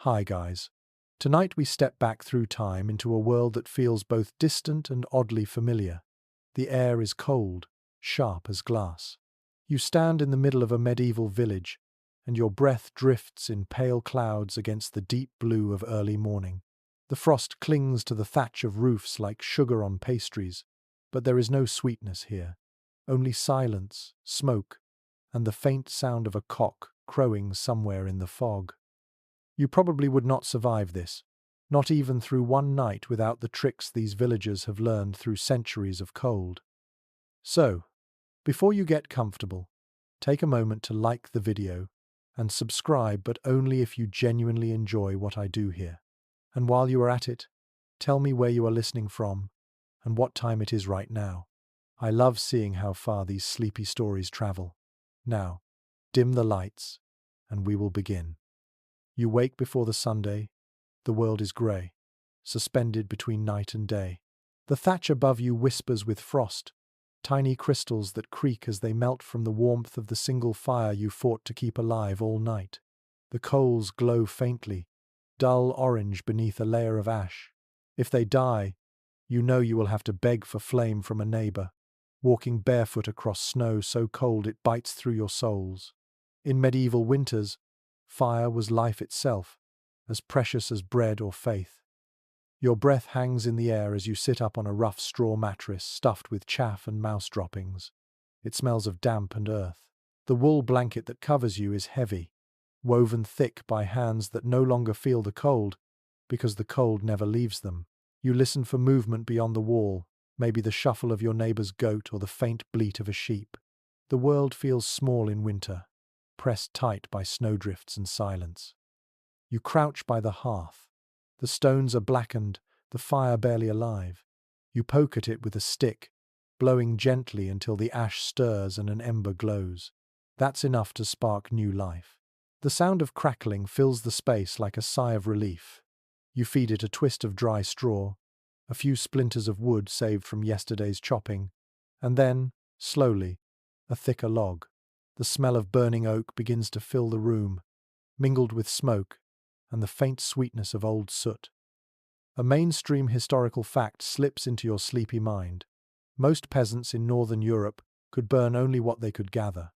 Hi guys. Tonight we step back through time into a world that feels both distant and oddly familiar. The air is cold, sharp as glass. You stand in the middle of a medieval village, and your breath drifts in pale clouds against the deep blue of early morning. The frost clings to the thatch of roofs like sugar on pastries, but there is no sweetness here. Only silence, smoke, and the faint sound of a cock crowing somewhere in the fog. You probably would not survive this, not even through one night without the tricks these villagers have learned through centuries of cold. So, before you get comfortable, take a moment to like the video and subscribe, but only if you genuinely enjoy what I do here. And while you are at it, tell me where you are listening from and what time it is right now. I love seeing how far these sleepy stories travel. Now, dim the lights, and we will begin. You wake before the Sunday. The world is grey, suspended between night and day. The thatch above you whispers with frost, tiny crystals that creak as they melt from the warmth of the single fire you fought to keep alive all night. The coals glow faintly, dull orange beneath a layer of ash. If they die, you know you will have to beg for flame from a neighbour, walking barefoot across snow so cold it bites through your soles. In medieval winters, fire was life itself, as precious as bread or faith. Your breath hangs in the air as you sit up on a rough straw mattress stuffed with chaff and mouse droppings. It smells of damp and earth. The wool blanket that covers you is heavy, woven thick by hands that no longer feel the cold, because the cold never leaves them. You listen for movement beyond the wall, maybe the shuffle of your neighbour's goat or the faint bleat of a sheep. The world feels small in winter, pressed tight by snowdrifts and silence. You crouch by the hearth. The stones are blackened, the fire barely alive. You poke at it with a stick, blowing gently until the ash stirs and an ember glows. That's enough to spark new life. The sound of crackling fills the space like a sigh of relief. You feed it a twist of dry straw, a few splinters of wood saved from yesterday's chopping, and then, slowly, a thicker log. The smell of burning oak begins to fill the room, mingled with smoke and the faint sweetness of old soot. A mainstream historical fact slips into your sleepy mind. Most peasants in northern Europe could burn only what they could gather.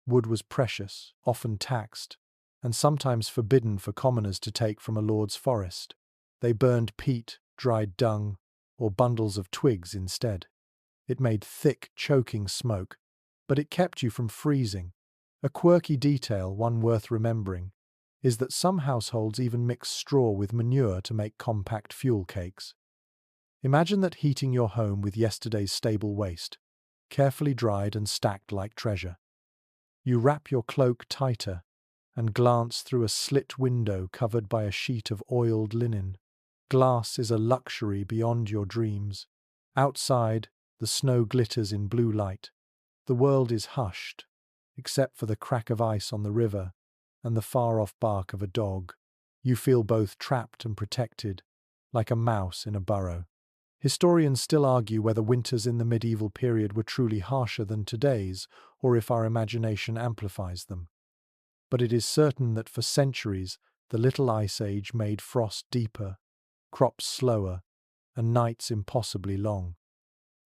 Wood was precious, often taxed, and sometimes forbidden for commoners to take from a lord's forest. They burned peat, dried dung, or bundles of twigs instead. It made thick, choking smoke, but it kept you from freezing. A quirky detail, one worth remembering, is that some households even mix straw with manure to make compact fuel cakes. Imagine that heating your home with yesterday's stable waste, carefully dried and stacked like treasure. You wrap your cloak tighter and glance through a slit window covered by a sheet of oiled linen. Glass is a luxury beyond your dreams. Outside, the snow glitters in blue light. The world is hushed, except for the crack of ice on the river and the far-off bark of a dog. You feel both trapped and protected, like a mouse in a burrow. Historians still argue whether winters in the medieval period were truly harsher than today's, or if our imagination amplifies them. But it is certain that for centuries, the Little Ice Age made frost deeper, crops slower, and nights impossibly long.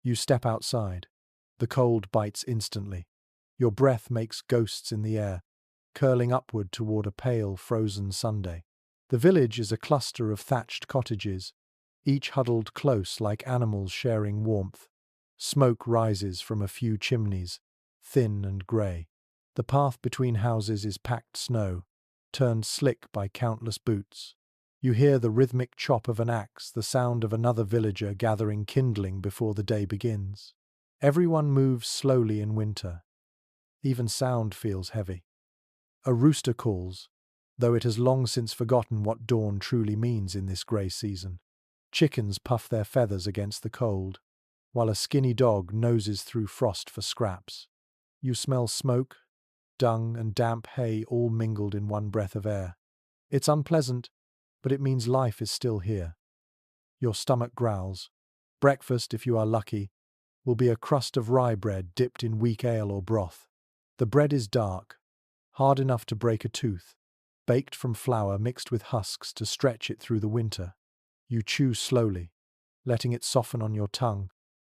You step outside. The cold bites instantly. Your breath makes ghosts in the air, curling upward toward a pale, frozen Sunday. The village is a cluster of thatched cottages, each huddled close like animals sharing warmth. Smoke rises from a few chimneys, thin and grey. The path between houses is packed snow, turned slick by countless boots. You hear the rhythmic chop of an axe, the sound of another villager gathering kindling before the day begins. Everyone moves slowly in winter. Even sound feels heavy. A rooster calls, though it has long since forgotten what dawn truly means in this grey season. Chickens puff their feathers against the cold, while a skinny dog noses through frost for scraps. You smell smoke, dung, and damp hay all mingled in one breath of air. It's unpleasant, but it means life is still here. Your stomach growls. Breakfast, if you are lucky, will be a crust of rye bread dipped in weak ale or broth. The bread is dark, hard enough to break a tooth, baked from flour mixed with husks to stretch it through the winter. You chew slowly, letting it soften on your tongue,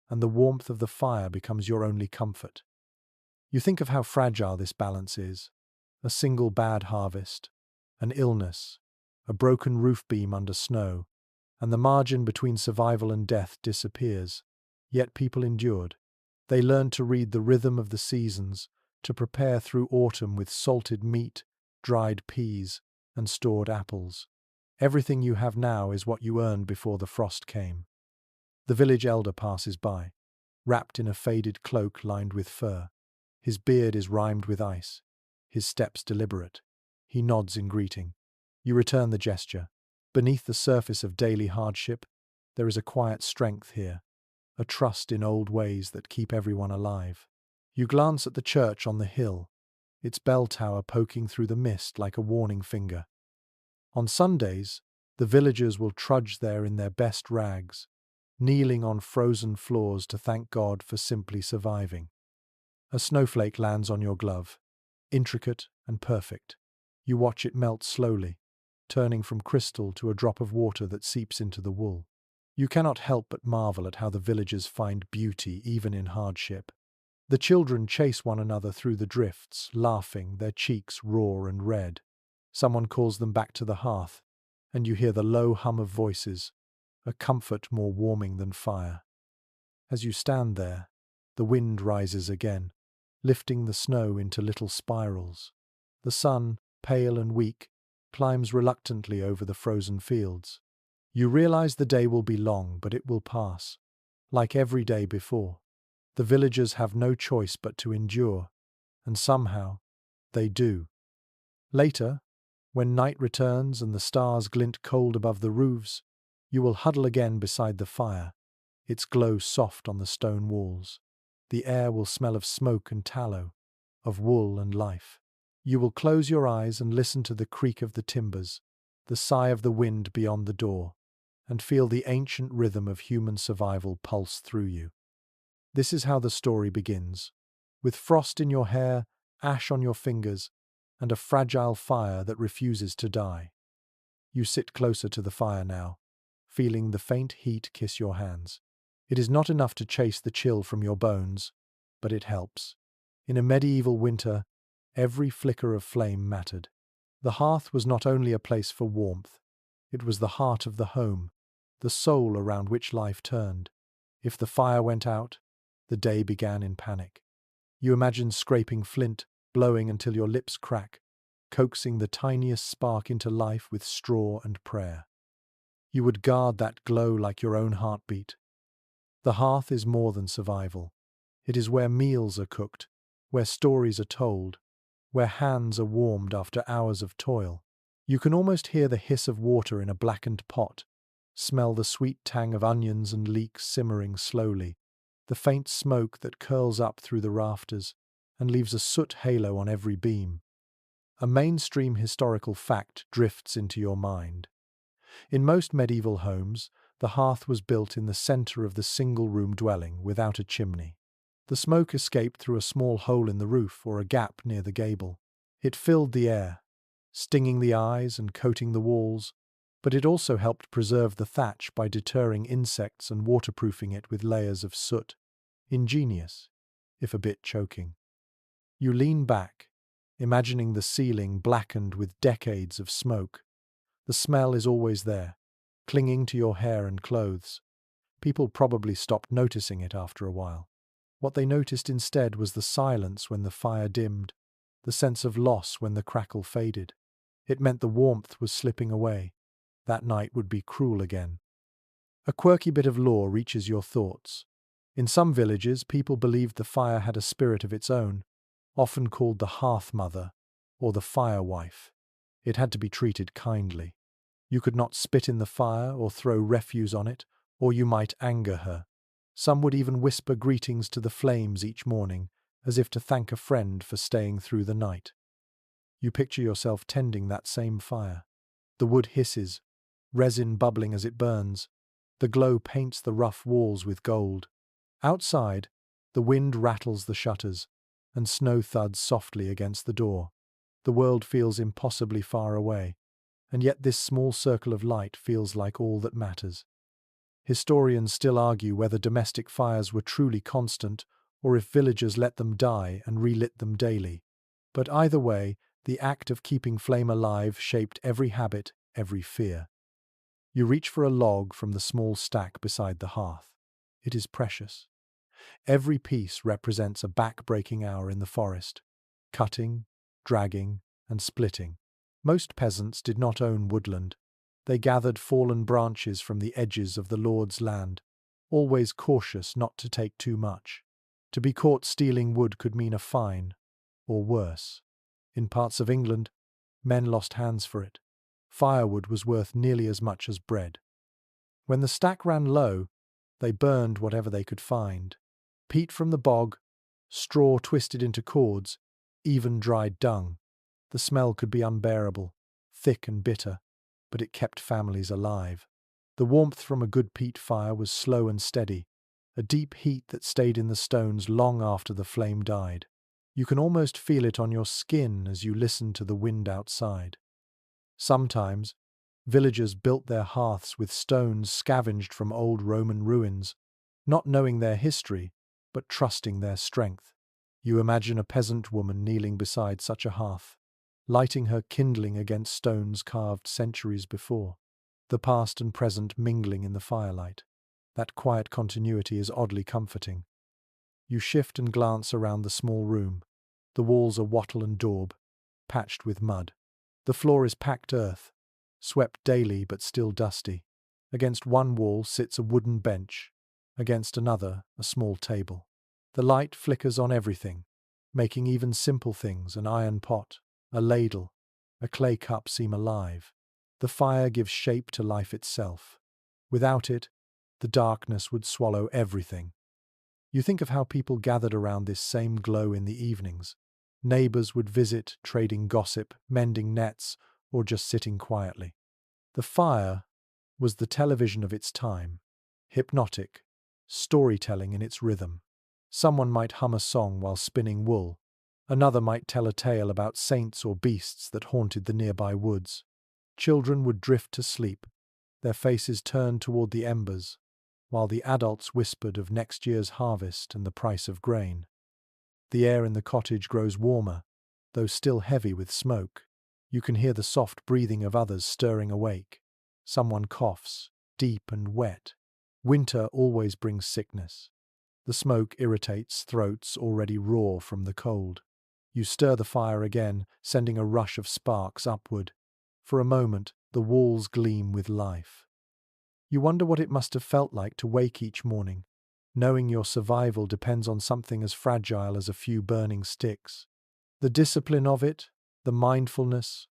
and the warmth of the fire becomes your only comfort. You think of how fragile this balance is. A single bad harvest, an illness, a broken roof beam under snow, and the margin between survival and death disappears. Yet people endured. They learned to read the rhythm of the seasons, to prepare through autumn with salted meat, dried peas, and stored apples. Everything you have now is what you earned before the frost came. The village elder passes by, wrapped in a faded cloak lined with fur. His beard is rimed with ice, his steps deliberate. He nods in greeting. You return the gesture. Beneath the surface of daily hardship, there is a quiet strength here, a trust in old ways that keep everyone alive. You glance at the church on the hill, its bell tower poking through the mist like a warning finger. On Sundays, the villagers will trudge there in their best rags, kneeling on frozen floors to thank God for simply surviving. A snowflake lands on your glove, intricate and perfect. You watch it melt slowly, turning from crystal to a drop of water that seeps into the wool. You cannot help but marvel at how the villagers find beauty even in hardship. The children chase one another through the drifts, laughing, their cheeks raw and red. Someone calls them back to the hearth, and you hear the low hum of voices, a comfort more warming than fire. As you stand there, the wind rises again, lifting the snow into little spirals. The sun, pale and weak, climbs reluctantly over the frozen fields. You realize the day will be long, but it will pass. Like every day before, the villagers have no choice but to endure, and somehow, they do. Later, when night returns and the stars glint cold above the roofs, you will huddle again beside the fire, its glow soft on the stone walls. The air will smell of smoke and tallow, of wool and life. You will close your eyes and listen to the creak of the timbers, the sigh of the wind beyond the door, and feel the ancient rhythm of human survival pulse through you. This is how the story begins, with frost in your hair, ash on your fingers, and a fragile fire that refuses to die. You sit closer to the fire now, feeling the faint heat kiss your hands. It is not enough to chase the chill from your bones, but it helps. In a medieval winter, every flicker of flame mattered. The hearth was not only a place for warmth, it was the heart of the home, the soul around which life turned. If the fire went out, the day began in panic. You imagine scraping flint, blowing until your lips crack, coaxing the tiniest spark into life with straw and prayer. You would guard that glow like your own heartbeat. The hearth is more than survival. It is where meals are cooked, where stories are told, where hands are warmed after hours of toil. You can almost hear the hiss of water in a blackened pot, smell the sweet tang of onions and leeks simmering slowly, the faint smoke that curls up through the rafters and leaves a soot halo on every beam. A mainstream historical fact drifts into your mind. In most medieval homes, the hearth was built in the center of the single-room dwelling without a chimney. The smoke escaped through a small hole in the roof or a gap near the gable. It filled the air, stinging the eyes and coating the walls, but it also helped preserve the thatch by deterring insects and waterproofing it with layers of soot. Ingenious, if a bit choking. You lean back, imagining the ceiling blackened with decades of smoke. The smell is always there, clinging to your hair and clothes. People probably stopped noticing it after a while. What they noticed instead was the silence when the fire dimmed, the sense of loss when the crackle faded. It meant the warmth was slipping away. That night would be cruel again. A quirky bit of lore reaches your thoughts. In some villages, people believed the fire had a spirit of its own, often called the hearth mother or the fire wife. It had to be treated kindly. You could not spit in the fire or throw refuse on it, or you might anger her. Some would even whisper greetings to the flames each morning, as if to thank a friend for staying through the night. You picture yourself tending that same fire. The wood hisses, resin bubbling as it burns. The glow paints the rough walls with gold. Outside, the wind rattles the shutters, and snow thuds softly against the door. The world feels impossibly far away, and yet this small circle of light feels like all that matters. Historians still argue whether domestic fires were truly constant or if villagers let them die and relit them daily. But either way, the act of keeping flame alive shaped every habit, every fear. You reach for a log from the small stack beside the hearth. It is precious. Every piece represents a back-breaking hour in the forest, cutting, dragging, and splitting. Most peasants did not own woodland. They gathered fallen branches from the edges of the Lord's land, always cautious not to take too much. To be caught stealing wood could mean a fine, or worse. In parts of England, men lost hands for it. Firewood was worth nearly as much as bread. When the stack ran low, they burned whatever they could find. Peat from the bog, straw twisted into cords, even dried dung. The smell could be unbearable, thick and bitter, but it kept families alive. The warmth from a good peat fire was slow and steady, a deep heat that stayed in the stones long after the flame died. You can almost feel it on your skin as you listen to the wind outside. Sometimes, villagers built their hearths with stones scavenged from old Roman ruins, not knowing their history, but trusting their strength. You imagine a peasant woman kneeling beside such a hearth, lighting her kindling against stones carved centuries before, the past and present mingling in the firelight. That quiet continuity is oddly comforting. You shift and glance around the small room. The walls are wattle and daub, patched with mud. The floor is packed earth, swept daily but still dusty. Against one wall sits a wooden bench, against another a small table. The light flickers on everything, making even simple things, an iron pot, a ladle, a clay cup, seem alive. The fire gives shape to life itself. Without it, the darkness would swallow everything. You think of how people gathered around this same glow in the evenings. Neighbors would visit, trading gossip, mending nets, or just sitting quietly. The fire was the television of its time, hypnotic, storytelling in its rhythm. Someone might hum a song while spinning wool. Another might tell a tale about saints or beasts that haunted the nearby woods. Children would drift to sleep, their faces turned toward the embers, while the adults whispered of next year's harvest and the price of grain. The air in the cottage grows warmer, though still heavy with smoke. You can hear the soft breathing of others stirring awake. Someone coughs, deep and wet. Winter always brings sickness. The smoke irritates throats already raw from the cold. You stir the fire again, sending a rush of sparks upward. For a moment, the walls gleam with life. You wonder what it must have felt like to wake each morning, knowing your survival depends on something as fragile as a few burning sticks. The discipline of it, the mindfulness,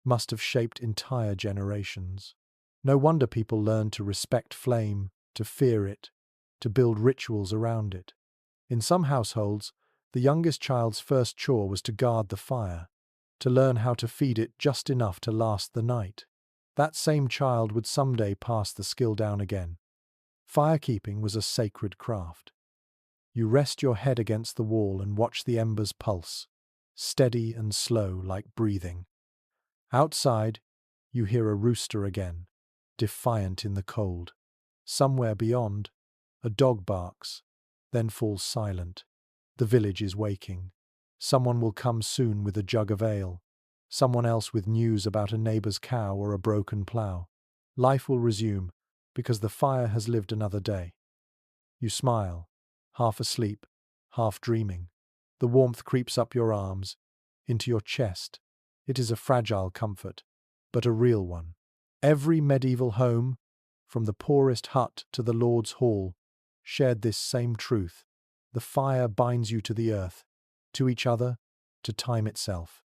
must have shaped entire generations. No wonder people learned to respect flame, to fear it, to build rituals around it. In some households, the youngest child's first chore was to guard the fire, to learn how to feed it just enough to last the night. That same child would someday pass the skill down again. Firekeeping was a sacred craft. You rest your head against the wall and watch the embers pulse, steady and slow like breathing. Outside, you hear a rooster again, defiant in the cold. Somewhere beyond, a dog barks, then falls silent. The village is waking. Someone will come soon with a jug of ale, someone else with news about a neighbor's cow or a broken plough. Life will resume, because the fire has lived another day. You smile, half asleep, half dreaming. The warmth creeps up your arms, into your chest. It is a fragile comfort, but a real one. Every medieval home, from the poorest hut to the Lord's hall, shared this same truth. The fire binds you to the earth, to each other, to time itself.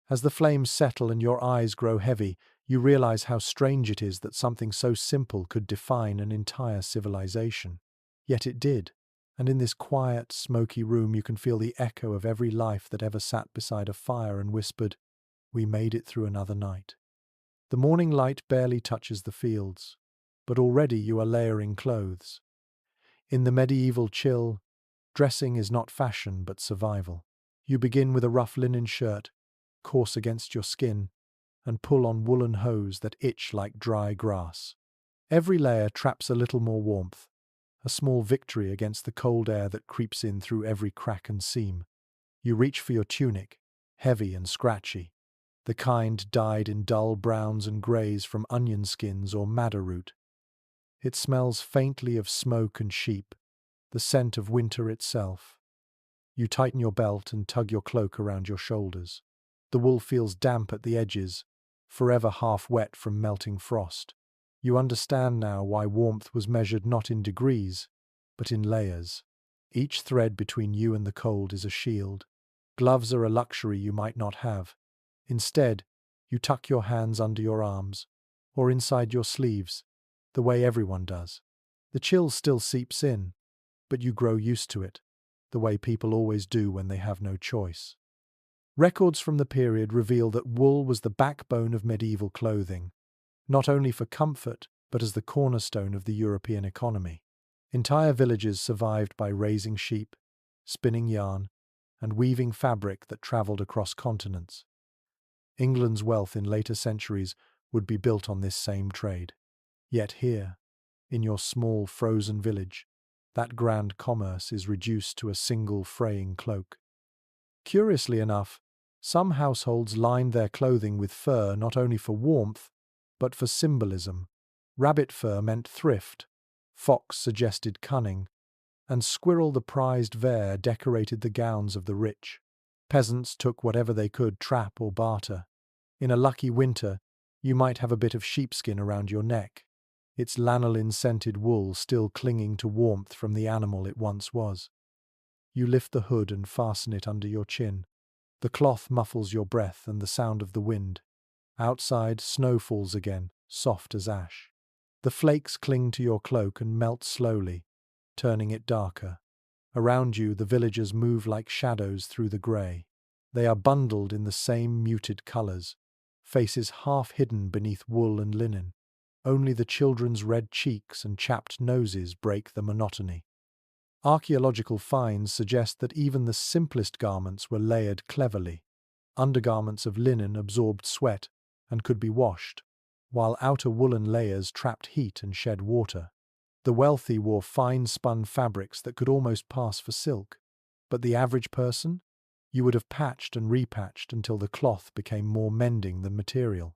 As the flames settle and your eyes grow heavy, you realize how strange it is that something so simple could define an entire civilization. Yet it did, and in this quiet, smoky room you can feel the echo of every life that ever sat beside a fire and whispered, "We made it through another night." The morning light barely touches the fields, but already you are layering clothes. In the medieval chill, dressing is not fashion but survival. You begin with a rough linen shirt, course against your skin, and pull on woolen hose that itch like dry grass. Every layer traps a little more warmth, a small victory against the cold air that creeps in through every crack and seam. You reach for your tunic, heavy and scratchy, the kind dyed in dull browns and greys from onion skins or madder root. It smells faintly of smoke and sheep, the scent of winter itself. You tighten your belt and tug your cloak around your shoulders. The wool feels damp at the edges, forever half wet from melting frost. You understand now why warmth was measured not in degrees, but in layers. Each thread between you and the cold is a shield. Gloves are a luxury you might not have. Instead, you tuck your hands under your arms, or inside your sleeves, the way everyone does. The chill still seeps in, but you grow used to it, the way people always do when they have no choice. Records from the period reveal that wool was the backbone of medieval clothing, not only for comfort, but as the cornerstone of the European economy. Entire villages survived by raising sheep, spinning yarn, and weaving fabric that travelled across continents. England's wealth in later centuries would be built on this same trade. Yet here, in your small frozen village, that grand commerce is reduced to a single fraying cloak. Curiously enough, some households lined their clothing with fur not only for warmth, but for symbolism. Rabbit fur meant thrift, fox suggested cunning, and squirrel the prized vair decorated the gowns of the rich. Peasants took whatever they could trap or barter. In a lucky winter, you might have a bit of sheepskin around your neck, its lanolin-scented wool still clinging to warmth from the animal it once was. You lift the hood and fasten it under your chin. The cloth muffles your breath and the sound of the wind. Outside, snow falls again, soft as ash. The flakes cling to your cloak and melt slowly, turning it darker. Around you, the villagers move like shadows through the grey. They are bundled in the same muted colours, faces half hidden beneath wool and linen. Only the children's red cheeks and chapped noses break the monotony. Archaeological finds suggest that even the simplest garments were layered cleverly. Undergarments of linen absorbed sweat and could be washed, while outer woolen layers trapped heat and shed water. The wealthy wore fine-spun fabrics that could almost pass for silk. But the average person? You would have patched and repatched until the cloth became more mending than material.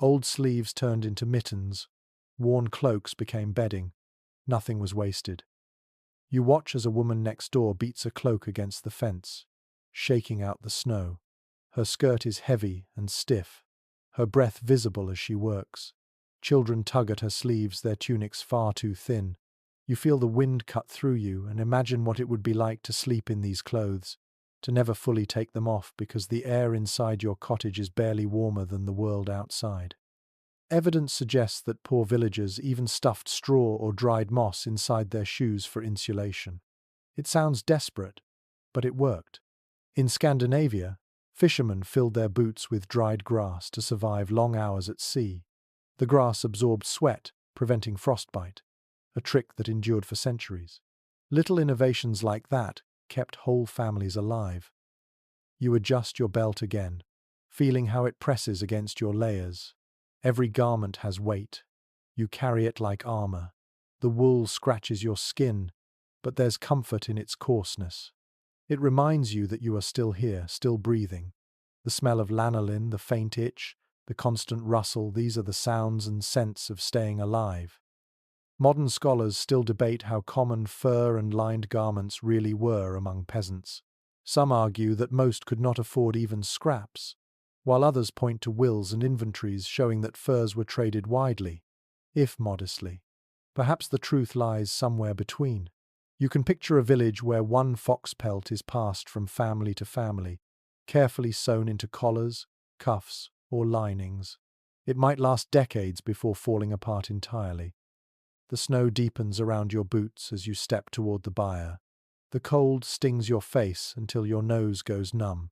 Old sleeves turned into mittens, worn cloaks became bedding. Nothing was wasted. You watch as a woman next door beats a cloak against the fence, shaking out the snow. Her skirt is heavy and stiff, her breath visible as she works. Children tug at her sleeves, their tunics far too thin. You feel the wind cut through you and imagine what it would be like to sleep in these clothes, to never fully take them off because the air inside your cottage is barely warmer than the world outside. Evidence suggests that poor villagers even stuffed straw or dried moss inside their shoes for insulation. It sounds desperate, but it worked. In Scandinavia, fishermen filled their boots with dried grass to survive long hours at sea. The grass absorbed sweat, preventing frostbite, a trick that endured for centuries. Little innovations like that kept whole families alive. You adjust your belt again, feeling how it presses against your layers. Every garment has weight. You carry it like armor. The wool scratches your skin, but there's comfort in its coarseness. It reminds you that you are still here, still breathing. The smell of lanolin, the faint itch, the constant rustle, these are the sounds and scents of staying alive. Modern scholars still debate how common fur and lined garments really were among peasants. Some argue that most could not afford even scraps, while others point to wills and inventories showing that furs were traded widely, if modestly. Perhaps the truth lies somewhere between. You can picture a village where one fox pelt is passed from family to family, carefully sewn into collars, cuffs, or linings. It might last decades before falling apart entirely. The snow deepens around your boots as you step toward the byre. The cold stings your face until your nose goes numb.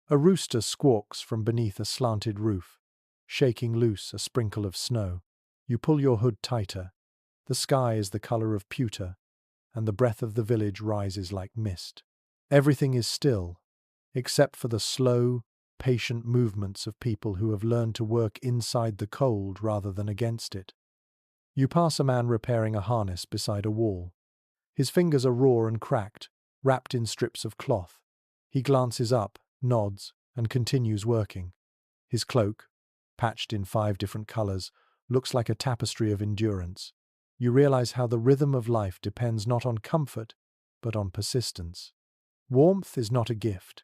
A rooster squawks from beneath a slanted roof, shaking loose a sprinkle of snow. You pull your hood tighter. The sky is the color of pewter, and the breath of the village rises like mist. Everything is still, except for the slow, patient movements of people who have learned to work inside the cold rather than against it. You pass a man repairing a harness beside a wall. His fingers are raw and cracked, wrapped in strips of cloth. He glances up, nods, and continues working. His cloak, patched in 5 different colors, looks like a tapestry of endurance. You realize how the rhythm of life depends not on comfort, but on persistence. Warmth is not a gift.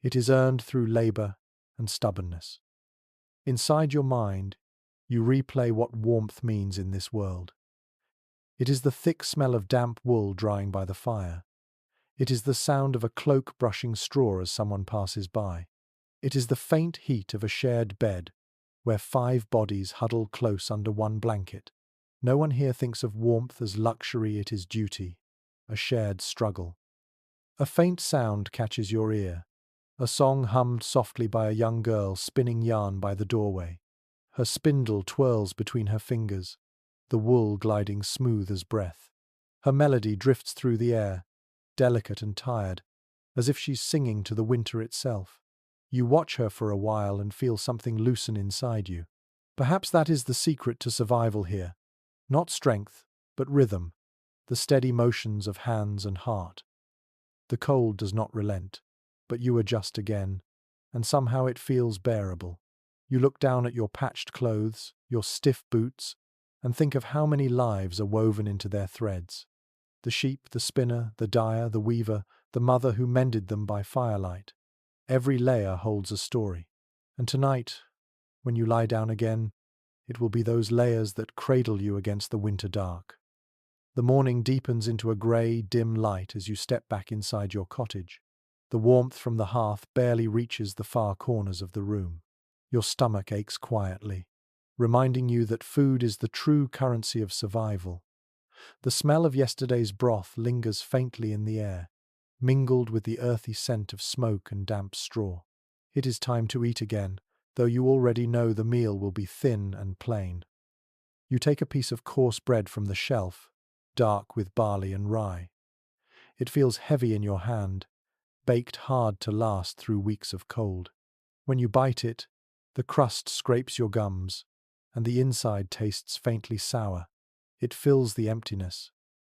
It is earned through labor and stubbornness. Inside your mind, you replay what warmth means in this world. It is the thick smell of damp wool drying by the fire. It is the sound of a cloak brushing straw as someone passes by. It is the faint heat of a shared bed, where 5 bodies huddle close under one blanket. No one here thinks of warmth as luxury, it is duty, a shared struggle. A faint sound catches your ear, a song hummed softly by a young girl spinning yarn by the doorway. Her spindle twirls between her fingers, the wool gliding smooth as breath. Her melody drifts through the air, delicate and tired, as if she's singing to the winter itself. You watch her for a while and feel something loosen inside you. Perhaps that is the secret to survival here. Not strength, but rhythm, the steady motions of hands and heart. The cold does not relent, but you adjust again, and somehow it feels bearable. You look down at your patched clothes, your stiff boots, and think of how many lives are woven into their threads. The sheep, the spinner, the dyer, the weaver, the mother who mended them by firelight. Every layer holds a story. And tonight, when you lie down again, it will be those layers that cradle you against the winter dark. The morning deepens into a grey, dim light as you step back inside your cottage. The warmth from the hearth barely reaches the far corners of the room. Your stomach aches quietly, reminding you that food is the true currency of survival. The smell of yesterday's broth lingers faintly in the air, mingled with the earthy scent of smoke and damp straw. It is time to eat again, though you already know the meal will be thin and plain. You take a piece of coarse bread from the shelf, dark with barley and rye. It feels heavy in your hand, baked hard to last through weeks of cold. When you bite it, the crust scrapes your gums, and the inside tastes faintly sour. It fills the emptiness,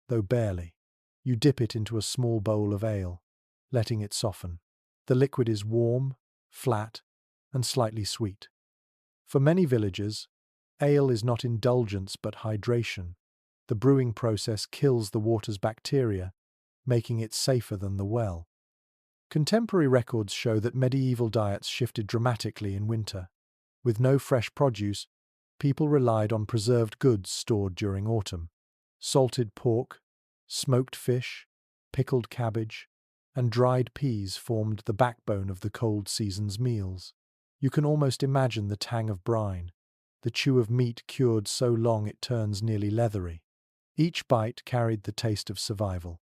though barely. You dip it into a small bowl of ale, letting it soften. The liquid is warm, flat, and slightly sweet. For many villagers, ale is not indulgence but hydration. The brewing process kills the water's bacteria, making it safer than the well. Contemporary records show that medieval diets shifted dramatically in winter. With no fresh produce, people relied on preserved goods stored during autumn. Salted pork, smoked fish, pickled cabbage, and dried peas formed the backbone of the cold season's meals. You can almost imagine the tang of brine, the chew of meat cured so long it turns nearly leathery. Each bite carried the taste of survival.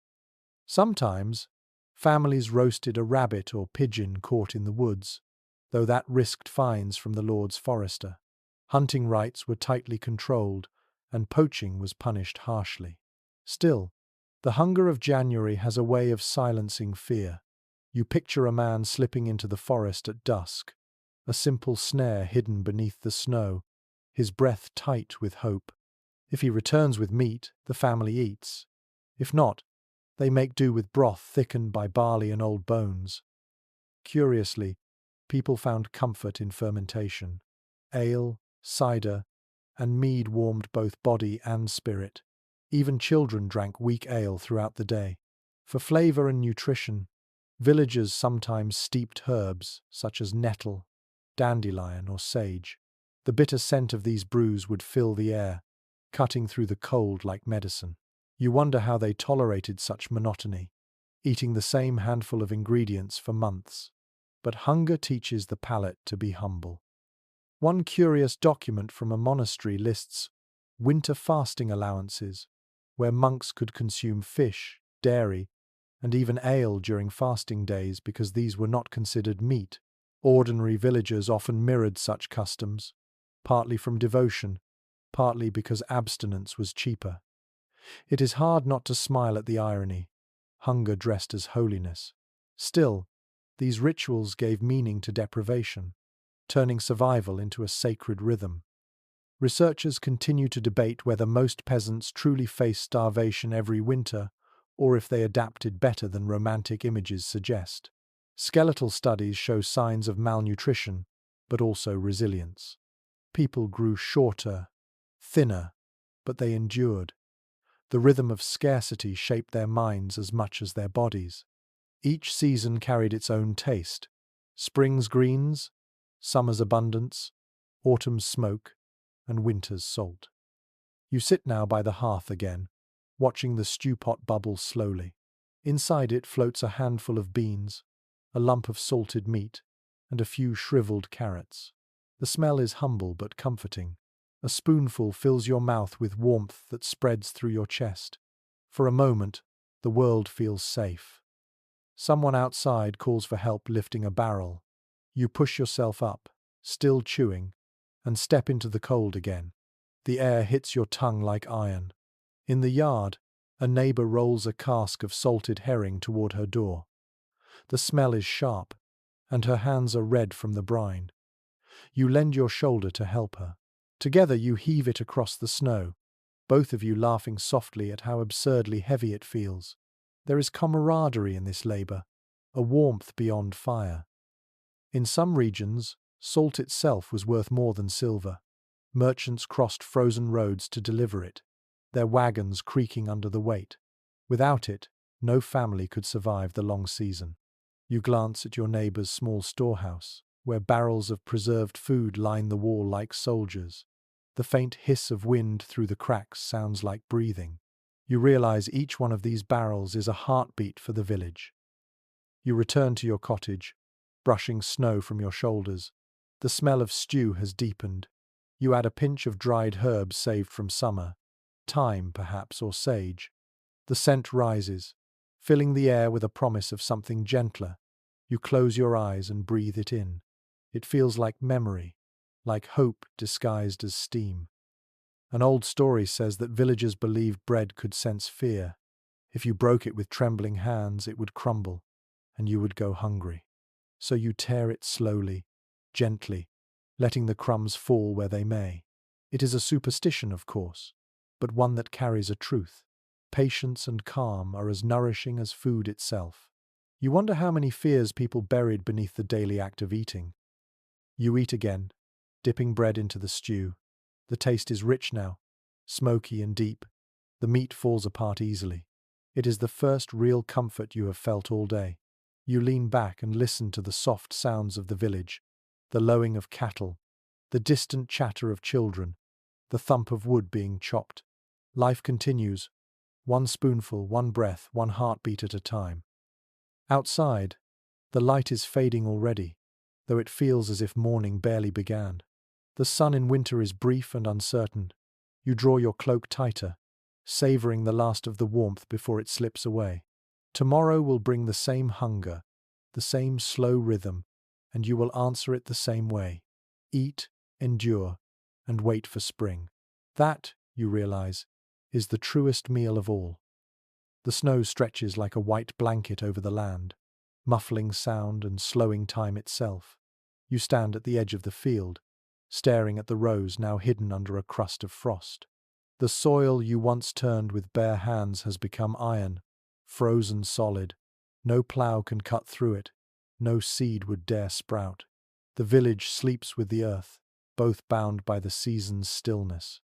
Sometimes, families roasted a rabbit or pigeon caught in the woods, though that risked fines from the Lord's forester. Hunting rights were tightly controlled, and poaching was punished harshly. Still, the hunger of January has a way of silencing fear. You picture a man slipping into the forest at dusk, a simple snare hidden beneath the snow, his breath tight with hope. If he returns with meat, the family eats. If not, they make do with broth thickened by barley and old bones. Curiously, people found comfort in fermentation. Ale, cider, and mead warmed both body and spirit. Even children drank weak ale throughout the day. For flavor and nutrition, villagers sometimes steeped herbs such as nettle, dandelion, or sage. The bitter scent of these brews would fill the air, cutting through the cold like medicine. You wonder how they tolerated such monotony, eating the same handful of ingredients for months. But hunger teaches the palate to be humble. One curious document from a monastery lists winter fasting allowances, where monks could consume fish, dairy, and even ale during fasting days because these were not considered meat. Ordinary villagers often mirrored such customs, partly from devotion, partly because abstinence was cheaper. It is hard not to smile at the irony, hunger dressed as holiness. Still, These rituals gave meaning to deprivation, turning survival into a sacred rhythm. Researchers continue to debate whether most peasants truly faced starvation every winter or if they adapted better than romantic images suggest. Skeletal studies show signs of malnutrition, but also resilience. People grew shorter, thinner, but they endured. The rhythm of scarcity shaped their minds as much as their bodies. Each season carried its own taste. Spring's greens, summer's abundance, autumn's smoke, and winter's salt. You sit now by the hearth again, watching the stew pot bubble slowly. Inside it floats a handful of beans, a lump of salted meat, and a few shriveled carrots. The smell is humble but comforting. A spoonful fills your mouth with warmth that spreads through your chest. For a moment, the world feels safe. Someone outside calls for help lifting a barrel. You push yourself up, still chewing, and step into the cold again. The air hits your tongue like iron. In the yard, a neighbor rolls a cask of salted herring toward her door. The smell is sharp, and her hands are red from the brine. You lend your shoulder to help her. Together you heave it across the snow, both of you laughing softly at how absurdly heavy it feels. There is camaraderie in this labor, a warmth beyond fire. In some regions, salt itself was worth more than silver. Merchants crossed frozen roads to deliver it, their wagons creaking under the weight. Without it, no family could survive the long season. You glance at your neighbor's small storehouse, where barrels of preserved food line the wall like soldiers. The faint hiss of wind through the cracks sounds like breathing. You realize each one of these barrels is a heartbeat for the village. You return to your cottage, brushing snow from your shoulders. The smell of stew has deepened. You add a pinch of dried herbs saved from summer, thyme perhaps, or sage. The scent rises, filling the air with a promise of something gentler. You close your eyes and breathe it in. It feels like memory, like hope disguised as steam. An old story says that villagers believed bread could sense fear. If you broke it with trembling hands, it would crumble, and you would go hungry. So you tear it slowly, gently, letting the crumbs fall where they may. It is a superstition, of course, but one that carries a truth. Patience and calm are as nourishing as food itself. You wonder how many fears people buried beneath the daily act of eating. You eat again, dipping bread into the stew. The taste is rich now, smoky and deep. The meat falls apart easily. It is the first real comfort you have felt all day. You lean back and listen to the soft sounds of the village, the lowing of cattle, the distant chatter of children, the thump of wood being chopped. Life continues, one spoonful, one breath, one heartbeat at a time. Outside, the light is fading already, though it feels as if morning barely began. The sun in winter is brief and uncertain. You draw your cloak tighter, savoring the last of the warmth before it slips away. Tomorrow will bring the same hunger, the same slow rhythm, and you will answer it the same way. Eat, endure, and wait for spring. That, you realize, is the truest meal of all. The snow stretches like a white blanket over the land, muffling sound and slowing time itself. You stand at the edge of the field, staring at the rows now hidden under a crust of frost. The soil you once turned with bare hands has become iron, frozen solid. No plough can cut through it, no seed would dare sprout. The village sleeps with the earth, both bound by the season's stillness.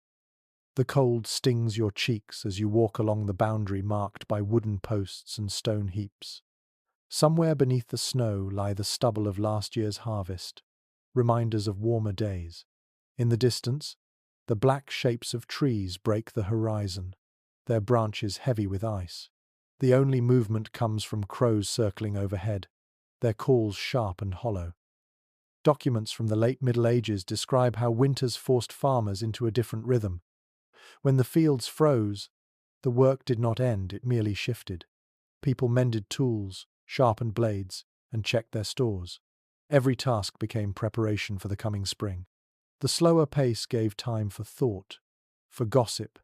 The cold stings your cheeks as you walk along the boundary marked by wooden posts and stone heaps. Somewhere beneath the snow lie the stubble of last year's harvest, reminders of warmer days. In the distance, the black shapes of trees break the horizon, their branches heavy with ice. The only movement comes from crows circling overhead, their calls sharp and hollow. Documents from the late Middle Ages describe how winters forced farmers into a different rhythm. When the fields froze, the work did not end, it merely shifted. People mended tools, sharpened blades, and checked their stores. Every task became preparation for the coming spring. The slower pace gave time for thought, for gossip,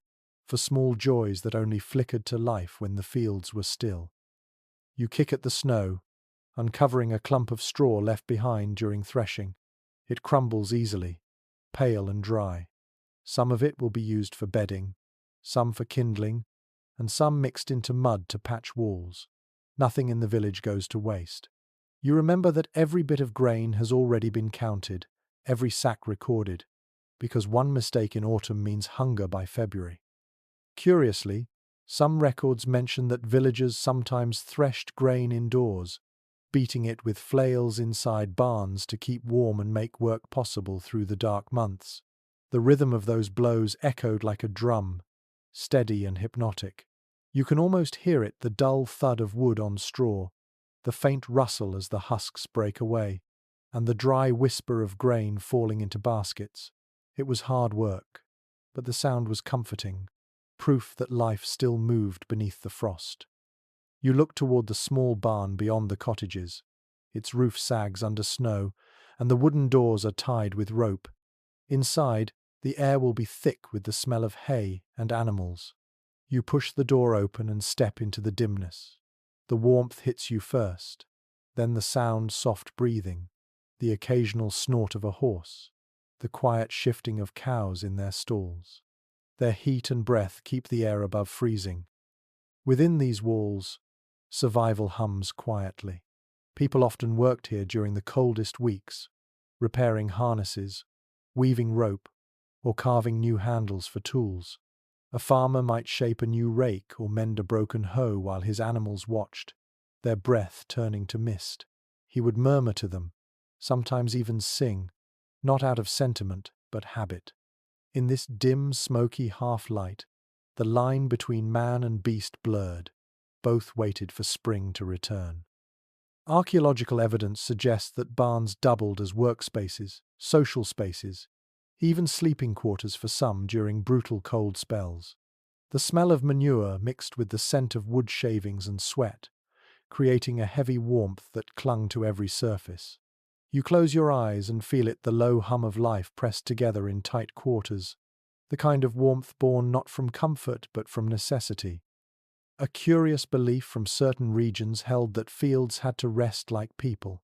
for small joys that only flickered to life when the fields were still. You kick at the snow, uncovering a clump of straw left behind during threshing. It crumbles easily, pale and dry. Some of it will be used for bedding, some for kindling, and some mixed into mud to patch walls. Nothing in the village goes to waste. You remember that every bit of grain has already been counted, every sack recorded, because one mistake in autumn means hunger by February. Curiously, some records mention that villagers sometimes threshed grain indoors, beating it with flails inside barns to keep warm and make work possible through the dark months. The rhythm of those blows echoed like a drum, steady and hypnotic. You can almost hear it, the dull thud of wood on straw, the faint rustle as the husks break away, and the dry whisper of grain falling into baskets. It was hard work, but the sound was comforting, proof that life still moved beneath the frost. You look toward the small barn beyond the cottages. Its roof sags under snow, and the wooden doors are tied with rope. Inside, the air will be thick with the smell of hay and animals. You push the door open and step into the dimness. The warmth hits you first, then the sound, soft breathing, the occasional snort of a horse, the quiet shifting of cows in their stalls. Their heat and breath keep the air above freezing. Within these walls, survival hums quietly. People often worked here during the coldest weeks, repairing harnesses, weaving rope, or carving new handles for tools. A farmer might shape a new rake or mend a broken hoe while his animals watched, their breath turning to mist. He would murmur to them, sometimes even sing, not out of sentiment but habit. In this dim, smoky half-light, the line between man and beast blurred. Both waited for spring to return. Archaeological evidence suggests that barns doubled as workspaces, social spaces, even sleeping quarters for some during brutal cold spells. The smell of manure mixed with the scent of wood shavings and sweat, creating a heavy warmth that clung to every surface. You close your eyes and feel it, the low hum of life pressed together in tight quarters, the kind of warmth born not from comfort but from necessity. A curious belief from certain regions held that fields had to rest like people.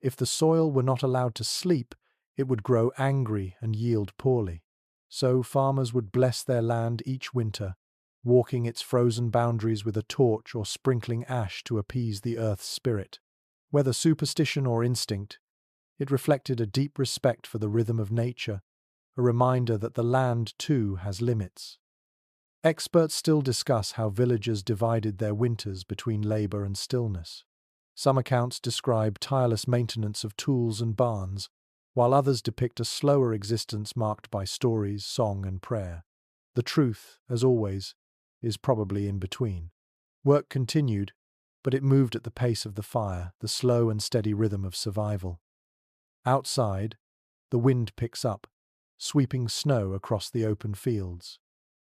If the soil were not allowed to sleep, it would grow angry and yield poorly. So farmers would bless their land each winter, walking its frozen boundaries with a torch or sprinkling ash to appease the earth's spirit. Whether superstition or instinct, it reflected a deep respect for the rhythm of nature, a reminder that the land, too, has limits. Experts still discuss how villagers divided their winters between labor and stillness. Some accounts describe tireless maintenance of tools and barns, while others depict a slower existence marked by stories, song, and prayer. The truth, as always, is probably in between. Work continued, but it moved at the pace of the fire, the slow and steady rhythm of survival. Outside, the wind picks up, sweeping snow across the open fields.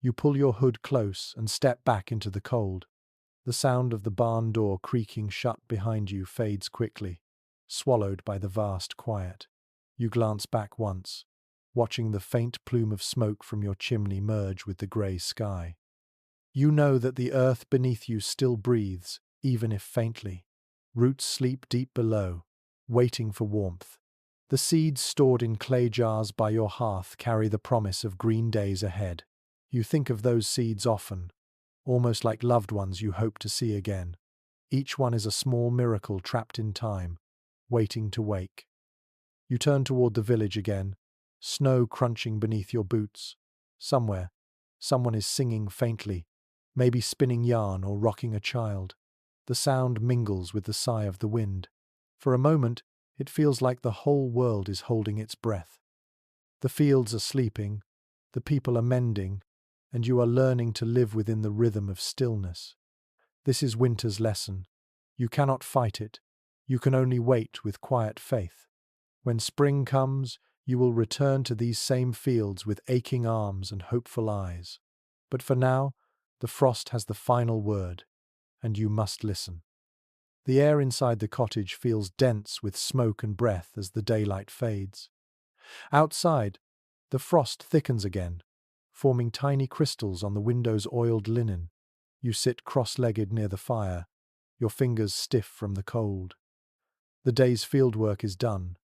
You pull your hood close and step back into the cold. The sound of the barn door creaking shut behind you fades quickly, swallowed by the vast quiet. You glance back once, watching the faint plume of smoke from your chimney merge with the grey sky. You know that the earth beneath you still breathes, even if faintly. Roots sleep deep below, waiting for warmth. The seeds stored in clay jars by your hearth carry the promise of green days ahead. You think of those seeds often, almost like loved ones you hope to see again. Each one is a small miracle trapped in time, waiting to wake. You turn toward the village again, snow crunching beneath your boots. Somewhere, someone is singing faintly, maybe spinning yarn or rocking a child. The sound mingles with the sigh of the wind. For a moment, it feels like the whole world is holding its breath. The fields are sleeping, the people are mending, and you are learning to live within the rhythm of stillness. This is winter's lesson. You cannot fight it. You can only wait with quiet faith. When spring comes, you will return to these same fields with aching arms and hopeful eyes. But for now, the frost has the final word, and you must listen. The air inside the cottage feels dense with smoke and breath as the daylight fades. Outside, the frost thickens again, forming tiny crystals on the window's oiled linen. You sit cross-legged near the fire, your fingers stiff from the cold. The day's fieldwork is done,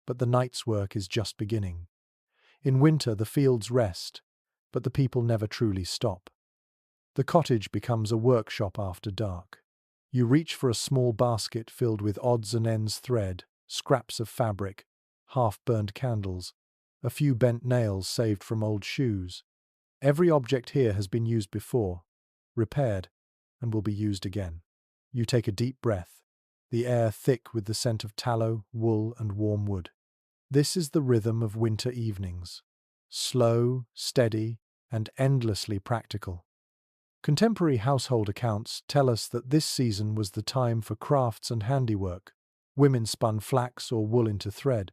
but the night's work is just beginning. In winter, the fields rest, but the people never truly stop. The cottage becomes a workshop after dark. You reach for a small basket filled with odds and ends thread, scraps of fabric, half-burned candles, a few bent nails saved from old shoes. Every object here has been used before, repaired, and will be used again. You take a deep breath, the air thick with the scent of tallow, wool, and warm wood. This is the rhythm of winter evenings. Slow, steady, and endlessly practical. Contemporary household accounts tell us that this season was the time for crafts and handiwork. Women spun flax or wool into thread,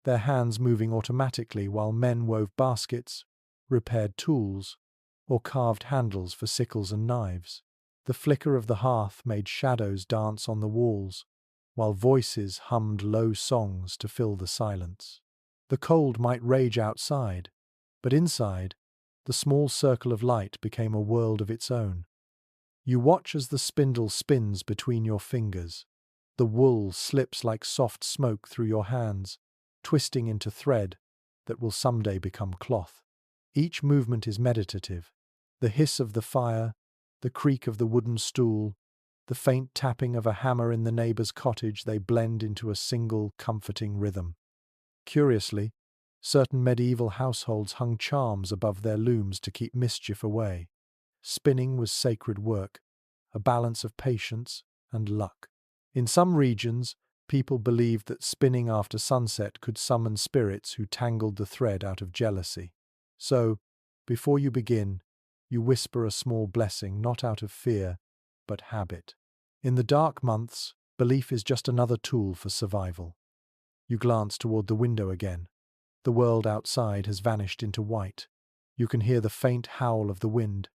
their hands moving automatically while men wove baskets, repaired tools, or carved handles for sickles and knives. The flicker of the hearth made shadows dance on the walls, while voices hummed low songs to fill the silence. The cold might rage outside, but inside, the small circle of light became a world of its own. You watch as the spindle spins between your fingers. The wool slips like soft smoke through your hands, twisting into thread that will someday become cloth. Each movement is meditative. The hiss of the fire, the creak of the wooden stool, the faint tapping of a hammer in the neighbor's cottage, they blend into a single, comforting rhythm. Curiously, certain medieval households hung charms above their looms to keep mischief away. Spinning was sacred work, a balance of patience and luck. In some regions, people believed that spinning after sunset could summon spirits who tangled the thread out of jealousy. So, before you begin, you whisper a small blessing, not out of fear, but habit. In the dark months, belief is just another tool for survival. You glance toward the window again. The world outside has vanished into white. You can hear the faint howl of the wind,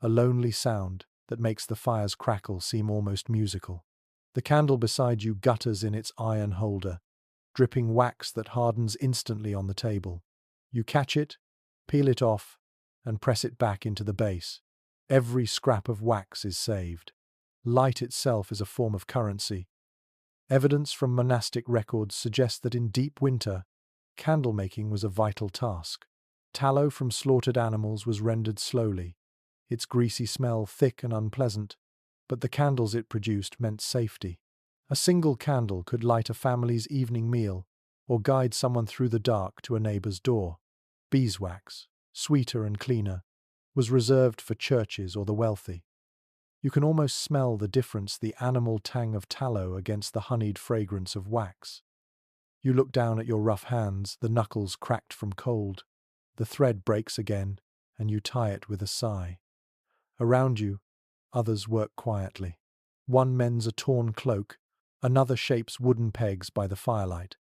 a lonely sound that makes the fire's crackle seem almost musical. The candle beside you gutters in its iron holder, dripping wax that hardens instantly on the table. You catch it, peel it off, and press it back into the base. Every scrap of wax is saved. Light itself is a form of currency. Evidence from monastic records suggests that in deep winter, candle-making was a vital task. Tallow from slaughtered animals was rendered slowly, its greasy smell thick and unpleasant, but the candles it produced meant safety. A single candle could light a family's evening meal or guide someone through the dark to a neighbor's door. Beeswax, sweeter and cleaner, was reserved for churches or the wealthy. You can almost smell the difference, the animal tang of tallow against the honeyed fragrance of wax. You look down at your rough hands, the knuckles cracked from cold. The thread breaks again, and you tie it with a sigh. Around you, others work quietly. One mends a torn cloak, another shapes wooden pegs by the firelight.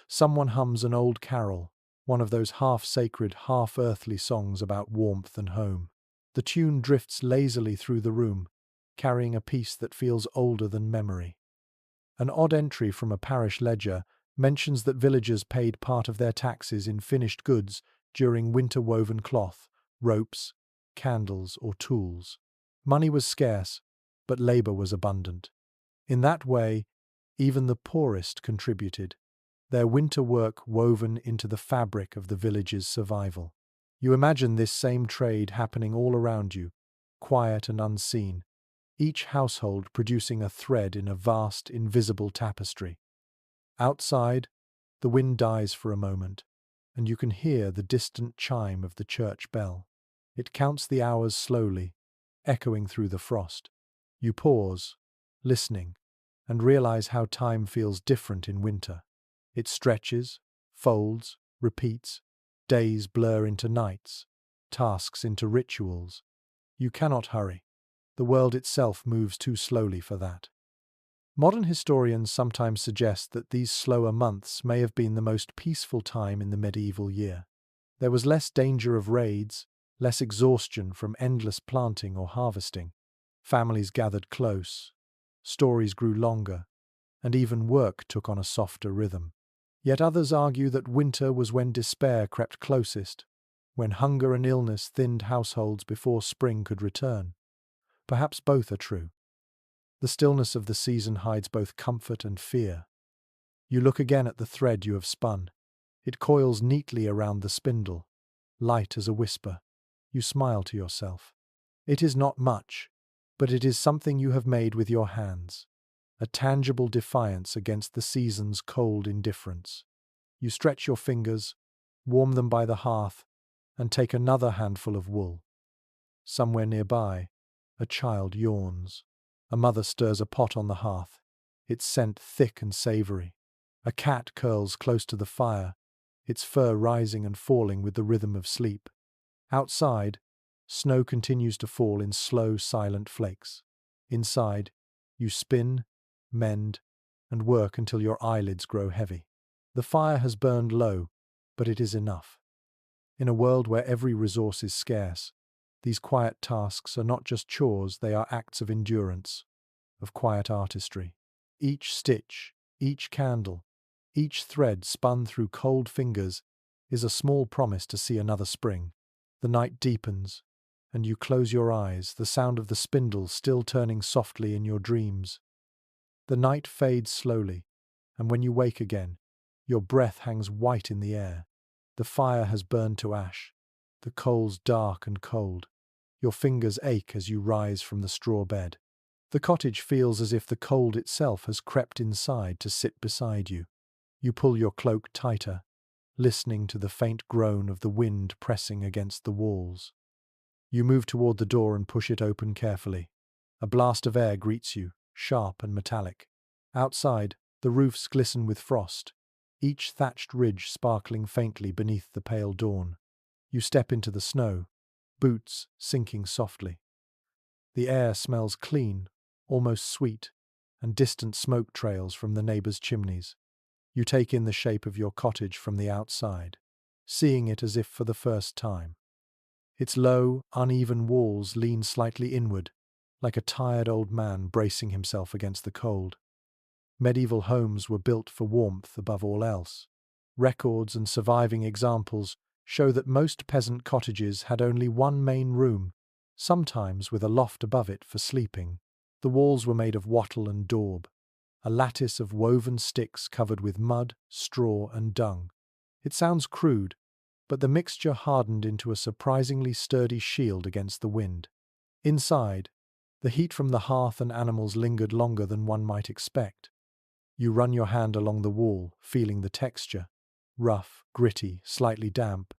Someone hums an old carol, one of those half-sacred, half-earthly songs about warmth and home. The tune drifts lazily through the room, carrying a peace that feels older than memory. An odd entry from a parish ledger mentions that villagers paid part of their taxes in finished goods during winter-woven cloth, ropes, candles, or tools. Money was scarce, but labor was abundant. In that way, even the poorest contributed, their winter work woven into the fabric of the village's survival. You imagine this same trade happening all around you, quiet and unseen, each household producing a thread in a vast, invisible tapestry. Outside, the wind dies for a moment, and you can hear the distant chime of the church bell. It counts the hours slowly, echoing through the frost. You pause, listening, and realize how time feels different in winter. It stretches, folds, repeats, days blur into nights, tasks into rituals. You cannot hurry. The world itself moves too slowly for that. Modern historians sometimes suggest that these slower months may have been the most peaceful time in the medieval year. There was less danger of raids, less exhaustion from endless planting or harvesting. Families gathered close, stories grew longer, and even work took on a softer rhythm. Yet others argue that winter was when despair crept closest, when hunger and illness thinned households before spring could return. Perhaps both are true. The stillness of the season hides both comfort and fear. You look again at the thread you have spun. It coils neatly around the spindle, light as a whisper. You smile to yourself. It is not much, but it is something you have made with your hands, a tangible defiance against the season's cold indifference. You stretch your fingers, warm them by the hearth, and take another handful of wool. Somewhere nearby, a child yawns. A mother stirs a pot on the hearth, its scent thick and savory. A cat curls close to the fire, its fur rising and falling with the rhythm of sleep. Outside, snow continues to fall in slow, silent flakes. Inside, you spin, mend, and work until your eyelids grow heavy. The fire has burned low, but it is enough. In a world where every resource is scarce, these quiet tasks are not just chores, they are acts of endurance, of quiet artistry. Each stitch, each candle, each thread spun through cold fingers is a small promise to see another spring. The night deepens, and you close your eyes, the sound of the spindle still turning softly in your dreams. The night fades slowly, and when you wake again, your breath hangs white in the air. The fire has burned to ash, the coals dark and cold. Your fingers ache as you rise from the straw bed. The cottage feels as if the cold itself has crept inside to sit beside you. You pull your cloak tighter, listening to the faint groan of the wind pressing against the walls. You move toward the door and push it open carefully. A blast of air greets you, sharp and metallic. Outside, the roofs glisten with frost, each thatched ridge sparkling faintly beneath the pale dawn. You step into the snow, boots sinking softly. The air smells clean, almost sweet, and distant smoke trails from the neighbors' chimneys. You take in the shape of your cottage from the outside, seeing it as if for the first time. Its low, uneven walls lean slightly inward, like a tired old man bracing himself against the cold. Medieval homes were built for warmth above all else. Records and surviving examples show that most peasant cottages had only one main room, sometimes with a loft above it for sleeping. The walls were made of wattle and daub, a lattice of woven sticks covered with mud, straw, and dung. It sounds crude, but the mixture hardened into a surprisingly sturdy shield against the wind. Inside, the heat from the hearth and animals lingered longer than one might expect. You run your hand along the wall, feeling the texture. Rough, gritty, slightly damp.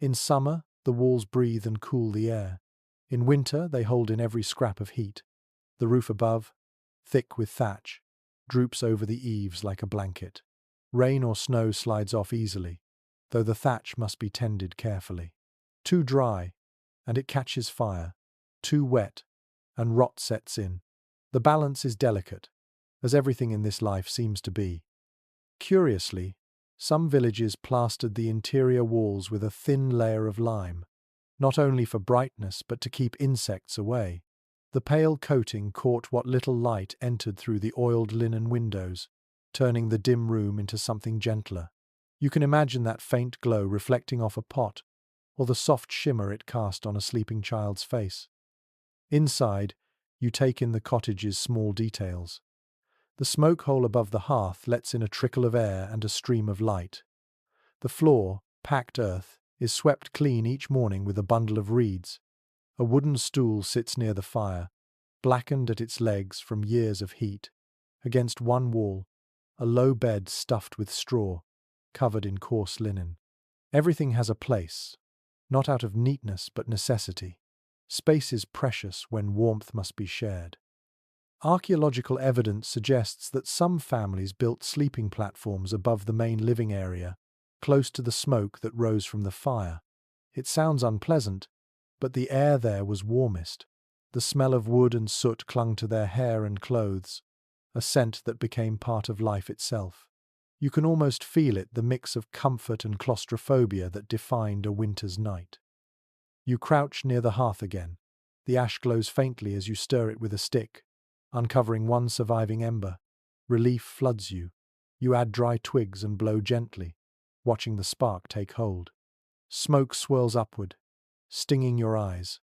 In summer, the walls breathe and cool the air. In winter, they hold in every scrap of heat. The roof above, thick with thatch, droops over the eaves like a blanket. Rain or snow slides off easily, though the thatch must be tended carefully. Too dry, and it catches fire. Too wet, and rot sets in. The balance is delicate, as everything in this life seems to be. Curiously, some villages plastered the interior walls with a thin layer of lime, not only for brightness but to keep insects away. The pale coating caught what little light entered through the oiled linen windows, turning the dim room into something gentler. You can imagine that faint glow reflecting off a pot, or the soft shimmer it cast on a sleeping child's face. Inside, you take in the cottage's small details. The smoke hole above the hearth lets in a trickle of air and a stream of light. The floor, packed earth, is swept clean each morning with a bundle of reeds. A wooden stool sits near the fire, blackened at its legs from years of heat. Against one wall, a low bed stuffed with straw, covered in coarse linen. Everything has a place, not out of neatness but necessity. Space is precious when warmth must be shared. Archaeological evidence suggests that some families built sleeping platforms above the main living area, close to the smoke that rose from the fire. It sounds unpleasant, but the air there was warmest. The smell of wood and soot clung to their hair and clothes, a scent that became part of life itself. You can almost feel it, the mix of comfort and claustrophobia that defined a winter's night. You crouch near the hearth again. The ash glows faintly as you stir it with a stick, uncovering one surviving ember. Relief floods you. You add dry twigs and blow gently, watching the spark take hold. Smoke swirls upward, stinging your eyes,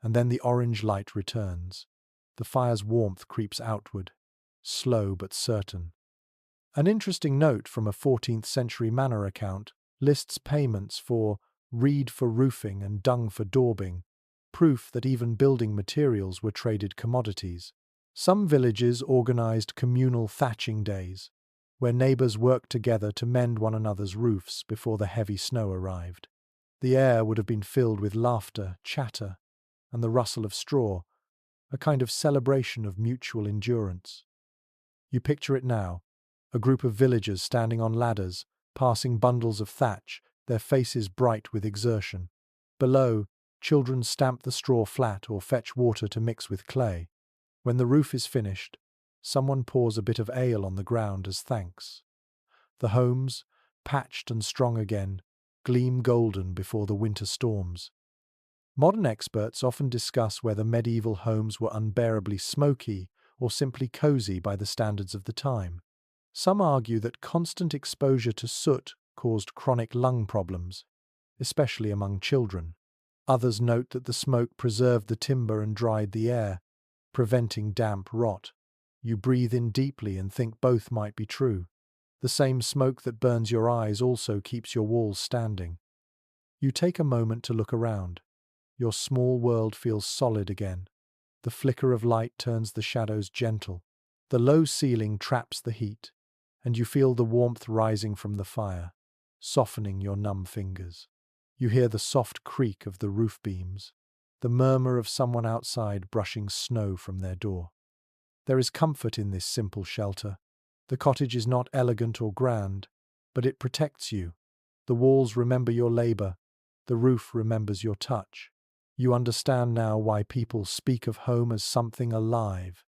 and then the orange light returns. The fire's warmth creeps outward, slow but certain. An interesting note from a 14th century Manor account lists payments for reed for roofing and dung for daubing, proof that even building materials were traded commodities. Some villages organized communal thatching days, where neighbors worked together to mend one another's roofs before the heavy snow arrived. The air would have been filled with laughter, chatter, and the rustle of straw, a kind of celebration of mutual endurance. You picture it now, a group of villagers standing on ladders, passing bundles of thatch, their faces bright with exertion. Below, children stamp the straw flat or fetch water to mix with clay. When the roof is finished, someone pours a bit of ale on the ground as thanks. The homes, patched and strong again, gleam golden before the winter storms. Modern experts often discuss whether medieval homes were unbearably smoky or simply cozy by the standards of the time. Some argue that constant exposure to soot caused chronic lung problems, especially among children. Others note that the smoke preserved the timber and dried the air, preventing damp rot. You breathe in deeply and think both might be true. The same smoke that burns your eyes also keeps your walls standing. You take a moment to look around. Your small world feels solid again. The flicker of light turns the shadows gentle. The low ceiling traps the heat, and you feel the warmth rising from the fire, softening your numb fingers. You hear the soft creak of the roof beams, the murmur of someone outside brushing snow from their door. There is comfort in this simple shelter. The cottage is not elegant or grand, but it protects you. The walls remember your labor. The roof remembers your touch. You understand now why people speak of home as something alive.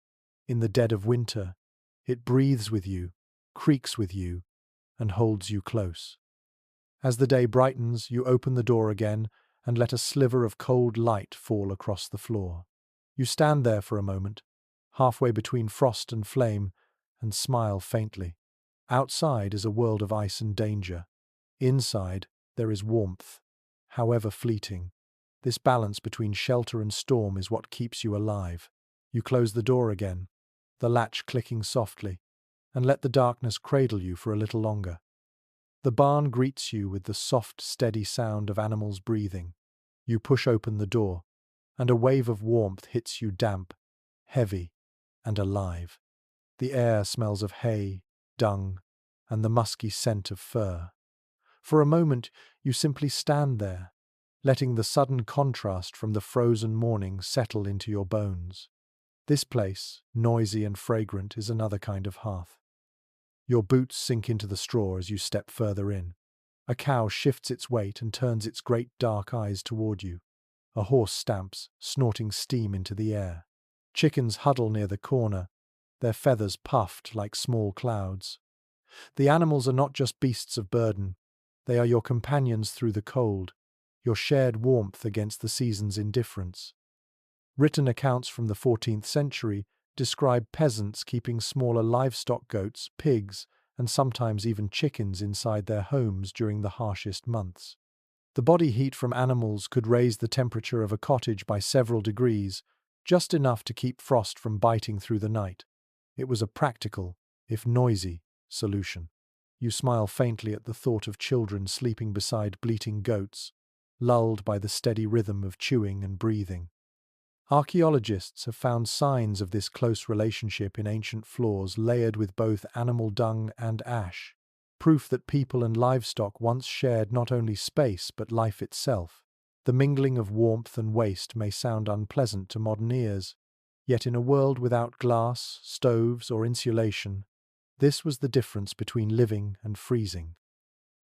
In the dead of winter, it breathes with you, creaks with you, and holds you close. As the day brightens, you open the door again and let a sliver of cold light fall across the floor. You stand there for a moment, halfway between frost and flame, and smile faintly. Outside is a world of ice and danger. Inside, there is warmth, however fleeting. This balance between shelter and storm is what keeps you alive. You close the door again, the latch clicking softly, and let the darkness cradle you for a little longer. The barn greets you with the soft, steady sound of animals breathing. You push open the door, and a wave of warmth hits you damp, heavy, and alive. The air smells of hay, dung, and the musky scent of fur. For a moment, you simply stand there, letting the sudden contrast from the frozen morning settle into your bones. This place, noisy and fragrant, is another kind of hearth. Your boots sink into the straw as you step further in. A cow shifts its weight and turns its great dark eyes toward you. A horse stamps, snorting steam into the air. Chickens huddle near the corner, their feathers puffed like small clouds. The animals are not just beasts of burden. They are your companions through the cold, your shared warmth against the season's indifference. Written accounts from the 14th century describe peasants keeping smaller livestock, goats, pigs, and sometimes even chickens inside their homes during the harshest months. The body heat from animals could raise the temperature of a cottage by several degrees, just enough to keep frost from biting through the night. It was a practical, if noisy, solution. You smile faintly at the thought of children sleeping beside bleating goats, lulled by the steady rhythm of chewing and breathing. Archaeologists have found signs of this close relationship in ancient floors layered with both animal dung and ash, proof that people and livestock once shared not only space but life itself. The mingling of warmth and waste may sound unpleasant to modern ears, yet in a world without glass, stoves, or insulation, this was the difference between living and freezing.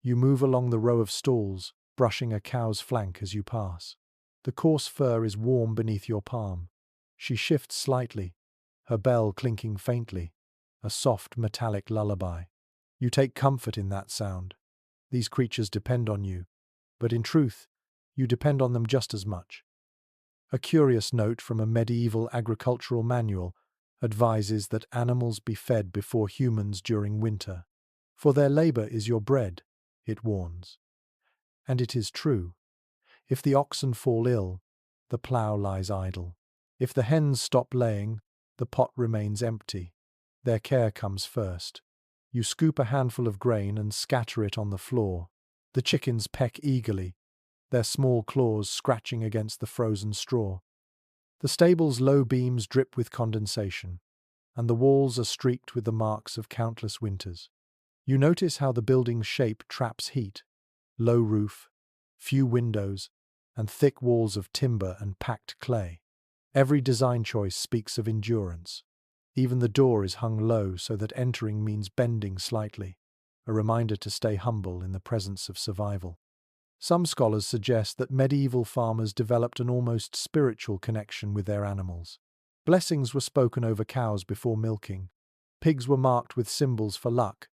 You move along the row of stalls, brushing a cow's flank as you pass. The coarse fur is warm beneath your palm. She shifts slightly, her bell clinking faintly, a soft metallic lullaby. You take comfort in that sound. These creatures depend on you, but in truth, you depend on them just as much. A curious note from a medieval agricultural manual advises that animals be fed before humans during winter. For their labor is your bread, it warns. And it is true. If the oxen fall ill, the plough lies idle. If the hens stop laying, the pot remains empty. Their care comes first. You scoop a handful of grain and scatter it on the floor. The chickens peck eagerly, their small claws scratching against the frozen straw. The stable's low beams drip with condensation, and the walls are streaked with the marks of countless winters. You notice how the building's shape traps heat: low roof, few windows, and thick walls of timber and packed clay. Every design choice speaks of endurance. Even the door is hung low so that entering means bending slightly, a reminder to stay humble in the presence of survival. Some scholars suggest that medieval farmers developed an almost spiritual connection with their animals. Blessings were spoken over cows before milking, pigs were marked with symbols for luck,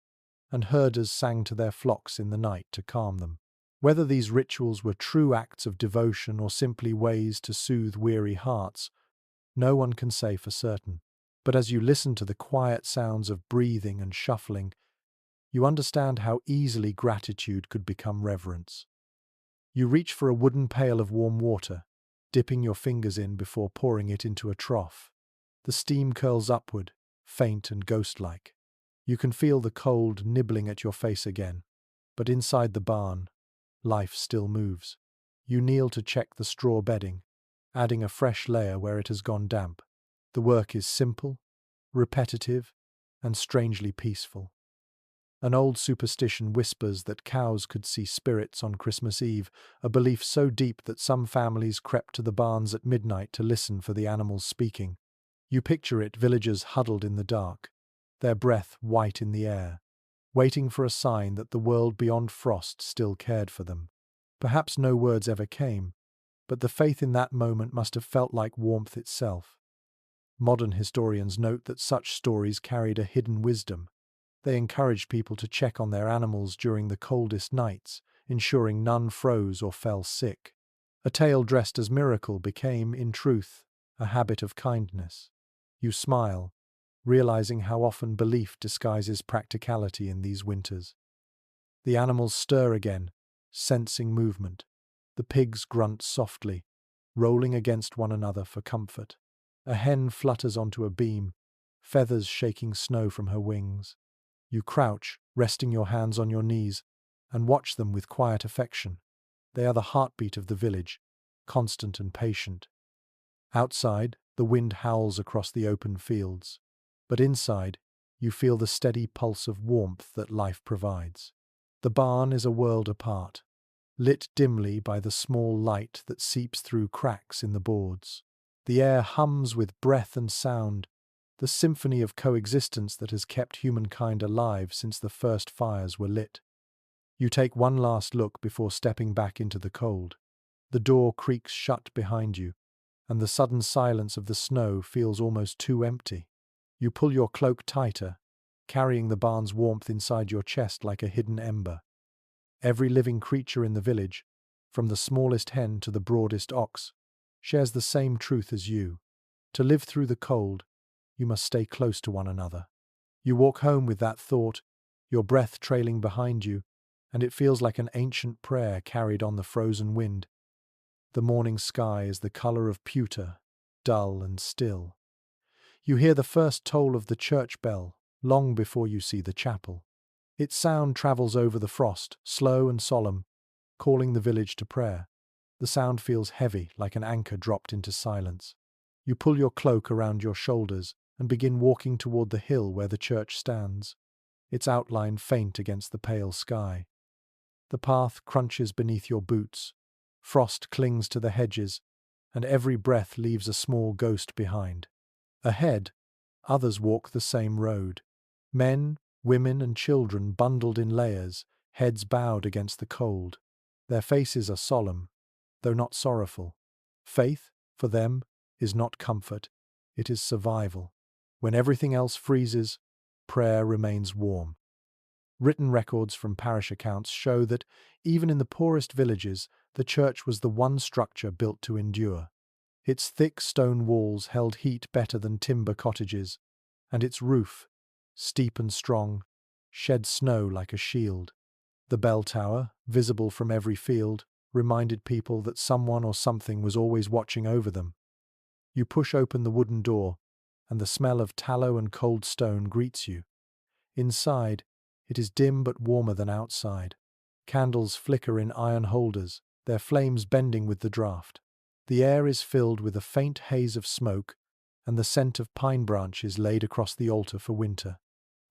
and herders sang to their flocks in the night to calm them. Whether these rituals were true acts of devotion or simply ways to soothe weary hearts, no one can say for certain. But as you listen to the quiet sounds of breathing and shuffling, you understand how easily gratitude could become reverence. You reach for a wooden pail of warm water, dipping your fingers in before pouring it into a trough. The steam curls upward, faint and ghost-like. You can feel the cold nibbling at your face again, but inside the barn, life still moves. You kneel to check the straw bedding, adding a fresh layer where it has gone damp. The work is simple, repetitive, and strangely peaceful. An old superstition whispers that cows could see spirits on Christmas Eve, a belief so deep that some families crept to the barns at midnight to listen for the animals speaking. You picture it, villagers huddled in the dark, their breath white in the air, waiting for a sign that the world beyond frost still cared for them. Perhaps no words ever came, but the faith in that moment must have felt like warmth itself. Modern historians note that such stories carried a hidden wisdom. They encouraged people to check on their animals during the coldest nights, ensuring none froze or fell sick. A tale dressed as miracle became, in truth, a habit of kindness. You smile, realizing how often belief disguises practicality in these winters. The animals stir again, sensing movement. The pigs grunt softly, rolling against one another for comfort. A hen flutters onto a beam, feathers shaking snow from her wings. You crouch, resting your hands on your knees, and watch them with quiet affection. They are the heartbeat of the village, constant and patient. Outside, the wind howls across the open fields, but inside, you feel the steady pulse of warmth that life provides. The barn is a world apart, lit dimly by the small light that seeps through cracks in the boards. The air hums with breath and sound, the symphony of coexistence that has kept humankind alive since the first fires were lit. You take one last look before stepping back into the cold. The door creaks shut behind you, and the sudden silence of the snow feels almost too empty. You pull your cloak tighter, carrying the barn's warmth inside your chest like a hidden ember. Every living creature in the village, from the smallest hen to the broadest ox, shares the same truth as you. To live through the cold, you must stay close to one another. You walk home with that thought, your breath trailing behind you, and it feels like an ancient prayer carried on the frozen wind. The morning sky is the color of pewter, dull and still. You hear the first toll of the church bell, long before you see the chapel. Its sound travels over the frost, slow and solemn, calling the village to prayer. The sound feels heavy, like an anchor dropped into silence. You pull your cloak around your shoulders and begin walking toward the hill where the church stands, its outline faint against the pale sky. The path crunches beneath your boots, frost clings to the hedges, and every breath leaves a small ghost behind. Ahead, others walk the same road. Men, women, and children bundled in layers, heads bowed against the cold. Their faces are solemn, though not sorrowful. Faith, for them, is not comfort, it is survival. When everything else freezes, prayer remains warm. Written records from parish accounts show that, even in the poorest villages, the church was the one structure built to endure. Its thick stone walls held heat better than timber cottages, and its roof, steep and strong, shed snow like a shield. The bell tower, visible from every field, reminded people that someone or something was always watching over them. You push open the wooden door, and the smell of tallow and cold stone greets you. Inside, It is dim but warmer than outside. Candles flicker in iron holders, their flames bending with the draught. The air is filled with a faint haze of smoke, and the scent of pine branches laid across the altar for winter.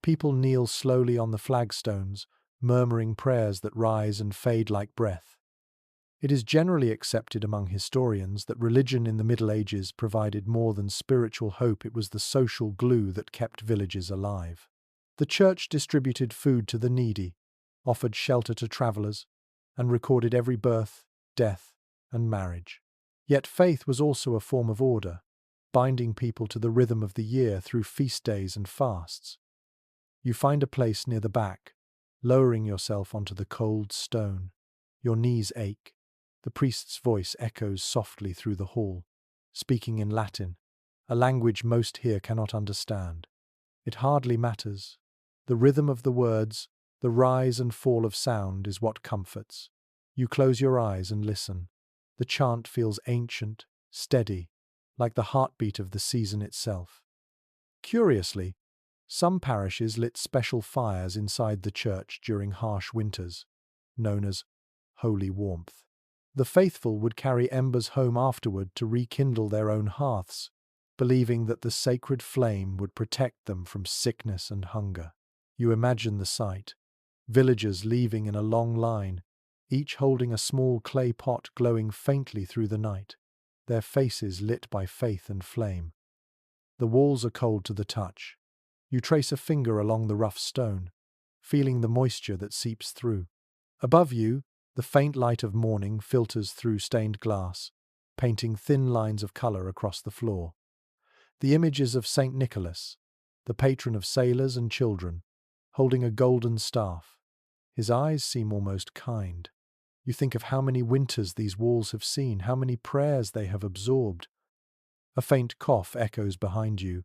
People kneel slowly on the flagstones, murmuring prayers that rise and fade like breath. It is generally accepted among historians that religion in the Middle Ages provided more than spiritual hope, it was the social glue that kept villages alive. The church distributed food to the needy, offered shelter to travelers, and recorded every birth, death, and marriage. Yet faith was also a form of order, binding people to the rhythm of the year through feast days and fasts. You find a place near the back, lowering yourself onto the cold stone. Your knees ache. The priest's voice echoes softly through the hall, speaking in Latin, a language most here cannot understand. It hardly matters. The rhythm of the words, the rise and fall of sound is what comforts. You close your eyes and listen. The chant feels ancient, steady, like the heartbeat of the season itself. Curiously, some parishes lit special fires inside the church during harsh winters, known as holy warmth. The faithful would carry embers home afterward to rekindle their own hearths, believing that the sacred flame would protect them from sickness and hunger. You imagine the sight, villagers leaving in a long line, each holding a small clay pot glowing faintly through the night, their faces lit by faith and flame. The walls are cold to the touch. You trace a finger along the rough stone, feeling the moisture that seeps through. Above you, the faint light of morning filters through stained glass, painting thin lines of color across the floor. The image is of Saint Nicholas, the patron of sailors and children, holding a golden staff. His eyes seem almost kind. You think of how many winters these walls have seen, how many prayers they have absorbed. A faint cough echoes behind you,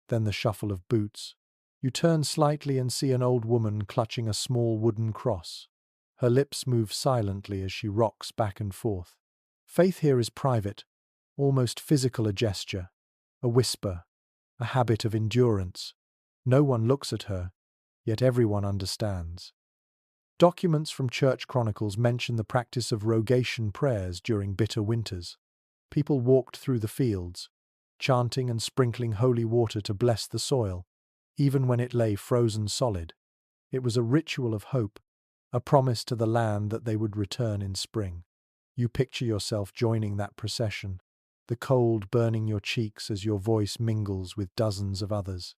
then the shuffle of boots. You turn slightly and see an old woman clutching a small wooden cross. Her lips move silently as she rocks back and forth. Faith here is private, almost physical, a gesture, a whisper, a habit of endurance. No one looks at her, yet everyone understands. Documents from church chronicles mention the practice of rogation prayers during bitter winters. People walked through the fields, chanting and sprinkling holy water to bless the soil, even when it lay frozen solid. It was a ritual of hope, a promise to the land that they would return in spring. You picture yourself joining that procession, the cold burning your cheeks as your voice mingles with dozens of others.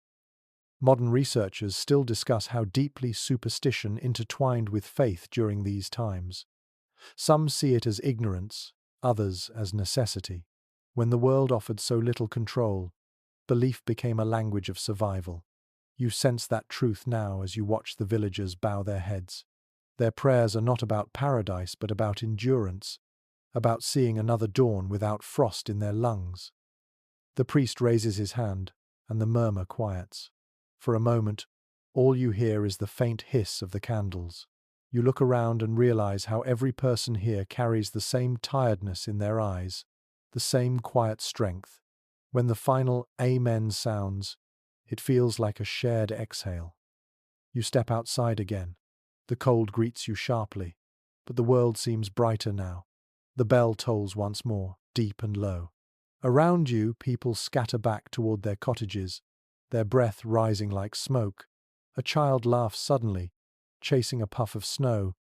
Modern researchers still discuss how deeply superstition intertwined with faith during these times. Some see it as ignorance, others as necessity. When the world offered so little control, belief became a language of survival. You sense that truth now as you watch the villagers bow their heads. Their prayers are not about paradise but about endurance, about seeing another dawn without frost in their lungs. The priest raises his hand, and the murmur quiets. For a moment, all you hear is the faint hiss of the candles. You look around and realize how every person here carries the same tiredness in their eyes, the same quiet strength. When the final Amen sounds, it feels like a shared exhale. You step outside again. The cold greets you sharply, but the world seems brighter now. The bell tolls once more, deep and low. Around you, people scatter back toward their cottages, their breath rising like smoke. A child laughs suddenly, chasing a puff of snow,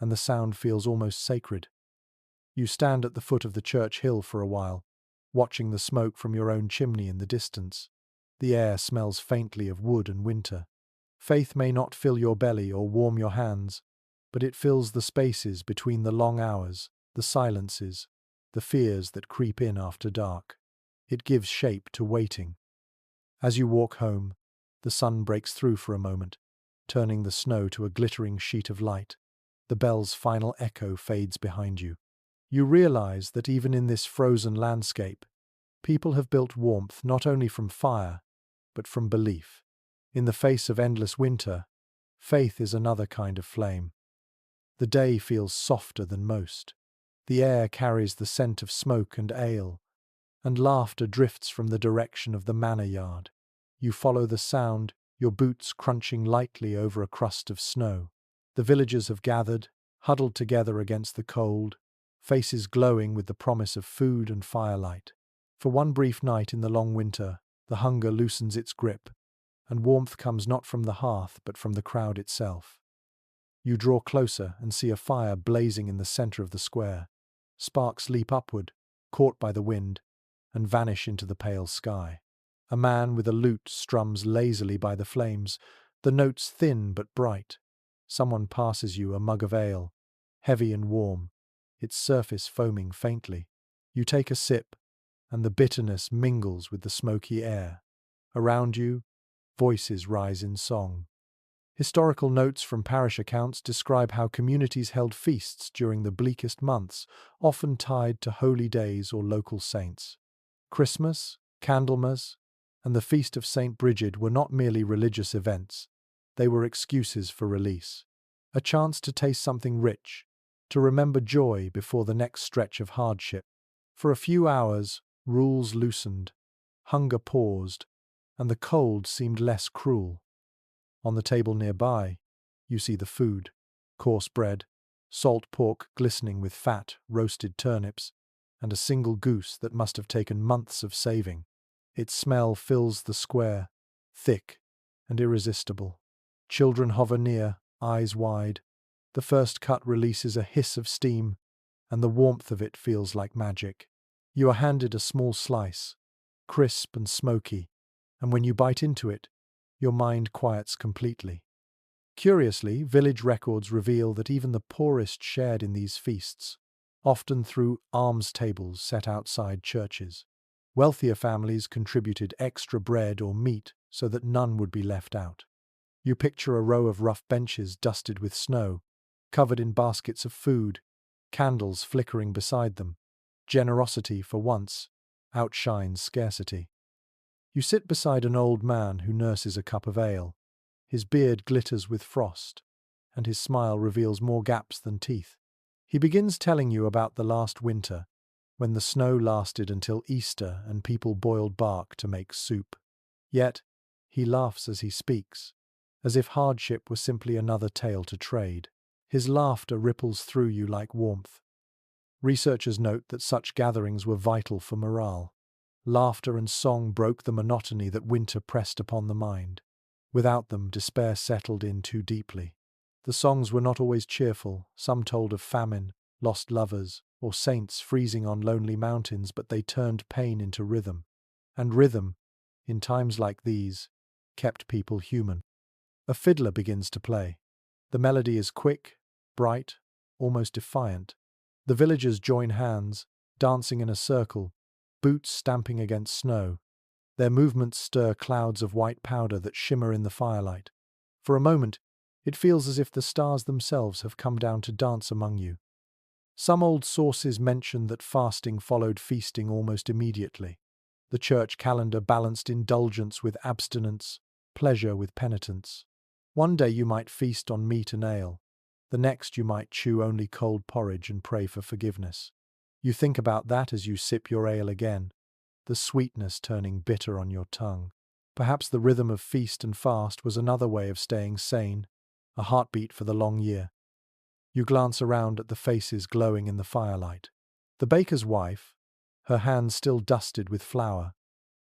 and the sound feels almost sacred. You stand at the foot of the church hill for a while, watching the smoke from your own chimney in the distance. The air smells faintly of wood and winter. Faith may not fill your belly or warm your hands, but it fills the spaces between the long hours, the silences, the fears that creep in after dark. It gives shape to waiting. As you walk home, the sun breaks through for a moment, turning the snow to a glittering sheet of light. The bell's final echo fades behind you. You realize that even in this frozen landscape, people have built warmth not only from fire, but from belief. In the face of endless winter, faith is another kind of flame. The day feels softer than most. The air carries the scent of smoke and ale, and laughter drifts from the direction of the manor yard. You follow the sound, your boots crunching lightly over a crust of snow. The villagers have gathered, huddled together against the cold, faces glowing with the promise of food and firelight. For one brief night in the long winter, the hunger loosens its grip, and warmth comes not from the hearth but from the crowd itself. You draw closer and see a fire blazing in the center of the square. Sparks leap upward, caught by the wind, and vanish into the pale sky. A man with a lute strums lazily by the flames, the notes thin but bright. Someone passes you a mug of ale, heavy and warm, its surface foaming faintly. You take a sip, and the bitterness mingles with the smoky air. Around you, voices rise in song. Historical notes from parish accounts describe how communities held feasts during the bleakest months, often tied to holy days or local saints. Christmas, Candlemas, and the Feast of St. Bridget were not merely religious events, they were excuses for release. A chance to taste something rich, to remember joy before the next stretch of hardship. For a few hours, rules loosened, hunger paused, and the cold seemed less cruel. On the table nearby, you see the food: coarse bread, salt pork glistening with fat, roasted turnips, and a single goose that must have taken months of saving. Its smell fills the square, thick and irresistible. Children hover near, eyes wide. The first cut releases a hiss of steam, and the warmth of it feels like magic. You are handed a small slice, crisp and smoky, and when you bite into it, your mind quiets completely. Curiously, village records reveal that even the poorest shared in these feasts, often through alms tables set outside churches. Wealthier families contributed extra bread or meat so that none would be left out. You picture a row of rough benches dusted with snow, covered in baskets of food, candles flickering beside them. Generosity, for once, outshines scarcity. You sit beside an old man who nurses a cup of ale. His beard glitters with frost, and his smile reveals more gaps than teeth. He begins telling you about the last winter, when the snow lasted until Easter and people boiled bark to make soup. Yet, he laughs as he speaks, as if hardship were simply another tale to trade. His laughter ripples through you like warmth. Researchers note that such gatherings were vital for morale. Laughter and song broke the monotony that winter pressed upon the mind. Without them, despair settled in too deeply. The songs were not always cheerful. Some told of famine, lost lovers, or saints freezing on lonely mountains, but they turned pain into rhythm. And rhythm, in times like these, kept people human. A fiddler begins to play. The melody is quick, bright, almost defiant. The villagers join hands, dancing in a circle, boots stamping against snow. Their movements stir clouds of white powder that shimmer in the firelight. For a moment, it feels as if the stars themselves have come down to dance among you. Some old sources mention that fasting followed feasting almost immediately. The church calendar balanced indulgence with abstinence, pleasure with penitence. One day you might feast on meat and ale. The next you might chew only cold porridge and pray for forgiveness. You think about that as you sip your ale again, the sweetness turning bitter on your tongue. Perhaps the rhythm of feast and fast was another way of staying sane, a heartbeat for the long year. You glance around at the faces glowing in the firelight. The baker's wife, her hands still dusted with flour.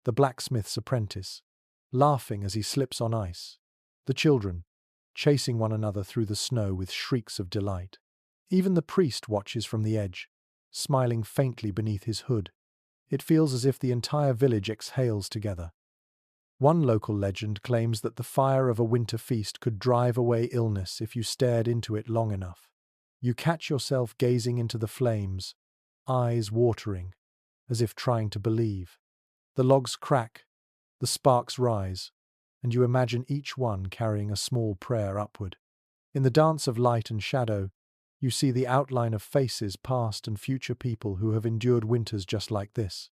The blacksmith's apprentice, laughing as he slips on ice. The children, chasing one another through the snow with shrieks of delight. Even the priest watches from the edge, smiling faintly beneath his hood. It feels as if the entire village exhales together. One local legend claims that the fire of a winter feast could drive away illness if you stared into it long enough. You catch yourself gazing into the flames, eyes watering, as if trying to believe. The logs crack, the sparks rise, and you imagine each one carrying a small prayer upward. In the dance of light and shadow, you see the outline of faces, past and future people who have endured winters just like this.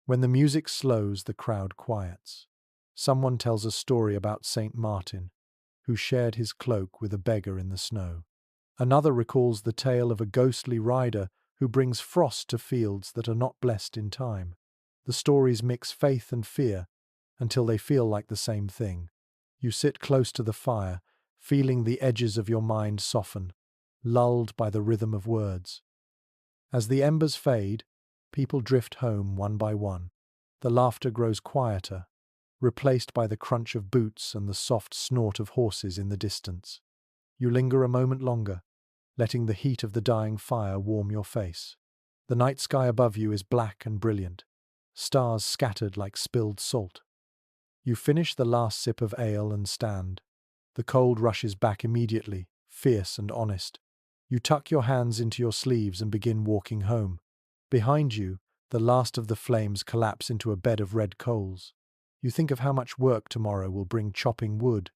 When the music slows, the crowd quiets. Someone tells a story about Saint Martin, who shared his cloak with a beggar in the snow. Another recalls the tale of a ghostly rider who brings frost to fields that are not blessed in time. The stories mix faith and fear until they feel like the same thing. You sit close to the fire, feeling the edges of your mind soften, lulled by the rhythm of words. As the embers fade, people drift home one by one. The laughter grows quieter, replaced by the crunch of boots and the soft snort of horses in the distance. You linger a moment longer, letting the heat of the dying fire warm your face. The night sky above you is black and brilliant, stars scattered like spilled salt. You finish the last sip of ale and stand. The cold rushes back immediately, fierce and honest. You tuck your hands into your sleeves and begin walking home. Behind you, the last of the flames collapse into a bed of red coals. You think of how much work tomorrow will bring chopping wood,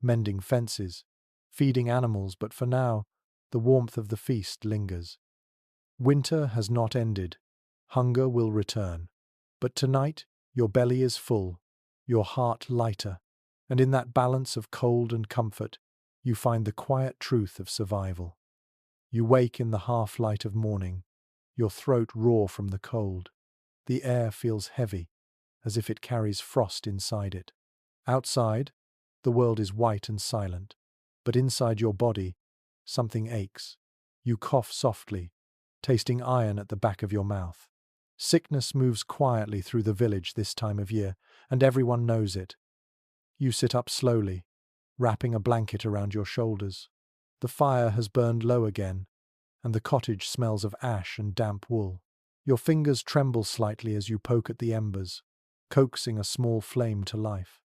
mending fences, feeding animals, but for now, the warmth of the feast lingers. Winter has not ended. Hunger will return. But tonight, your belly is full, your heart lighter, and in that balance of cold and comfort, you find the quiet truth of survival. You wake in the half-light of morning, your throat raw from the cold. The air feels heavy, as if it carries frost inside it. Outside, the world is white and silent, but inside your body, something aches. You cough softly, tasting iron at the back of your mouth. Sickness moves quietly through the village this time of year, and everyone knows it. You sit up slowly, wrapping a blanket around your shoulders. The fire has burned low again, and the cottage smells of ash and damp wool. Your fingers tremble slightly as you poke at the embers, coaxing a small flame to life.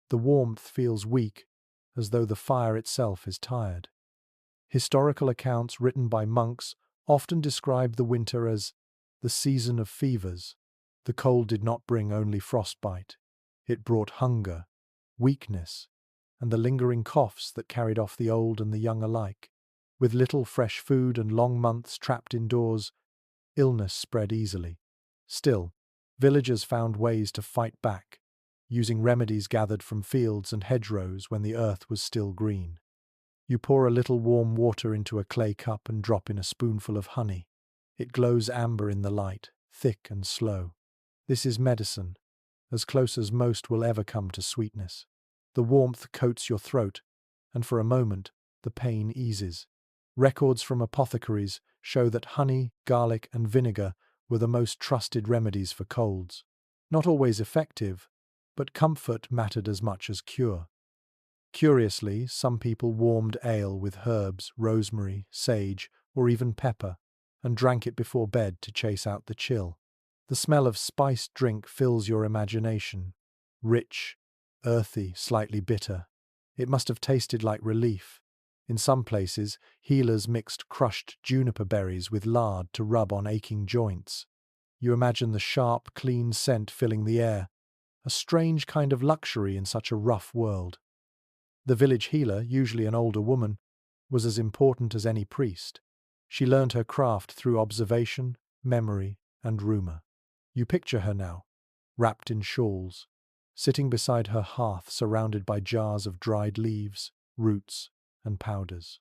The warmth feels weak, as though the fire itself is tired. Historical accounts written by monks often describe the winter as the season of fevers. The cold did not bring only frostbite. It brought hunger, weakness, and the lingering coughs that carried off the old and the young alike. With little fresh food and long months trapped indoors, illness spread easily. Still, villagers found ways to fight back, using remedies gathered from fields and hedgerows when the earth was still green. You pour a little warm water into a clay cup and drop in a spoonful of honey. It glows amber in the light, thick and slow. This is medicine, as close as most will ever come to sweetness. The warmth coats your throat, and for a moment, the pain eases. Records from apothecaries show that honey, garlic, and vinegar were the most trusted remedies for colds. Not always effective, but comfort mattered as much as cure. Curiously, some people warmed ale with herbs, rosemary, sage, or even pepper, and drank it before bed to chase out the chill. The smell of spiced drink fills your imagination. Rich, earthy, slightly bitter. It must have tasted like relief. In some places, healers mixed crushed juniper berries with lard to rub on aching joints. You imagine the sharp, clean scent filling the air, a strange kind of luxury in such a rough world. The village healer, usually an older woman, was as important as any priest. She learned her craft through observation, memory, and rumor. You picture her now, wrapped in shawls, sitting beside her hearth surrounded by jars of dried leaves, roots, and powders.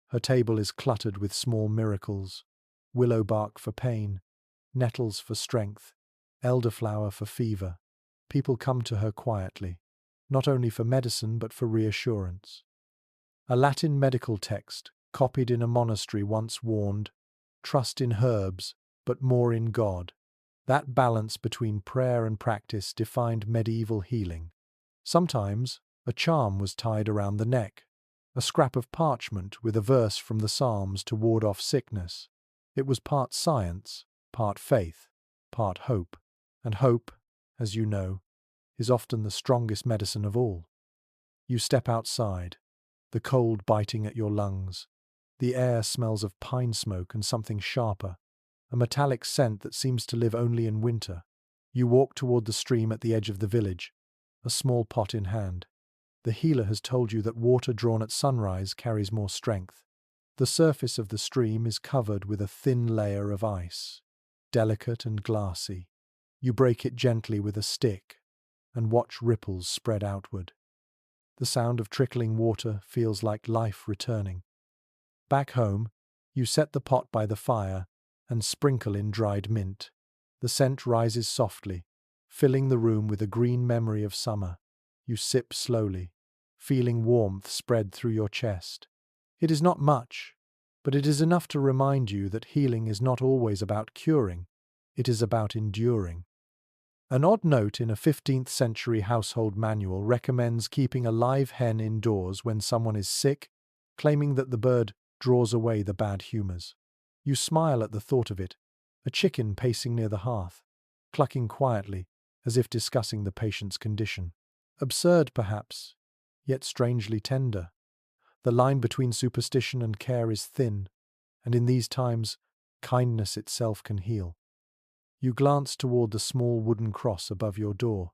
Her table is cluttered with small miracles: willow bark for pain, nettles for strength, elderflower for fever. People come to her quietly, not only for medicine but for reassurance. A Latin medical text, copied in a monastery, once warned, "Trust in herbs, but more in God." That balance between prayer and practice defined medieval healing. Sometimes, a charm was tied around the neck, a scrap of parchment with a verse from the Psalms to ward off sickness. It was part science, part faith, part hope. And hope, as you know, is often the strongest medicine of all. You step outside, the cold biting at your lungs. The air smells of pine smoke and something sharper, a metallic scent that seems to live only in winter. You walk toward the stream at the edge of the village, a small pot in hand. The healer has told you that water drawn at sunrise carries more strength. The surface of the stream is covered with a thin layer of ice, delicate and glassy. You break it gently with a stick and watch ripples spread outward. The sound of trickling water feels like life returning. Back home, you set the pot by the fire and sprinkle in dried mint. The scent rises softly, filling the room with a green memory of summer. You sip slowly, feeling warmth spread through your chest. It is not much, but it is enough to remind you that healing is not always about curing, it is about enduring. An odd note in a 15th century household manual recommends keeping a live hen indoors when someone is sick, claiming that the bird draws away the bad humors. You smile at the thought of it, a chicken pacing near the hearth, clucking quietly, as if discussing the patient's condition. Absurd, perhaps, yet strangely tender. The line between superstition and care is thin, and in these times, kindness itself can heal. You glance toward the small wooden cross above your door.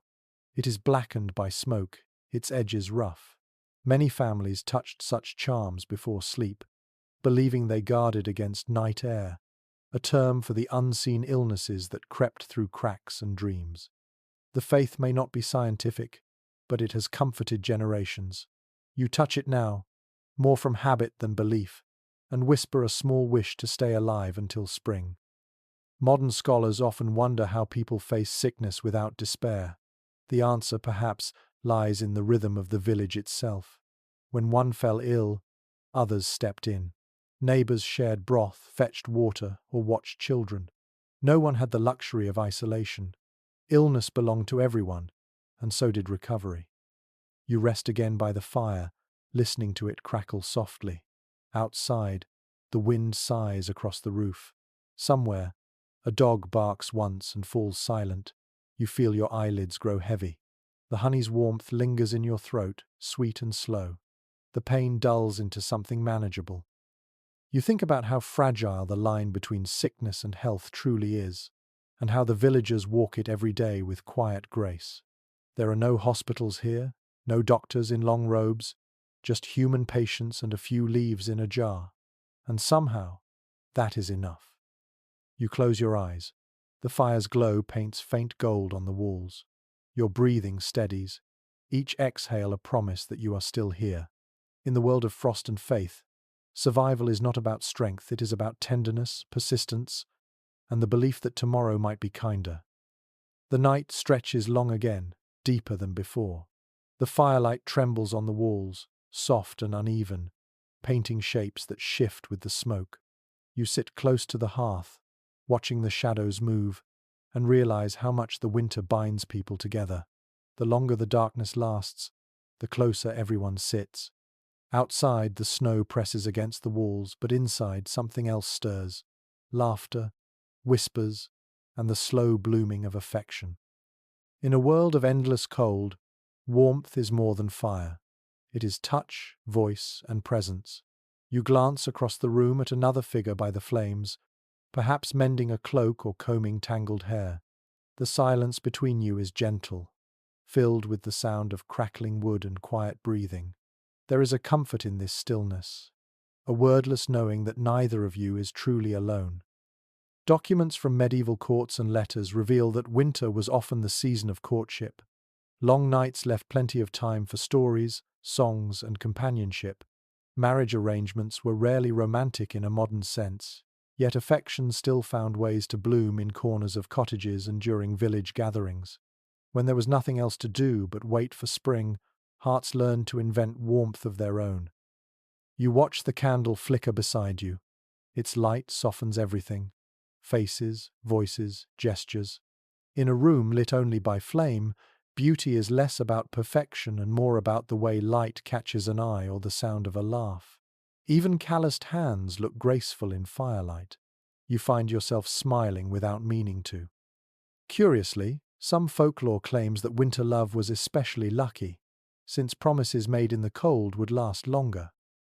It is blackened by smoke, its edges rough. Many families touched such charms before sleep, believing they guarded against night air, a term for the unseen illnesses that crept through cracks and dreams. The faith may not be scientific, but it has comforted generations. You touch it now, more from habit than belief, and whisper a small wish to stay alive until spring. Modern scholars often wonder how people face sickness without despair. The answer, perhaps, lies in the rhythm of the village itself. When one fell ill, others stepped in. Neighbors shared broth, fetched water, or watched children. No one had the luxury of isolation. Illness belonged to everyone, and so did recovery. You rest again by the fire, listening to it crackle softly. Outside, the wind sighs across the roof. Somewhere, a dog barks once and falls silent. You feel your eyelids grow heavy. The honey's warmth lingers in your throat, sweet and slow. The pain dulls into something manageable. You think about how fragile the line between sickness and health truly is, and how the villagers walk it every day with quiet grace. There are no hospitals here, no doctors in long robes, just human patients and a few leaves in a jar. And somehow, that is enough. You close your eyes. The fire's glow paints faint gold on the walls. Your breathing steadies, each exhale a promise that you are still here. In the world of frost and faith, survival is not about strength, it is about tenderness, persistence, and the belief that tomorrow might be kinder. The night stretches long again, deeper than before. The firelight trembles on the walls, soft and uneven, painting shapes that shift with the smoke. You sit close to the hearth, watching the shadows move, and realize how much the winter binds people together. The longer the darkness lasts, the closer everyone sits. Outside, the snow presses against the walls, but inside, something else stirs. Laughter, whispers, and the slow blooming of affection. In a world of endless cold, warmth is more than fire. It is touch, voice, and presence. You glance across the room at another figure by the flames, perhaps mending a cloak or combing tangled hair. The silence between you is gentle, filled with the sound of crackling wood and quiet breathing. There is a comfort in this stillness, a wordless knowing that neither of you is truly alone. Documents from medieval courts and letters reveal that winter was often the season of courtship. Long nights left plenty of time for stories, songs, and companionship. Marriage arrangements were rarely romantic in a modern sense, yet affection still found ways to bloom in corners of cottages and during village gatherings. When there was nothing else to do but wait for spring, hearts learned to invent warmth of their own. You watch the candle flicker beside you. Its light softens everything. Faces, voices, gestures. In a room lit only by flame, beauty is less about perfection and more about the way light catches an eye or the sound of a laugh. Even calloused hands look graceful in firelight. You find yourself smiling without meaning to. Curiously, some folklore claims that winter love was especially lucky, since promises made in the cold would last longer.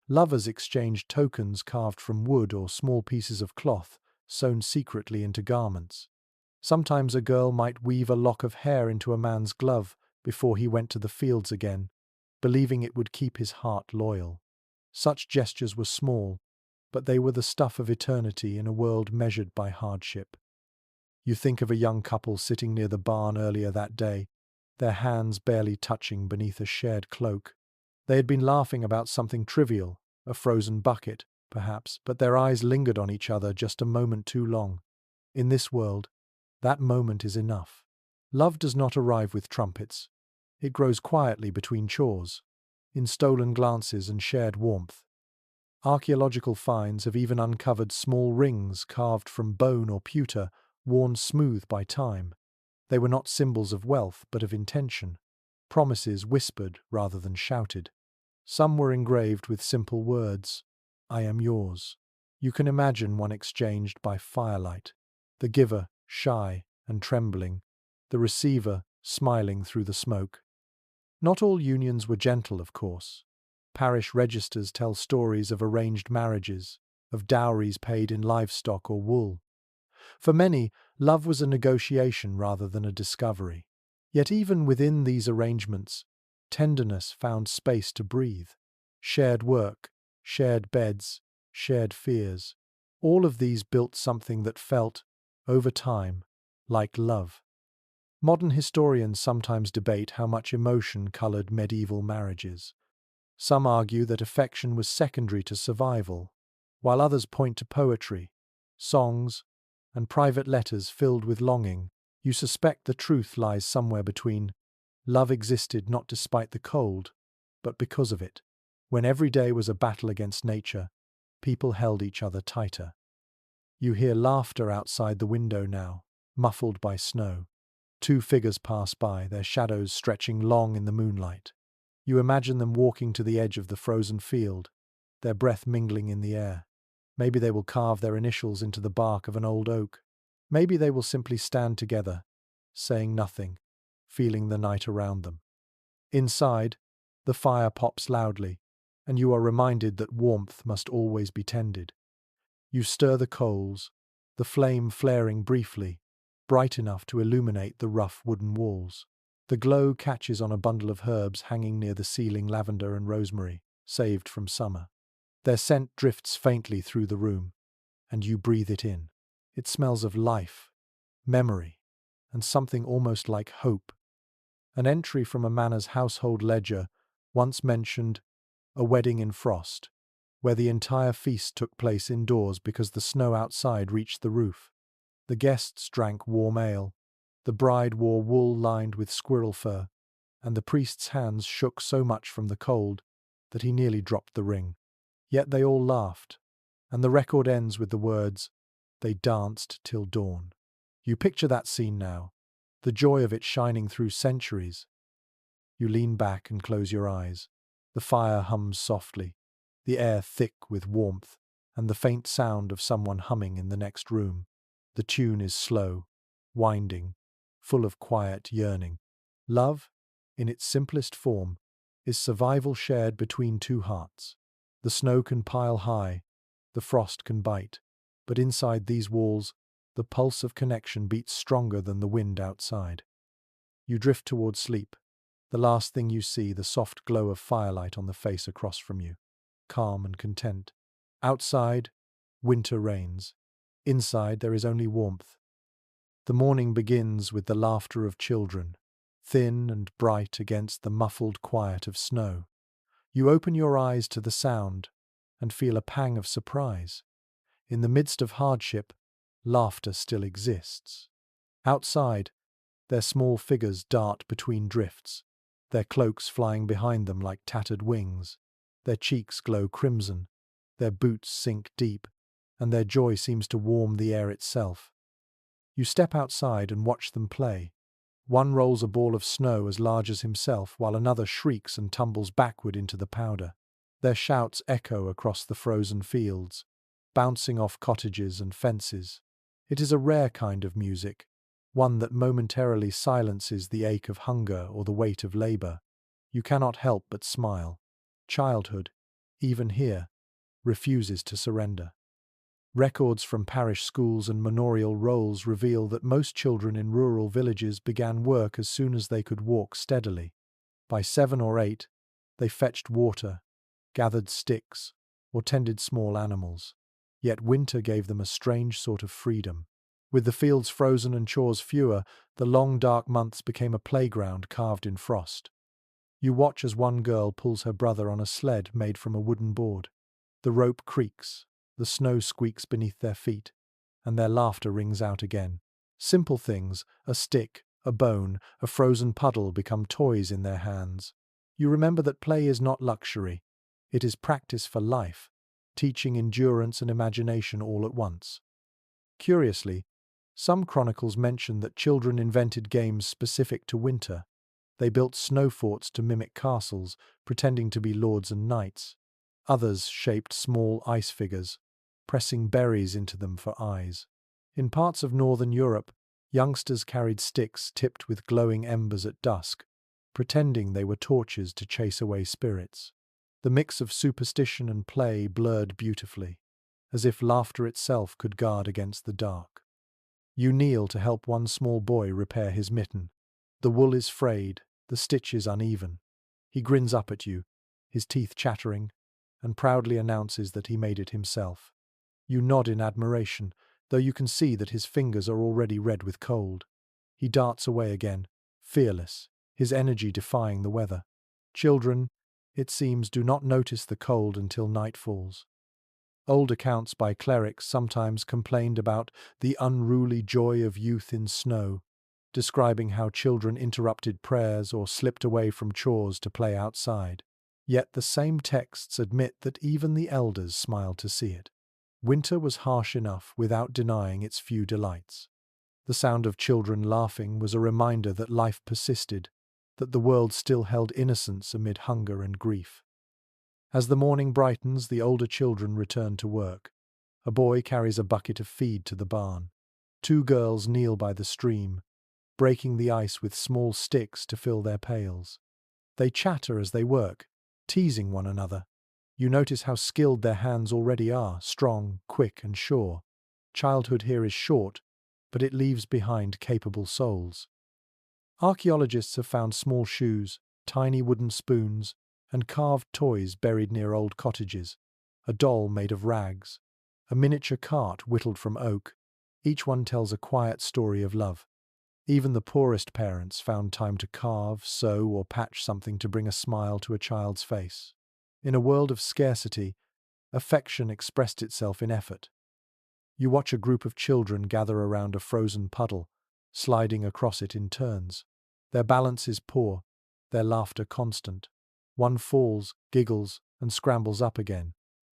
Lovers exchanged tokens carved from wood or small pieces of cloth, sewn secretly into garments. Sometimes a girl might weave a lock of hair into a man's glove before he went to the fields again, believing it would keep his heart loyal. Such gestures were small, but they were the stuff of eternity in a world measured by hardship. You think of a young couple sitting near the barn earlier that day, their hands barely touching beneath a shared cloak. They had been laughing about something trivial, a frozen bucket, perhaps, but their eyes lingered on each other just a moment too long. In this world, that moment is enough. Love does not arrive with trumpets. It grows quietly between chores. in stolen glances and shared warmth. Archaeological finds have even uncovered small rings carved from bone or pewter, worn smooth by time. They were not symbols of wealth, but of intention, promises whispered rather than shouted. Some were engraved with simple words, "I am yours." You can imagine one exchanged by firelight, the giver shy and trembling, the receiver smiling through the smoke. Not all unions were gentle, of course. Parish registers tell stories of arranged marriages, of dowries paid in livestock or wool. For many, love was a negotiation rather than a discovery. Yet even within these arrangements, tenderness found space to breathe. Shared work, shared beds, shared fears. All of these built something that felt, over time, like love. Modern historians sometimes debate how much emotion colored medieval marriages. Some argue that affection was secondary to survival, while others point to poetry, songs, and private letters filled with longing. You suspect the truth lies somewhere between. Love existed not despite the cold, but because of it. When every day was a battle against nature, people held each other tighter. You hear laughter outside the window now, muffled by snow. Two figures pass by, their shadows stretching long in the moonlight. You imagine them walking to the edge of the frozen field, their breath mingling in the air. Maybe they will carve their initials into the bark of an old oak. Maybe they will simply stand together, saying nothing, feeling the night around them. Inside, the fire pops loudly, and you are reminded that warmth must always be tended. You stir the coals, the flame flaring briefly, bright enough to illuminate the rough wooden walls. The glow catches on a bundle of herbs hanging near the ceiling, lavender and rosemary, saved from summer. Their scent drifts faintly through the room, and you breathe it in. It smells of life, memory, and something almost like hope. An entry from a manor's household ledger once mentioned a wedding in frost, where the entire feast took place indoors because the snow outside reached the roof. The guests drank warm ale, the bride wore wool lined with squirrel fur, and the priest's hands shook so much from the cold that he nearly dropped the ring. Yet they all laughed, and the record ends with the words, "They danced till dawn." You picture that scene now, the joy of it shining through centuries. You lean back and close your eyes. The fire hums softly, the air thick with warmth, and the faint sound of someone humming in the next room. The tune is slow, winding, full of quiet yearning. Love, in its simplest form, is survival shared between two hearts. The snow can pile high, the frost can bite, but inside these walls, the pulse of connection beats stronger than the wind outside. You drift towards sleep. The last thing you see, the soft glow of firelight on the face across from you, calm and content. Outside, winter reigns. Inside, there is only warmth. The morning begins with the laughter of children, thin and bright against the muffled quiet of snow. You open your eyes to the sound and feel a pang of surprise. In the midst of hardship, laughter still exists. Outside, their small figures dart between drifts, their cloaks flying behind them like tattered wings. Their cheeks glow crimson, their boots sink deep, and their joy seems to warm the air itself. You step outside and watch them play. One rolls a ball of snow as large as himself, while another shrieks and tumbles backward into the powder. Their shouts echo across the frozen fields, bouncing off cottages and fences. It is a rare kind of music, one that momentarily silences the ache of hunger or the weight of labor. You cannot help but smile. Childhood, even here, refuses to surrender. Records from parish schools and manorial rolls reveal that most children in rural villages began work as soon as they could walk steadily. By 7 or 8, they fetched water, gathered sticks, or tended small animals. Yet winter gave them a strange sort of freedom. With the fields frozen and chores fewer, the long dark months became a playground carved in frost. You watch as one girl pulls her brother on a sled made from a wooden board. The rope creaks, the snow squeaks beneath their feet, and their laughter rings out again. Simple things, a stick, a bone, a frozen puddle become toys in their hands. You remember that play is not luxury. It is practice for life, teaching endurance and imagination all at once. Curiously, some chronicles mention that children invented games specific to winter. They built snow forts to mimic castles, pretending to be lords and knights. Others shaped small ice figures, pressing berries into them for eyes. In parts of northern Europe, youngsters carried sticks tipped with glowing embers at dusk, pretending they were torches to chase away spirits. The mix of superstition and play blurred beautifully, as if laughter itself could guard against the dark. You kneel to help one small boy repair his mitten. The wool is frayed, the stitch is uneven. He grins up at you, his teeth chattering, and proudly announces that he made it himself. You nod in admiration, though you can see that his fingers are already red with cold. He darts away again, fearless, his energy defying the weather. Children, it seems, do not notice the cold until night falls. Old accounts by clerics sometimes complained about the unruly joy of youth in snow, describing how children interrupted prayers or slipped away from chores to play outside. Yet the same texts admit that even the elders smiled to see it. Winter was harsh enough without denying its few delights. The sound of children laughing was a reminder that life persisted, that the world still held innocence amid hunger and grief. As the morning brightens, the older children return to work. A boy carries a bucket of feed to the barn. Two girls kneel by the stream, breaking the ice with small sticks to fill their pails. They chatter as they work, teasing one another. You notice how skilled their hands already are, strong, quick, and sure. Childhood here is short, but it leaves behind capable souls. Archaeologists have found small shoes, tiny wooden spoons, and carved toys buried near old cottages. A doll made of rags, a miniature cart whittled from oak. Each one tells a quiet story of love. Even the poorest parents found time to carve, sew, or patch something to bring a smile to a child's face. In a world of scarcity, affection expressed itself in effort. You watch a group of children gather around a frozen puddle, sliding across it in turns. Their balance is poor, their laughter constant. One falls, giggles, and scrambles up again.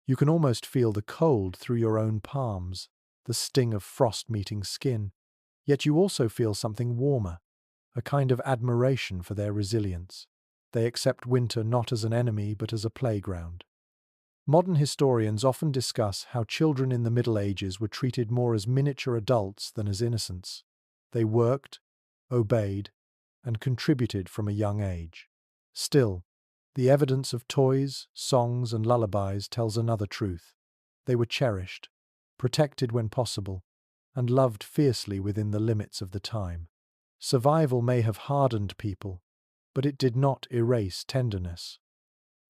You can almost feel the cold through your own palms, the sting of frost meeting skin. Yet you also feel something warmer, a kind of admiration for their resilience. They accept winter not as an enemy but as a playground. Modern historians often discuss how children in the Middle Ages were treated more as miniature adults than as innocents. They worked, obeyed, and contributed from a young age. Still, the evidence of toys, songs, and lullabies tells another truth. They were cherished, protected when possible, and loved fiercely within the limits of the time. Survival may have hardened people, but it did not erase tenderness.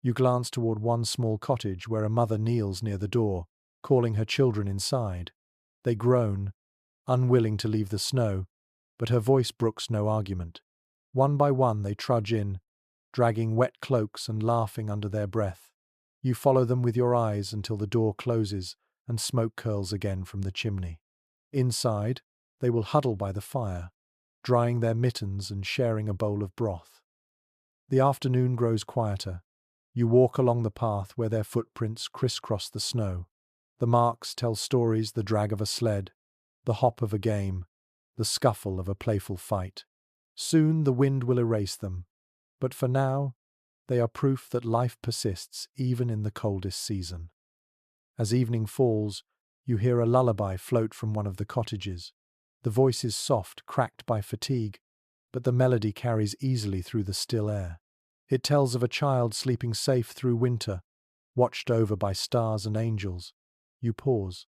You glance toward one small cottage where a mother kneels near the door, calling her children inside. They groan, unwilling to leave the snow, but her voice brooks no argument. One by one they trudge in, dragging wet cloaks and laughing under their breath. You follow them with your eyes until the door closes and smoke curls again from the chimney. Inside, they will huddle by the fire, drying their mittens and sharing a bowl of broth. The afternoon grows quieter. You walk along the path where their footprints crisscross the snow. The marks tell stories: the drag of a sled, the hop of a game, the scuffle of a playful fight. Soon the wind will erase them, but for now, they are proof that life persists even in the coldest season. As evening falls, you hear a lullaby float from one of the cottages. The voice is soft, cracked by fatigue, but the melody carries easily through the still air. It tells of a child sleeping safe through winter, watched over by stars and angels. You pause,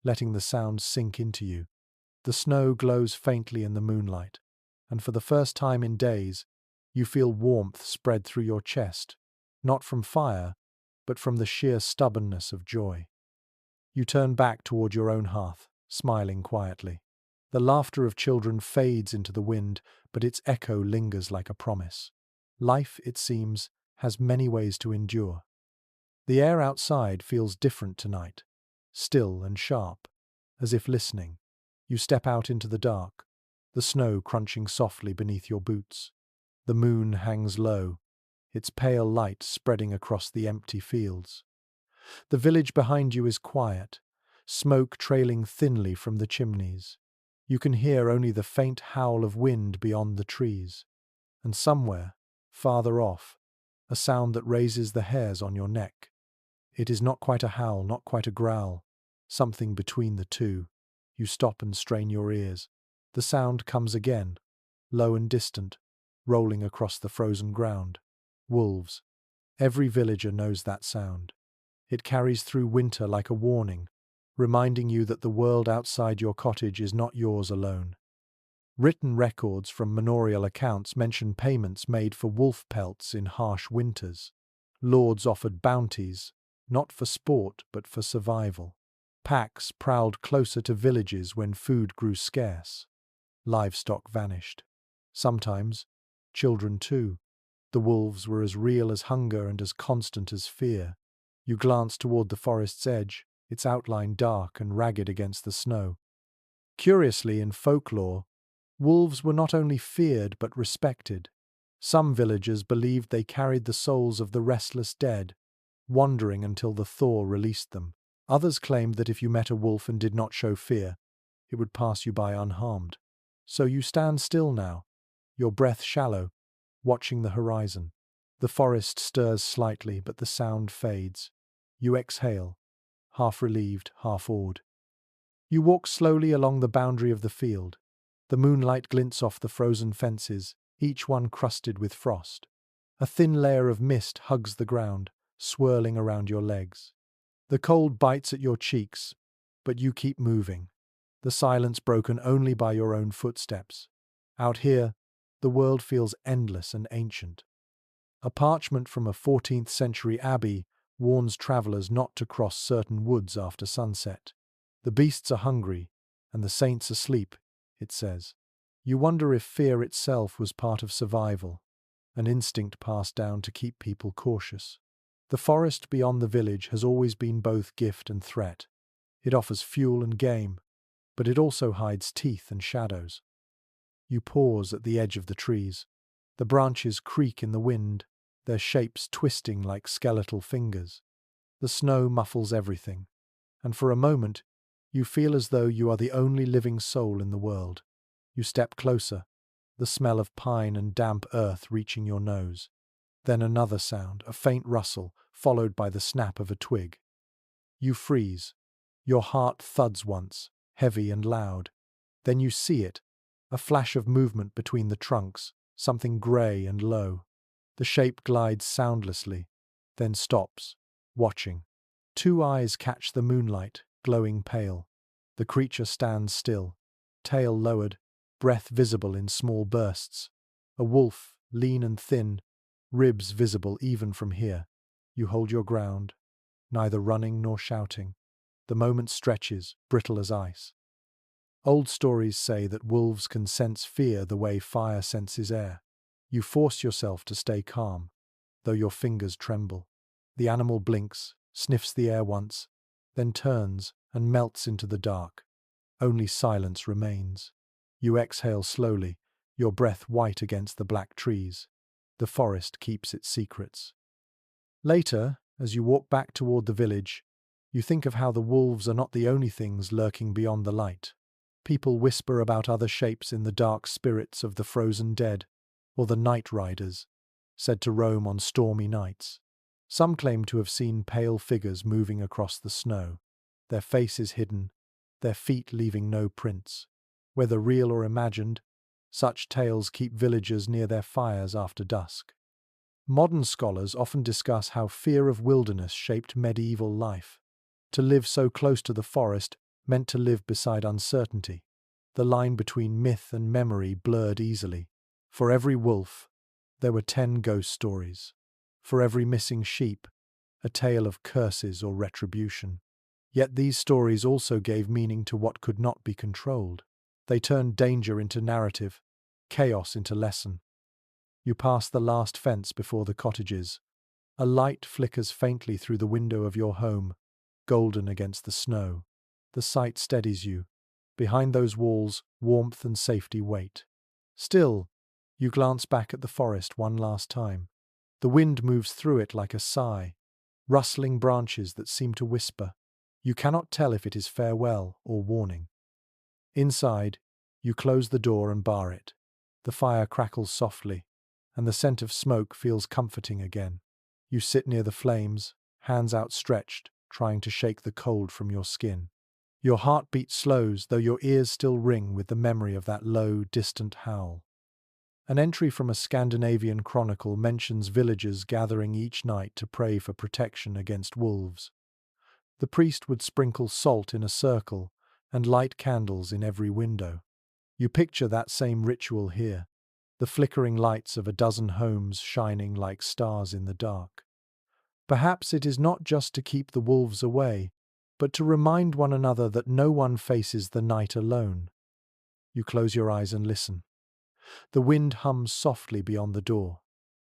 letting the sound sink into you. The snow glows faintly in the moonlight, and for the first time in days, you feel warmth spread through your chest, not from fire, but from the sheer stubbornness of joy. You turn back toward your own hearth, smiling quietly. The laughter of children fades into the wind, but its echo lingers like a promise. Life, it seems, has many ways to endure. The air outside feels different tonight, still and sharp, as if listening. You step out into the dark, the snow crunching softly beneath your boots. The moon hangs low, its pale light spreading across the empty fields. The village behind you is quiet, smoke trailing thinly from the chimneys. You can hear only the faint howl of wind beyond the trees. And somewhere, farther off, a sound that raises the hairs on your neck. It is not quite a howl, not quite a growl, something between the two. You stop and strain your ears. The sound comes again, low and distant, rolling across the frozen ground. Wolves. Every villager knows that sound. It carries through winter like a warning, reminding you that the world outside your cottage is not yours alone. Written records from manorial accounts mention payments made for wolf pelts in harsh winters. Lords offered bounties, not for sport but for survival. Packs prowled closer to villages when food grew scarce. Livestock vanished. Sometimes, children too. The wolves were as real as hunger and as constant as fear. You glance toward the forest's edge, its outline dark and ragged against the snow. Curiously, in folklore, wolves were not only feared but respected. Some villagers believed they carried the souls of the restless dead, wandering until the thaw released them. Others claimed that if you met a wolf and did not show fear, it would pass you by unharmed. So you stand still now, your breath shallow, watching the horizon. The forest stirs slightly, but the sound fades. You exhale, half relieved, half awed. You walk slowly along the boundary of the field. The moonlight glints off the frozen fences, each one crusted with frost. A thin layer of mist hugs the ground, swirling around your legs. The cold bites at your cheeks, but you keep moving, the silence broken only by your own footsteps. Out here, the world feels endless and ancient. A parchment from a 14th century abbey warns travelers not to cross certain woods after sunset. The beasts are hungry, and the saints asleep, it says. You wonder if fear itself was part of survival, an instinct passed down to keep people cautious. The forest beyond the village has always been both gift and threat. It offers fuel and game, but it also hides teeth and shadows. You pause at the edge of the trees. The branches creak in the wind, their shapes twisting like skeletal fingers. The snow muffles everything, and for a moment, you feel as though you are the only living soul in the world. You step closer, the smell of pine and damp earth reaching your nose. Then another sound, a faint rustle, followed by the snap of a twig. You freeze. Your heart thuds once, heavy and loud. Then you see it, a flash of movement between the trunks, something grey and low. The shape glides soundlessly, then stops, watching. Two eyes catch the moonlight, glowing pale. The creature stands still, tail lowered, breath visible in small bursts. A wolf, lean and thin, ribs visible even from here. You hold your ground, neither running nor shouting. The moment stretches, brittle as ice. Old stories say that wolves can sense fear the way fire senses air. You force yourself to stay calm, though your fingers tremble. The animal blinks, sniffs the air once, then turns and melts into the dark. Only silence remains. You exhale slowly, your breath white against the black trees. The forest keeps its secrets. Later, as you walk back toward the village, you think of how the wolves are not the only things lurking beyond the light. People whisper about other shapes in the dark spirits of the frozen dead, or the night riders, said to roam on stormy nights. Some claim to have seen pale figures moving across the snow, their faces hidden, their feet leaving no prints. Whether real or imagined, such tales keep villagers near their fires after dusk. Modern scholars often discuss how fear of wilderness shaped medieval life. To live so close to the forest meant to live beside uncertainty. The line between myth and memory blurred easily. For every wolf, there were 10 ghost stories. For every missing sheep, a tale of curses or retribution. Yet these stories also gave meaning to what could not be controlled. They turned danger into narrative, chaos into lesson. You pass the last fence before the cottages. A light flickers faintly through the window of your home, golden against the snow. The sight steadies you. Behind those walls, warmth and safety wait. Still, you glance back at the forest one last time. The wind moves through it like a sigh, rustling branches that seem to whisper. You cannot tell if it is farewell or warning. Inside, you close the door and bar it. The fire crackles softly, and the scent of smoke feels comforting again. You sit near the flames, hands outstretched, trying to shake the cold from your skin. Your heartbeat slows, though your ears still ring with the memory of that low, distant howl. An entry from a Scandinavian chronicle mentions villagers gathering each night to pray for protection against wolves. The priest would sprinkle salt in a circle and light candles in every window. You picture that same ritual here, the flickering lights of a dozen homes shining like stars in the dark. Perhaps it is not just to keep the wolves away, but to remind one another that no one faces the night alone. You close your eyes and listen. The wind hums softly beyond the door,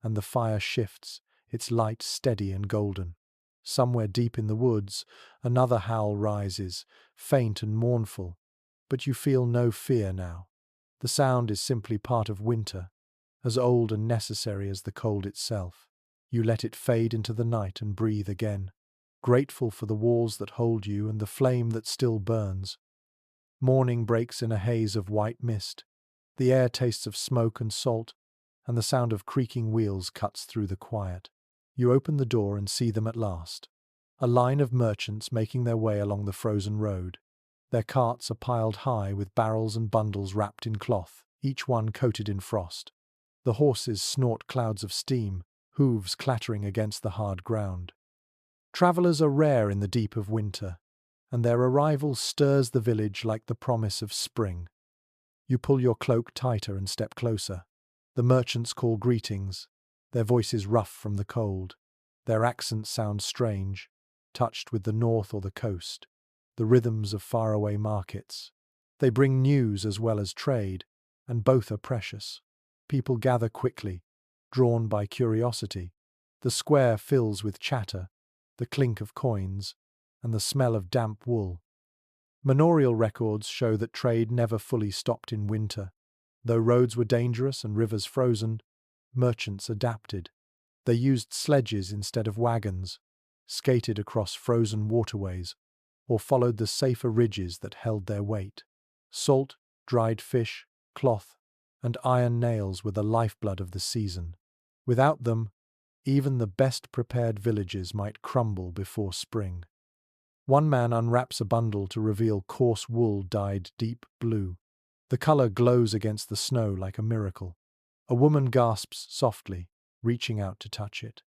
and the fire shifts, its light steady and golden. Somewhere deep in the woods, another howl rises, faint and mournful, but you feel no fear now. The sound is simply part of winter, as old and necessary as the cold itself. You let it fade into the night and breathe again, grateful for the walls that hold you and the flame that still burns. Morning breaks in a haze of white mist. The air tastes of smoke and salt, and the sound of creaking wheels cuts through the quiet. You open the door and see them at last. A line of merchants making their way along the frozen road. Their carts are piled high with barrels and bundles wrapped in cloth, each one coated in frost. The horses snort clouds of steam, hooves clattering against the hard ground. Travellers are rare in the deep of winter, and their arrival stirs the village like the promise of spring. You pull your cloak tighter and step closer. The merchants call greetings, their voices rough from the cold. Their accents sound strange, touched with the north or the coast, the rhythms of faraway markets. They bring news as well as trade, and both are precious. People gather quickly, drawn by curiosity. The square fills with chatter, the clink of coins, and the smell of damp wool. Manorial records show that trade never fully stopped in winter. Though roads were dangerous and rivers frozen, merchants adapted. They used sledges instead of wagons, skated across frozen waterways, or followed the safer ridges that held their weight. Salt, dried fish, cloth, and iron nails were the lifeblood of the season. Without them, even the best-prepared villages might crumble before spring. One man unwraps a bundle to reveal coarse wool dyed deep blue. The color glows against the snow like a miracle. A woman gasps softly, reaching out to touch it.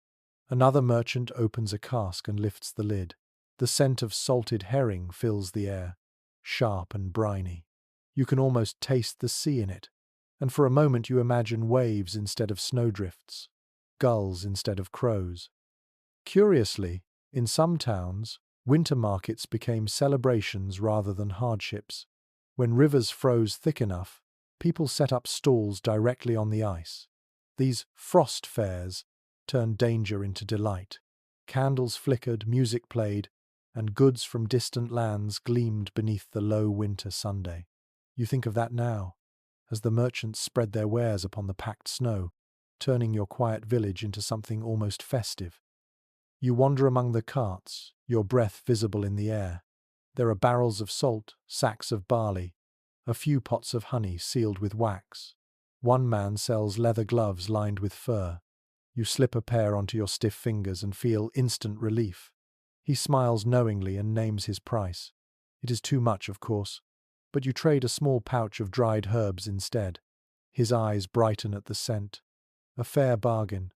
Another merchant opens a cask and lifts the lid. The scent of salted herring fills the air, sharp and briny. You can almost taste the sea in it, and for a moment you imagine waves instead of snowdrifts, gulls instead of crows. Curiously, in some towns, winter markets became celebrations rather than hardships. When rivers froze thick enough, people set up stalls directly on the ice. These frost fairs turned danger into delight. Candles flickered, music played, and goods from distant lands gleamed beneath the low winter Sunday. You think of that now, as the merchants spread their wares upon the packed snow, turning your quiet village into something almost festive. You wander among the carts, your breath visible in the air. There are barrels of salt, sacks of barley, a few pots of honey sealed with wax. One man sells leather gloves lined with fur. You slip a pair onto your stiff fingers and feel instant relief. He smiles knowingly and names his price. It is too much, of course, but you trade a small pouch of dried herbs instead. His eyes brighten at the scent. A fair bargain.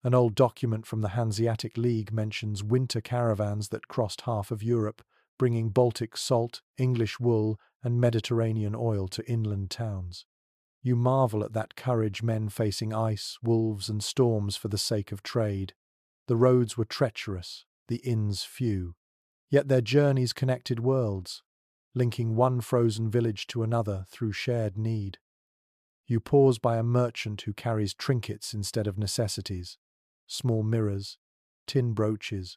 An old document from the Hanseatic League mentions winter caravans that crossed half of Europe, bringing Baltic salt, English wool, and Mediterranean oil to inland towns. You marvel at that courage, men facing ice, wolves, and storms for the sake of trade. The roads were treacherous, the inns few. Yet their journeys connected worlds, linking one frozen village to another through shared need. You pause by a merchant who carries trinkets instead of necessities. Small mirrors, tin brooches,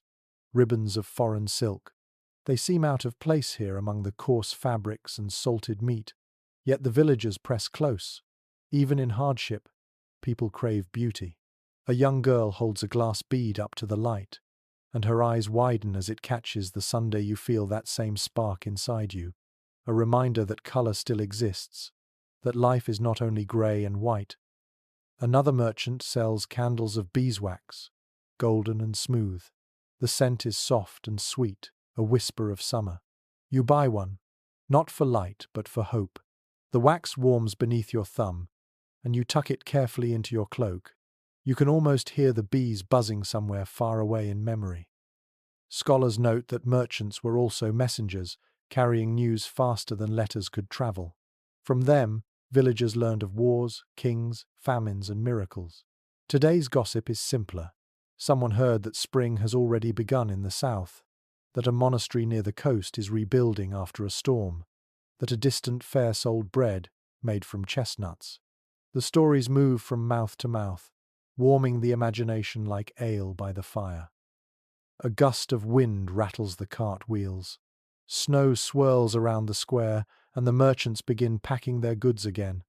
ribbons of foreign silk. They seem out of place here among the coarse fabrics and salted meat. Yet the villagers press close. Even in hardship, people crave beauty. A young girl holds a glass bead up to the light, and her eyes widen as it catches the Sunday. You feel that same spark inside you, a reminder that color still exists, that life is not only grey and white. Another merchant sells candles of beeswax, golden and smooth. The scent is soft and sweet, a whisper of summer. You buy one, not for light but for hope. The wax warms beneath your thumb, and you tuck it carefully into your cloak. You can almost hear the bees buzzing somewhere far away in memory. Scholars note that merchants were also messengers, carrying news faster than letters could travel. From them, villagers learned of wars, kings, famines, and miracles. Today's gossip is simpler. Someone heard that spring has already begun in the south, that a monastery near the coast is rebuilding after a storm, that a distant fair sold bread made from chestnuts. The stories move from mouth to mouth, warming the imagination like ale by the fire. A gust of wind rattles the cart wheels. Snow swirls around the square, and the merchants begin packing their goods again.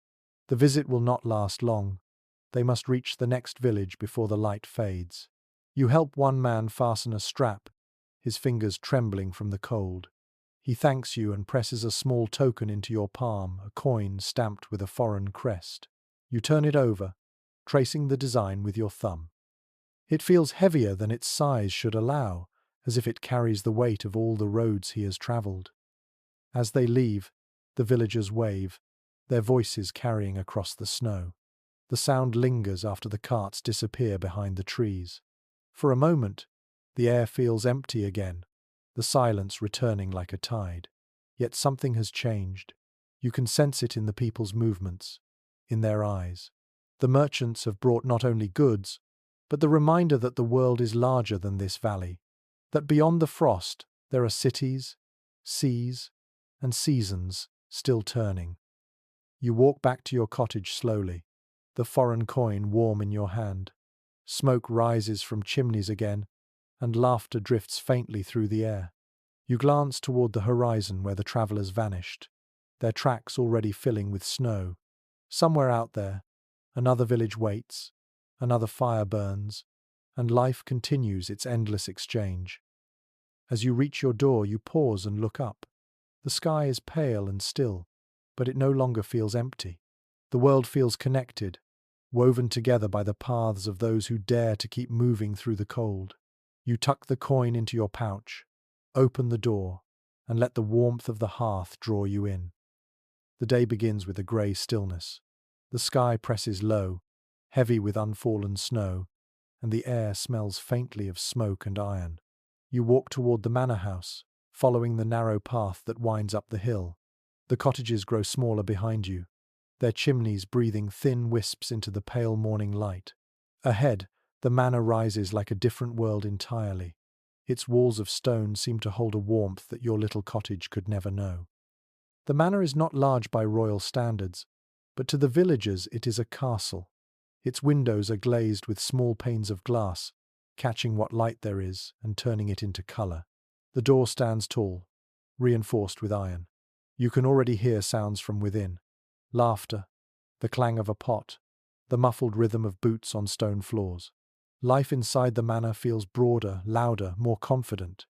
The visit will not last long. They must reach the next village before the light fades. You help one man fasten a strap, his fingers trembling from the cold. He thanks you and presses a small token into your palm, a coin stamped with a foreign crest. You turn it over, tracing the design with your thumb. It feels heavier than its size should allow, as if it carries the weight of all the roads he has travelled. As they leave, the villagers wave, their voices carrying across the snow. The sound lingers after the carts disappear behind the trees. For a moment, the air feels empty again, the silence returning like a tide. Yet something has changed. You can sense it in the people's movements, in their eyes. The merchants have brought not only goods, but the reminder that the world is larger than this valley, that beyond the frost there are cities, seas, and seasons still turning. You walk back to your cottage slowly, the foreign coin warm in your hand. Smoke rises from chimneys again, and laughter drifts faintly through the air. You glance toward the horizon where the travellers vanished, their tracks already filling with snow. Somewhere out there, another village waits, another fire burns, and life continues its endless exchange. As you reach your door, you pause and look up. The sky is pale and still, but it no longer feels empty. The world feels connected, woven together by the paths of those who dare to keep moving through the cold. You tuck the coin into your pouch, open the door, and let the warmth of the hearth draw you in. The day begins with a grey stillness. The sky presses low, heavy with unfallen snow, and the air smells faintly of smoke and iron. You walk toward the manor house, following the narrow path that winds up the hill. The cottages grow smaller behind you, their chimneys breathing thin wisps into the pale morning light. Ahead, the manor rises like a different world entirely. Its walls of stone seem to hold a warmth that your little cottage could never know. The manor is not large by royal standards, but to the villagers it is a castle. Its windows are glazed with small panes of glass, catching what light there is and turning it into colour. The door stands tall, reinforced with iron. You can already hear sounds from within. Laughter, the clang of a pot, the muffled rhythm of boots on stone floors. Life inside the manor feels broader, louder, more confident.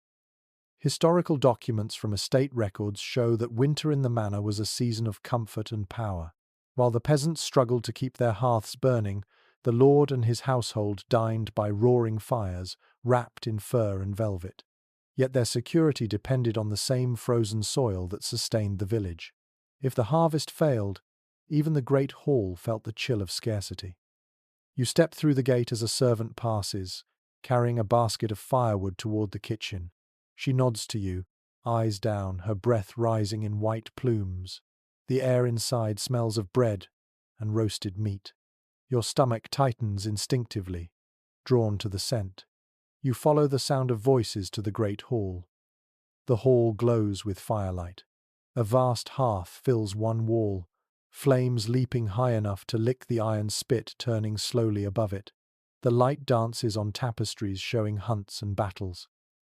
Historical documents from estate records show that winter in the manor was a season of comfort and power. While the peasants struggled to keep their hearths burning, the lord and his household dined by roaring fires, wrapped in fur and velvet. Yet their security depended on the same frozen soil that sustained the village. If the harvest failed, even the great hall felt the chill of scarcity. You step through the gate as a servant passes, carrying a basket of firewood toward the kitchen. She nods to you, eyes down, her breath rising in white plumes. The air inside smells of bread and roasted meat. Your stomach tightens instinctively, drawn to the scent. You follow the sound of voices to the great hall. The hall glows with firelight. A vast hearth fills one wall, flames leaping high enough to lick the iron spit turning slowly above it. The light dances on tapestries showing hunts and battles.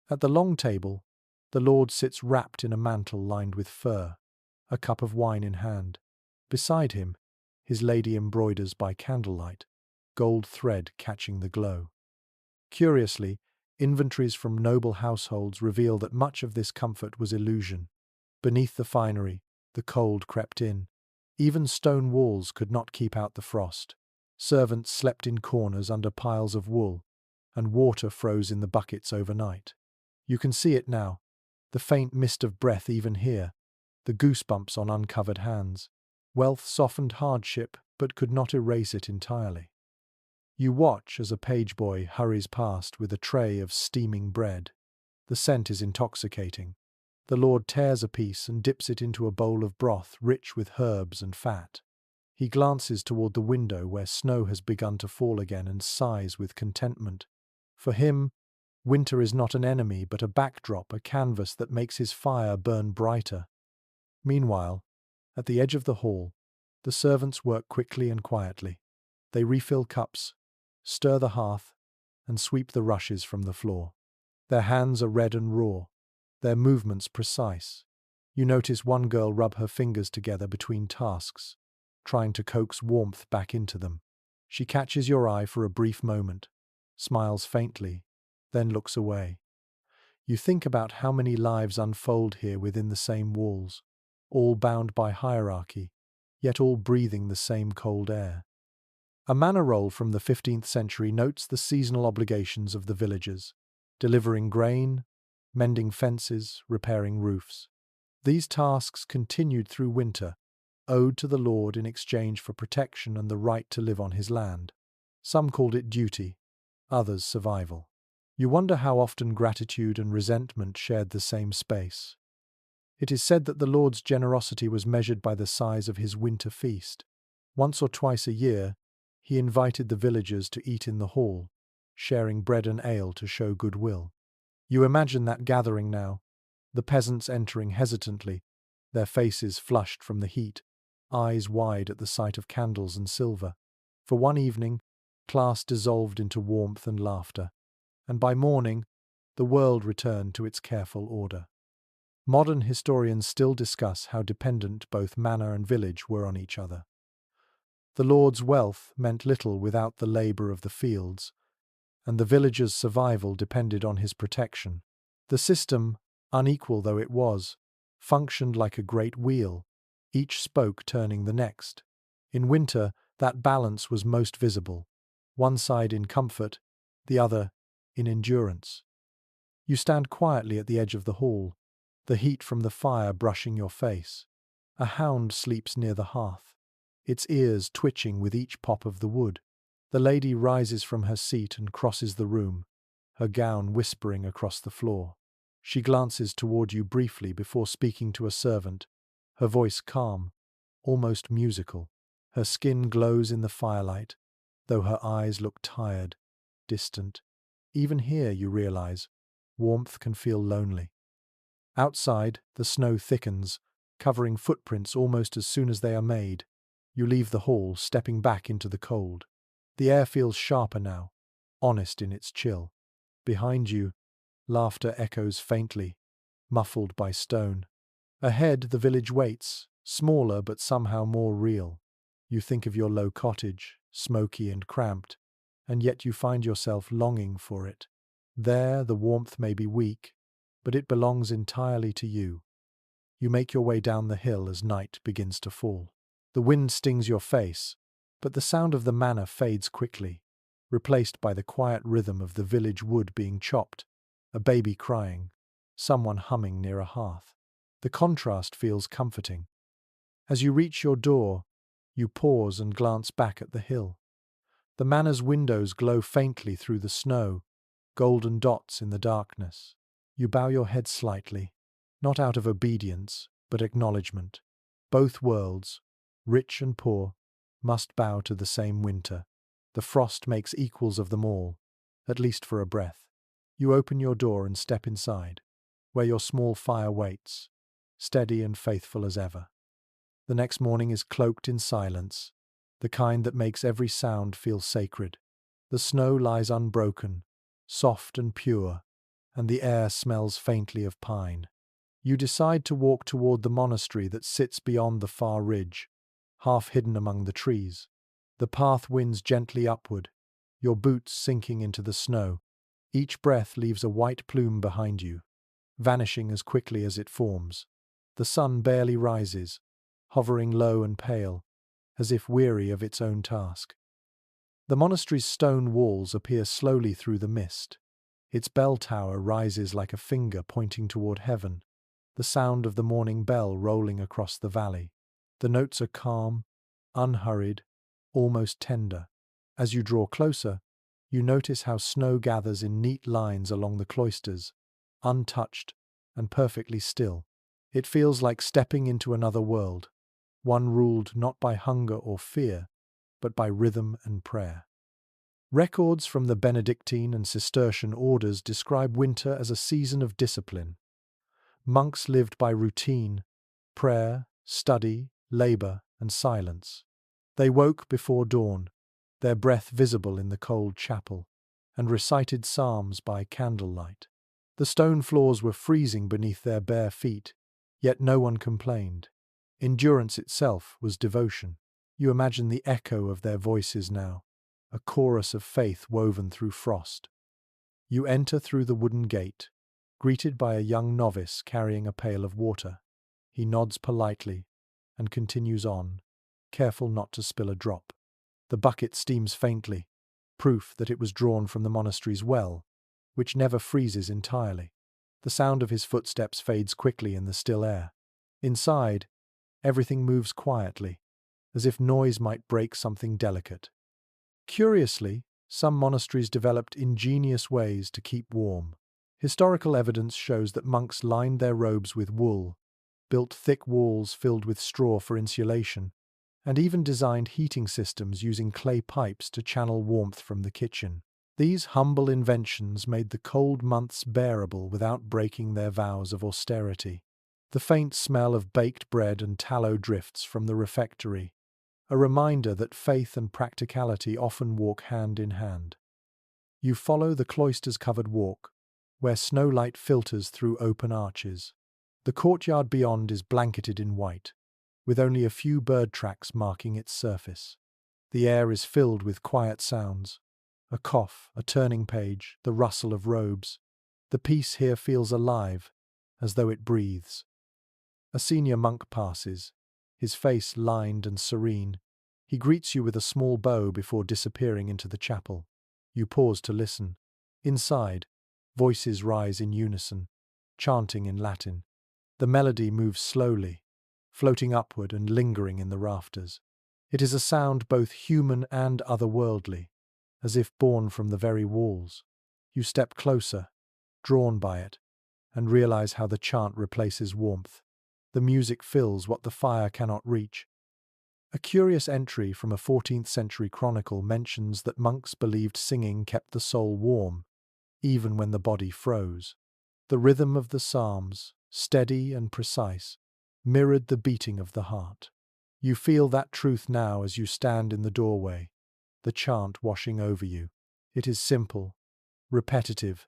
At the long table, the lord sits wrapped in a mantle lined with fur, a cup of wine in hand. Beside him, his lady embroiders by candlelight. gold thread catching the glow. Curiously, inventories from noble households reveal that much of this comfort was illusion. Beneath the finery, the cold crept in. Even stone walls could not keep out the frost. Servants slept in corners under piles of wool, and water froze in the buckets overnight. You can see it now, the faint mist of breath even here, the goosebumps on uncovered hands. Wealth softened hardship, but could not erase it entirely. You watch as a page boy hurries past with a tray of steaming bread. The scent is intoxicating. The lord tears a piece and dips it into a bowl of broth rich with herbs and fat. He glances toward the window where snow has begun to fall again and sighs with contentment. For him, winter is not an enemy but a backdrop, a canvas that makes his fire burn brighter. Meanwhile, at the edge of the hall, the servants work quickly and quietly. They refill cups, stir the hearth, and sweep the rushes from the floor. Their hands are red and raw, their movements precise. You notice one girl rub her fingers together between tasks, trying to coax warmth back into them. She catches your eye for a brief moment, smiles faintly, then looks away. You think about how many lives unfold here within the same walls, all bound by hierarchy, yet all breathing the same cold air. A manor roll from the 15th century notes the seasonal obligations of the villagers, delivering grain, mending fences, repairing roofs. These tasks continued through winter, owed to the lord in exchange for protection and the right to live on his land. Some called it duty, others survival. You wonder how often gratitude and resentment shared the same space. It is said that the lord's generosity was measured by the size of his winter feast. Once or twice a year, he invited the villagers to eat in the hall, sharing bread and ale to show goodwill. You imagine that gathering now, the peasants entering hesitantly, their faces flushed from the heat, eyes wide at the sight of candles and silver. For one evening, class dissolved into warmth and laughter, and by morning, the world returned to its careful order. Modern historians still discuss how dependent both manor and village were on each other. The lord's wealth meant little without the labor of the fields, and the villagers' survival depended on his protection. The system, unequal though it was, functioned like a great wheel, each spoke turning the next. In winter, that balance was most visible, one side in comfort, the other in endurance. You stand quietly at the edge of the hall, the heat from the fire brushing your face. A hound sleeps near the hearth, its ears twitching with each pop of the wood. The lady rises from her seat and crosses the room, her gown whispering across the floor. She glances toward you briefly before speaking to a servant, her voice calm, almost musical. Her skin glows in the firelight, though her eyes look tired, distant. Even here, you realize, warmth can feel lonely. Outside, the snow thickens, covering footprints almost as soon as they are made. You leave the hall, stepping back into the cold. The air feels sharper now, honest in its chill. Behind you, laughter echoes faintly, muffled by stone. Ahead, the village waits, smaller but somehow more real. You think of your low cottage, smoky and cramped, and yet you find yourself longing for it. There, the warmth may be weak, but it belongs entirely to you. You make your way down the hill as night begins to fall. The wind stings your face, but the sound of the manor fades quickly, replaced by the quiet rhythm of the village wood being chopped, a baby crying, someone humming near a hearth. The contrast feels comforting. As you reach your door, you pause and glance back at the hill. The manor's windows glow faintly through the snow, golden dots in the darkness. You bow your head slightly, not out of obedience, but acknowledgement. Both worlds, rich and poor, must bow to the same winter. The frost makes equals of them all, at least for a breath. You open your door and step inside, where your small fire waits, steady and faithful as ever. The next morning is cloaked in silence, the kind that makes every sound feel sacred. The snow lies unbroken, soft and pure, and the air smells faintly of pine. You decide to walk toward the monastery that sits beyond the far ridge, half hidden among the trees. The path winds gently upward, your boots sinking into the snow. Each breath leaves a white plume behind you, vanishing as quickly as it forms. The sun barely rises, hovering low and pale, as if weary of its own task. The monastery's stone walls appear slowly through the mist. Its bell tower rises like a finger pointing toward heaven, the sound of the morning bell rolling across the valley. The notes are calm, unhurried, almost tender. As you draw closer, you notice how snow gathers in neat lines along the cloisters, untouched and perfectly still. It feels like stepping into another world, one ruled not by hunger or fear, but by rhythm and prayer. Records from the Benedictine and Cistercian orders describe winter as a season of discipline. Monks lived by routine, prayer, study, labor, and silence. They woke before dawn, their breath visible in the cold chapel, and recited psalms by candlelight. The stone floors were freezing beneath their bare feet, yet no one complained. Endurance itself was devotion. You imagine the echo of their voices now, a chorus of faith woven through frost. You enter through the wooden gate, greeted by a young novice carrying a pail of water. He nods politely and continues on, careful not to spill a drop. The bucket steams faintly, proof that it was drawn from the monastery's well, which never freezes entirely. The sound of his footsteps fades quickly in the still air. Inside, everything moves quietly, as if noise might break something delicate. Curiously, some monasteries developed ingenious ways to keep warm. Historical evidence shows that monks lined their robes with wool, built thick walls filled with straw for insulation, and even designed heating systems using clay pipes to channel warmth from the kitchen. These humble inventions made the cold months bearable without breaking their vows of austerity. The faint smell of baked bread and tallow drifts from the refectory, a reminder that faith and practicality often walk hand in hand. You follow the cloister's covered walk, where snowlight filters through open arches. The courtyard beyond is blanketed in white, with only a few bird tracks marking its surface. The air is filled with quiet sounds. A cough, a turning page, the rustle of robes. The peace here feels alive, as though it breathes. A senior monk passes, his face lined and serene. He greets you with a small bow before disappearing into the chapel. You pause to listen. Inside, voices rise in unison, chanting in Latin. The melody moves slowly, floating upward and lingering in the rafters. It is a sound both human and otherworldly, as if born from the very walls. You step closer, drawn by it, and realize how the chant replaces warmth. The music fills what the fire cannot reach. A curious entry from a 14th century chronicle mentions that monks believed singing kept the soul warm, even when the body froze. The rhythm of the psalms, steady and precise, mirrored the beating of the heart. You feel that truth now as you stand in the doorway, the chant washing over you. It is simple, repetitive,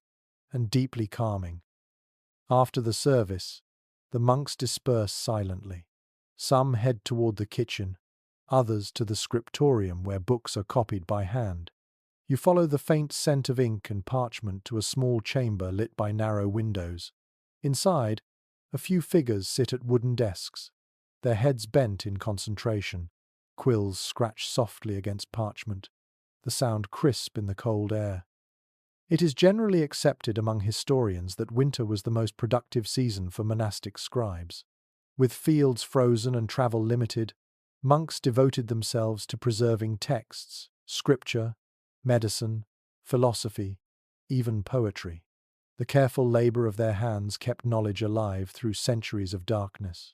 and deeply calming. After the service, the monks disperse silently. Some head toward the kitchen, others to the scriptorium where books are copied by hand. You follow the faint scent of ink and parchment to a small chamber lit by narrow windows. Inside, a few figures sit at wooden desks, their heads bent in concentration. Quills scratch softly against parchment, the sound crisp in the cold air. It is generally accepted among historians that winter was the most productive season for monastic scribes. With fields frozen and travel limited, monks devoted themselves to preserving texts, scripture, medicine, philosophy, even poetry. The careful labor of their hands kept knowledge alive through centuries of darkness.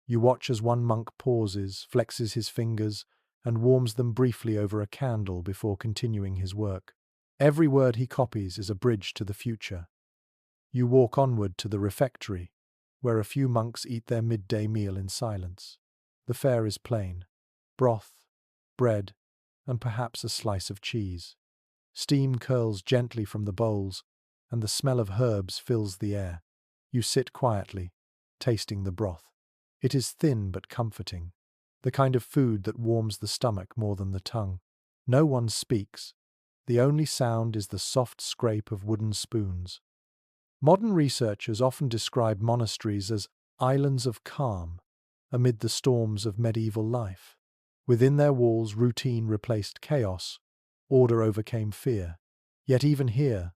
You watch as one monk pauses, flexes his fingers, and warms them briefly over a candle before continuing his work. Every word he copies is a bridge to the future. You walk onward to the refectory, where a few monks eat their midday meal in silence. The fare is plain: broth, bread, and perhaps a slice of cheese. Steam curls gently from the bowls, and the smell of herbs fills the air. You sit quietly, tasting the broth. It is thin but comforting, the kind of food that warms the stomach more than the tongue. No one speaks. The only sound is the soft scrape of wooden spoons. Modern researchers often describe monasteries as islands of calm amid the storms of medieval life. Within their walls, routine replaced chaos, order overcame fear. Yet even here,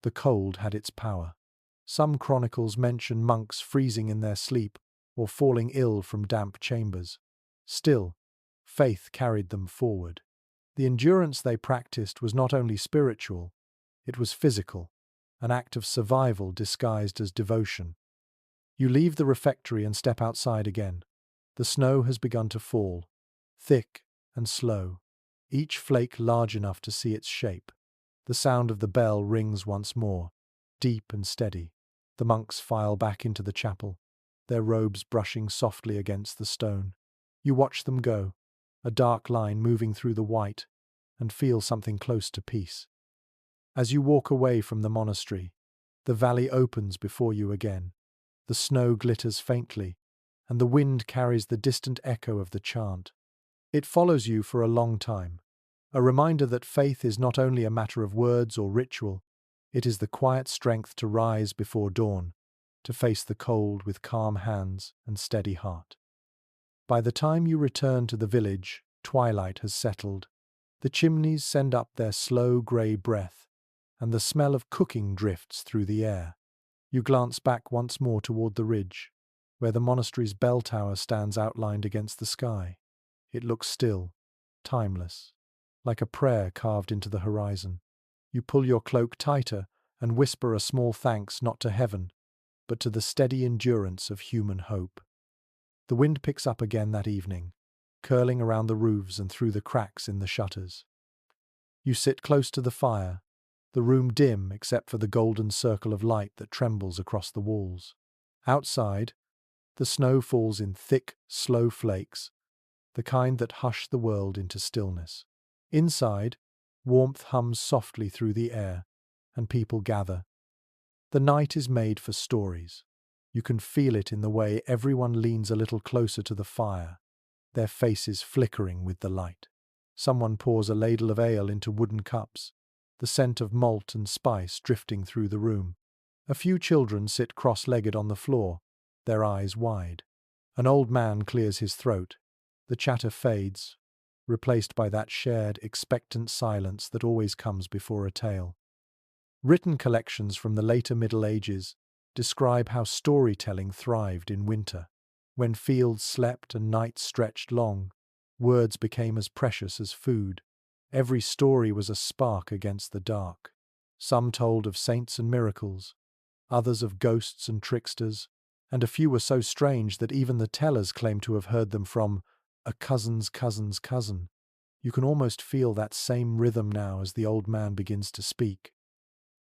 the cold had its power. Some chronicles mention monks freezing in their sleep or falling ill from damp chambers. Still, faith carried them forward. The endurance they practiced was not only spiritual, it was physical, an act of survival disguised as devotion. You leave the refectory and step outside again. The snow has begun to fall, thick and slow, each flake large enough to see its shape. The sound of the bell rings once more, deep and steady. The monks file back into the chapel, their robes brushing softly against the stone. You watch them go, a dark line moving through the white, and feel something close to peace. As you walk away from the monastery, the valley opens before you again. The snow glitters faintly, and the wind carries the distant echo of the chant. It follows you for a long time, a reminder that faith is not only a matter of words or ritual, it is the quiet strength to rise before dawn, to face the cold with calm hands and steady heart. By the time you return to the village, twilight has settled. The chimneys send up their slow grey breath, and the smell of cooking drifts through the air. You glance back once more toward the ridge, where the monastery's bell tower stands outlined against the sky. It looks still, timeless, like a prayer carved into the horizon. You pull your cloak tighter and whisper a small thanks not to heaven, but to the steady endurance of human hope. The wind picks up again that evening, curling around the roofs and through the cracks in the shutters. You sit close to the fire, the room dim except for the golden circle of light that trembles across the walls. Outside, the snow falls in thick, slow flakes, the kind that hush the world into stillness. Inside, warmth hums softly through the air, and people gather. The night is made for stories. You can feel it in the way everyone leans a little closer to the fire, their faces flickering with the light. Someone pours a ladle of ale into wooden cups, the scent of malt and spice drifting through the room. A few children sit cross-legged on the floor, their eyes wide. An old man clears his throat. The chatter fades, replaced by that shared, expectant silence that always comes before a tale. Written collections from the later Middle Ages describe how storytelling thrived in winter. When fields slept and nights stretched long, words became as precious as food. Every story was a spark against the dark. Some told of saints and miracles, others of ghosts and tricksters, and a few were so strange that even the tellers claimed to have heard them from a cousin's cousin's cousin. You can almost feel that same rhythm now as the old man begins to speak.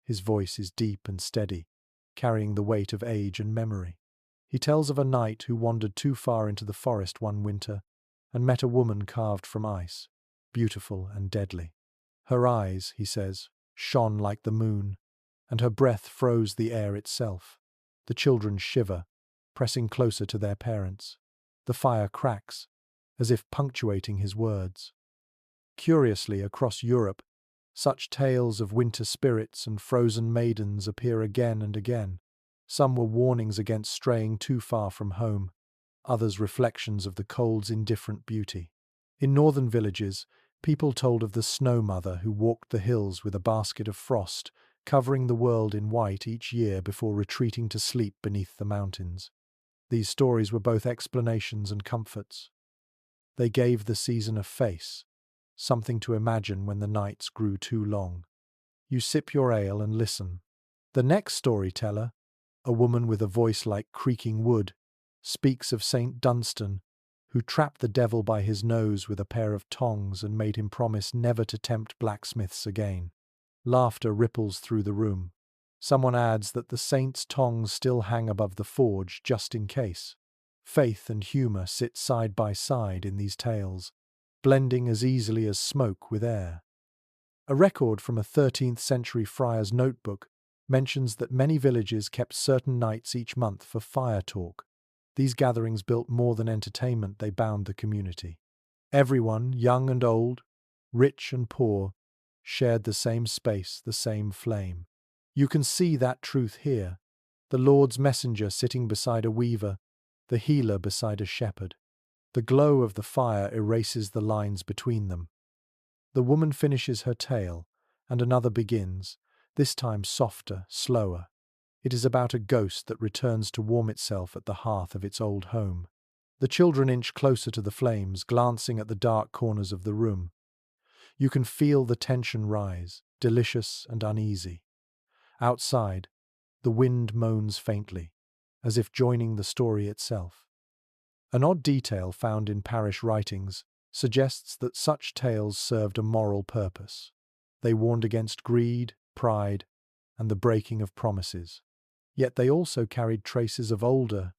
His voice is deep and steady, carrying the weight of age and memory. He tells of a knight who wandered too far into the forest one winter and met a woman carved from ice, beautiful and deadly. Her eyes, he says, shone like the moon, and her breath froze the air itself. The children shiver, pressing closer to their parents. The fire cracks, as if punctuating his words. Curiously, across Europe, such tales of winter spirits and frozen maidens appear again and again. Some were warnings against straying too far from home, others reflections of the cold's indifferent beauty. In northern villages, people told of the snow mother who walked the hills with a basket of frost, covering the world in white each year before retreating to sleep beneath the mountains. These stories were both explanations and comforts. They gave the season a face, something to imagine when the nights grew too long. You sip your ale and listen. The next storyteller, a woman with a voice like creaking wood, speaks of Saint Dunstan, who trapped the devil by his nose with a pair of tongs and made him promise never to tempt blacksmiths again. Laughter ripples through the room. Someone adds that the saint's tongs still hang above the forge just in case. Faith and humour sit side by side in these tales, blending as easily as smoke with air. A record from a 13th century friar's notebook mentions that many villages kept certain nights each month for fire talk. These gatherings built more than entertainment, they bound the community. Everyone, young and old, rich and poor, shared the same space, the same flame. You can see that truth here. The Lord's messenger sitting beside a weaver, the healer beside a shepherd. The glow of the fire erases the lines between them. The woman finishes her tale, and another begins, this time softer, slower. It is about a ghost that returns to warm itself at the hearth of its old home. The children inch closer to the flames, glancing at the dark corners of the room. You can feel the tension rise, delicious and uneasy. Outside, the wind moans faintly, as if joining the story itself. An odd detail found in parish writings suggests that such tales served a moral purpose. They warned against greed, pride, and the breaking of promises. Yet they also carried traces of older,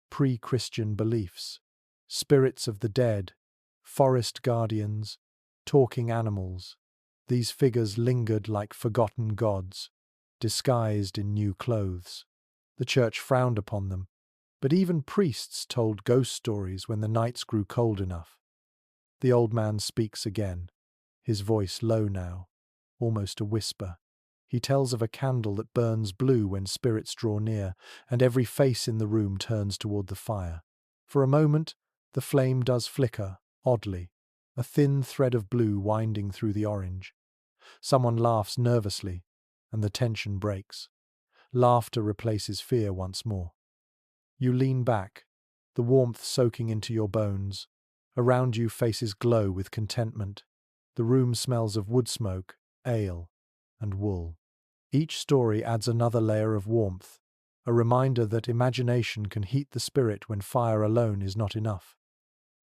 pre-Christian beliefs. Spirits of the dead, forest guardians, talking animals. These figures lingered like forgotten gods, disguised in new clothes. The church frowned upon them, but even priests told ghost stories when the nights grew cold enough. The old man speaks again, his voice low now, almost a whisper. He tells of a candle that burns blue when spirits draw near, and every face in the room turns toward the fire. For a moment, the flame does flicker, oddly, a thin thread of blue winding through the orange. Someone laughs nervously, and the tension breaks. Laughter replaces fear once more. You lean back, the warmth soaking into your bones. Around you faces glow with contentment. The room smells of wood smoke, ale, and wool. Each story adds another layer of warmth, a reminder that imagination can heat the spirit when fire alone is not enough.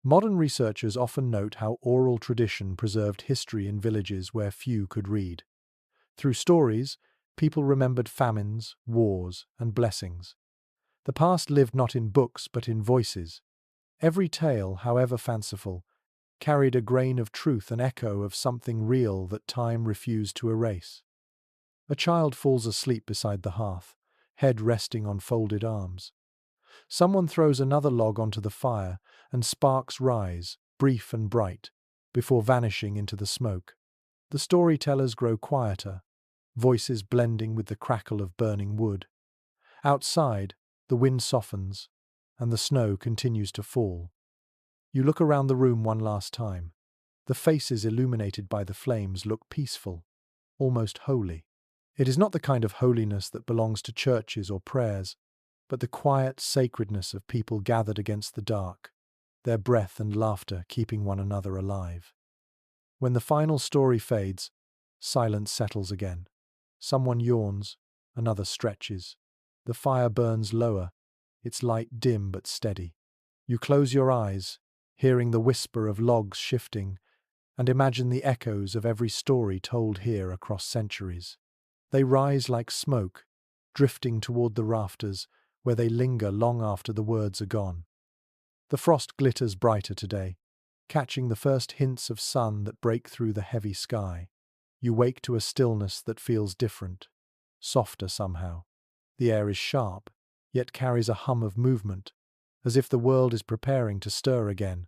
Modern researchers often note how oral tradition preserved history in villages where few could read. Through stories, people remembered famines, wars, and blessings. The past lived not in books but in voices. Every tale, however fanciful, carried a grain of truth, an echo of something real that time refused to erase. A child falls asleep beside the hearth, head resting on folded arms. Someone throws another log onto the fire, and sparks rise, brief and bright, before vanishing into the smoke. The storytellers grow quieter, voices blending with the crackle of burning wood. Outside, the wind softens, and the snow continues to fall. You look around the room one last time. The faces illuminated by the flames look peaceful, almost holy. It is not the kind of holiness that belongs to churches or prayers, but the quiet sacredness of people gathered against the dark, their breath and laughter keeping one another alive. When the final story fades, silence settles again. Someone yawns, another stretches. The fire burns lower, its light dim but steady. You close your eyes, hearing the whisper of logs shifting, and imagine the echoes of every story told here across centuries. They rise like smoke, drifting toward the rafters, where they linger long after the words are gone. The frost glitters brighter today, catching the first hints of sun that break through the heavy sky. You wake to a stillness that feels different, softer somehow. The air is sharp, yet carries a hum of movement, as if the world is preparing to stir again.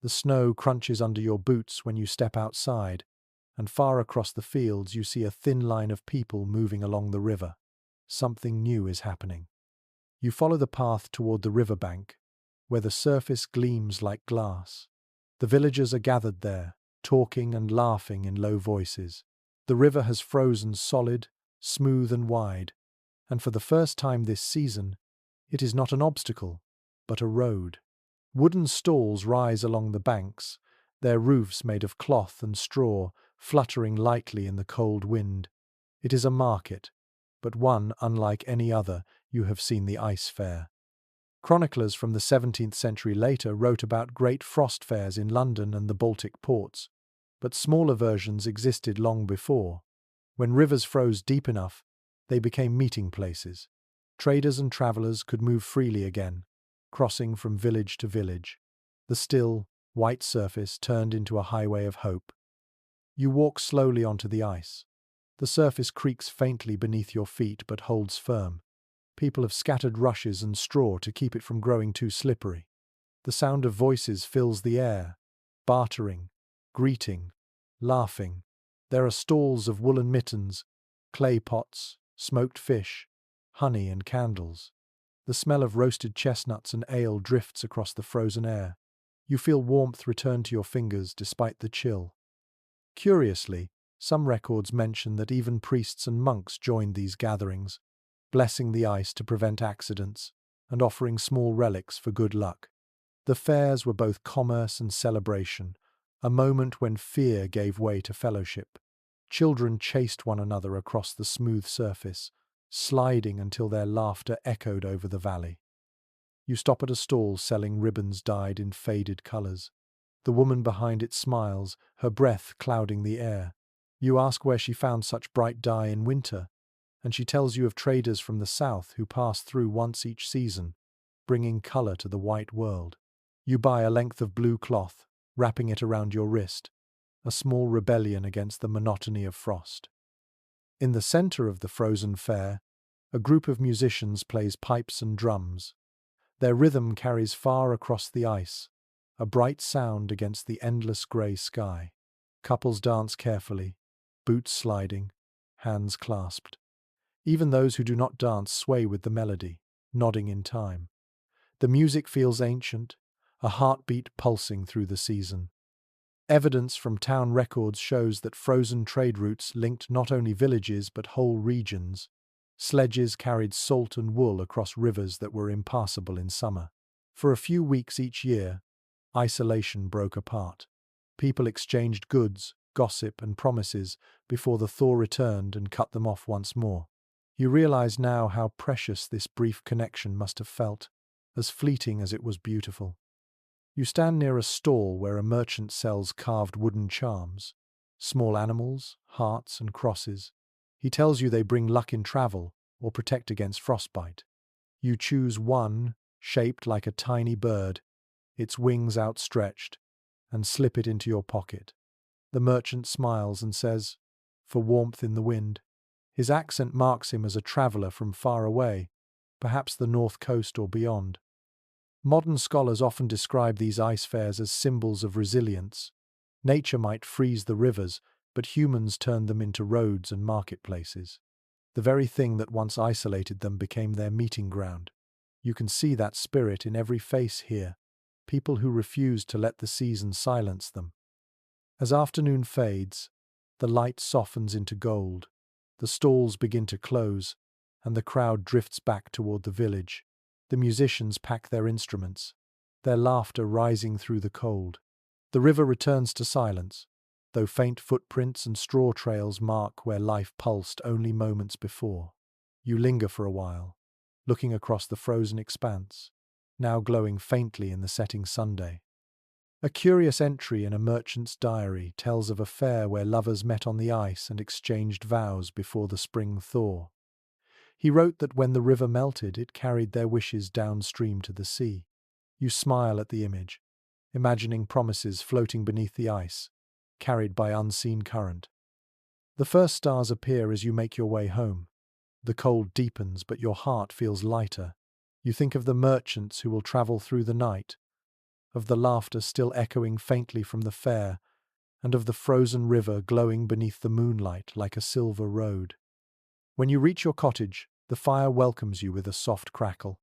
The snow crunches under your boots when you step outside, and far across the fields you see a thin line of people moving along the river. Something new is happening. You follow the path toward the riverbank, where the surface gleams like glass. The villagers are gathered there, talking and laughing in low voices. The river has frozen solid, smooth and wide, and for the first time this season, it is not an obstacle, but a road. Wooden stalls rise along the banks, their roofs made of cloth and straw, fluttering lightly in the cold wind. It is a market, but one unlike any other you have seen the ice fair. Chroniclers from the 17th century later wrote about great frost fairs in London and the Baltic ports, but smaller versions existed long before. When rivers froze deep enough, they became meeting places. Traders and travellers could move freely again, crossing from village to village. The still, white surface turned into a highway of hope. You walk slowly onto the ice. The surface creaks faintly beneath your feet but holds firm. People have scattered rushes and straw to keep it from growing too slippery. The sound of voices fills the air, bartering, greeting, laughing. There are stalls of woolen mittens, clay pots, smoked fish, honey and candles. The smell of roasted chestnuts and ale drifts across the frozen air. You feel warmth return to your fingers despite the chill. Curiously, some records mention that even priests and monks joined these gatherings, blessing the ice to prevent accidents and offering small relics for good luck. The fairs were both commerce and celebration, a moment when fear gave way to fellowship. Children chased one another across the smooth surface, sliding until their laughter echoed over the valley. You stop at a stall selling ribbons dyed in faded colors. The woman behind it smiles, her breath clouding the air. You ask where she found such bright dye in winter, and she tells you of traders from the south who pass through once each season, bringing color to the white world. You buy a length of blue cloth, wrapping it around your wrist, a small rebellion against the monotony of frost. In the center of the frozen fair, a group of musicians plays pipes and drums. Their rhythm carries far across the ice, a bright sound against the endless grey sky. Couples dance carefully, boots sliding, hands clasped. Even those who do not dance sway with the melody, nodding in time. The music feels ancient, a heartbeat pulsing through the season. Evidence from town records shows that frozen trade routes linked not only villages but whole regions. Sledges carried salt and wool across rivers that were impassable in summer. For a few weeks each year, isolation broke apart. People exchanged goods, gossip, and promises before the thaw returned and cut them off once more. You realize now how precious this brief connection must have felt, as fleeting as it was beautiful. You stand near a stall where a merchant sells carved wooden charms, small animals, hearts, and crosses. He tells you they bring luck in travel or protect against frostbite. You choose one, shaped like a tiny bird, its wings outstretched, and slip it into your pocket. The merchant smiles and says, "For warmth in the wind." His accent marks him as a traveler from far away, perhaps the north coast or beyond. Modern scholars often describe these ice fairs as symbols of resilience. Nature might freeze the rivers, but humans turned them into roads and marketplaces. The very thing that once isolated them became their meeting ground. You can see that spirit in every face here, people who refuse to let the season silence them. As afternoon fades, the light softens into gold, the stalls begin to close, and the crowd drifts back toward the village. The musicians pack their instruments, their laughter rising through the cold. The river returns to silence, though faint footprints and straw trails mark where life pulsed only moments before. You linger for a while, looking across the frozen expanse, now glowing faintly in the setting sunday. A curious entry in a merchant's diary tells of a fair where lovers met on the ice and exchanged vows before the spring thaw. He wrote that when the river melted, it carried their wishes downstream to the sea. You smile at the image, imagining promises floating beneath the ice, carried by unseen current. The first stars appear as you make your way home. The cold deepens, but your heart feels lighter. You think of the merchants who will travel through the night, of the laughter still echoing faintly from the fair, and of the frozen river glowing beneath the moonlight like a silver road. When you reach your cottage, the fire welcomes you with a soft crackle.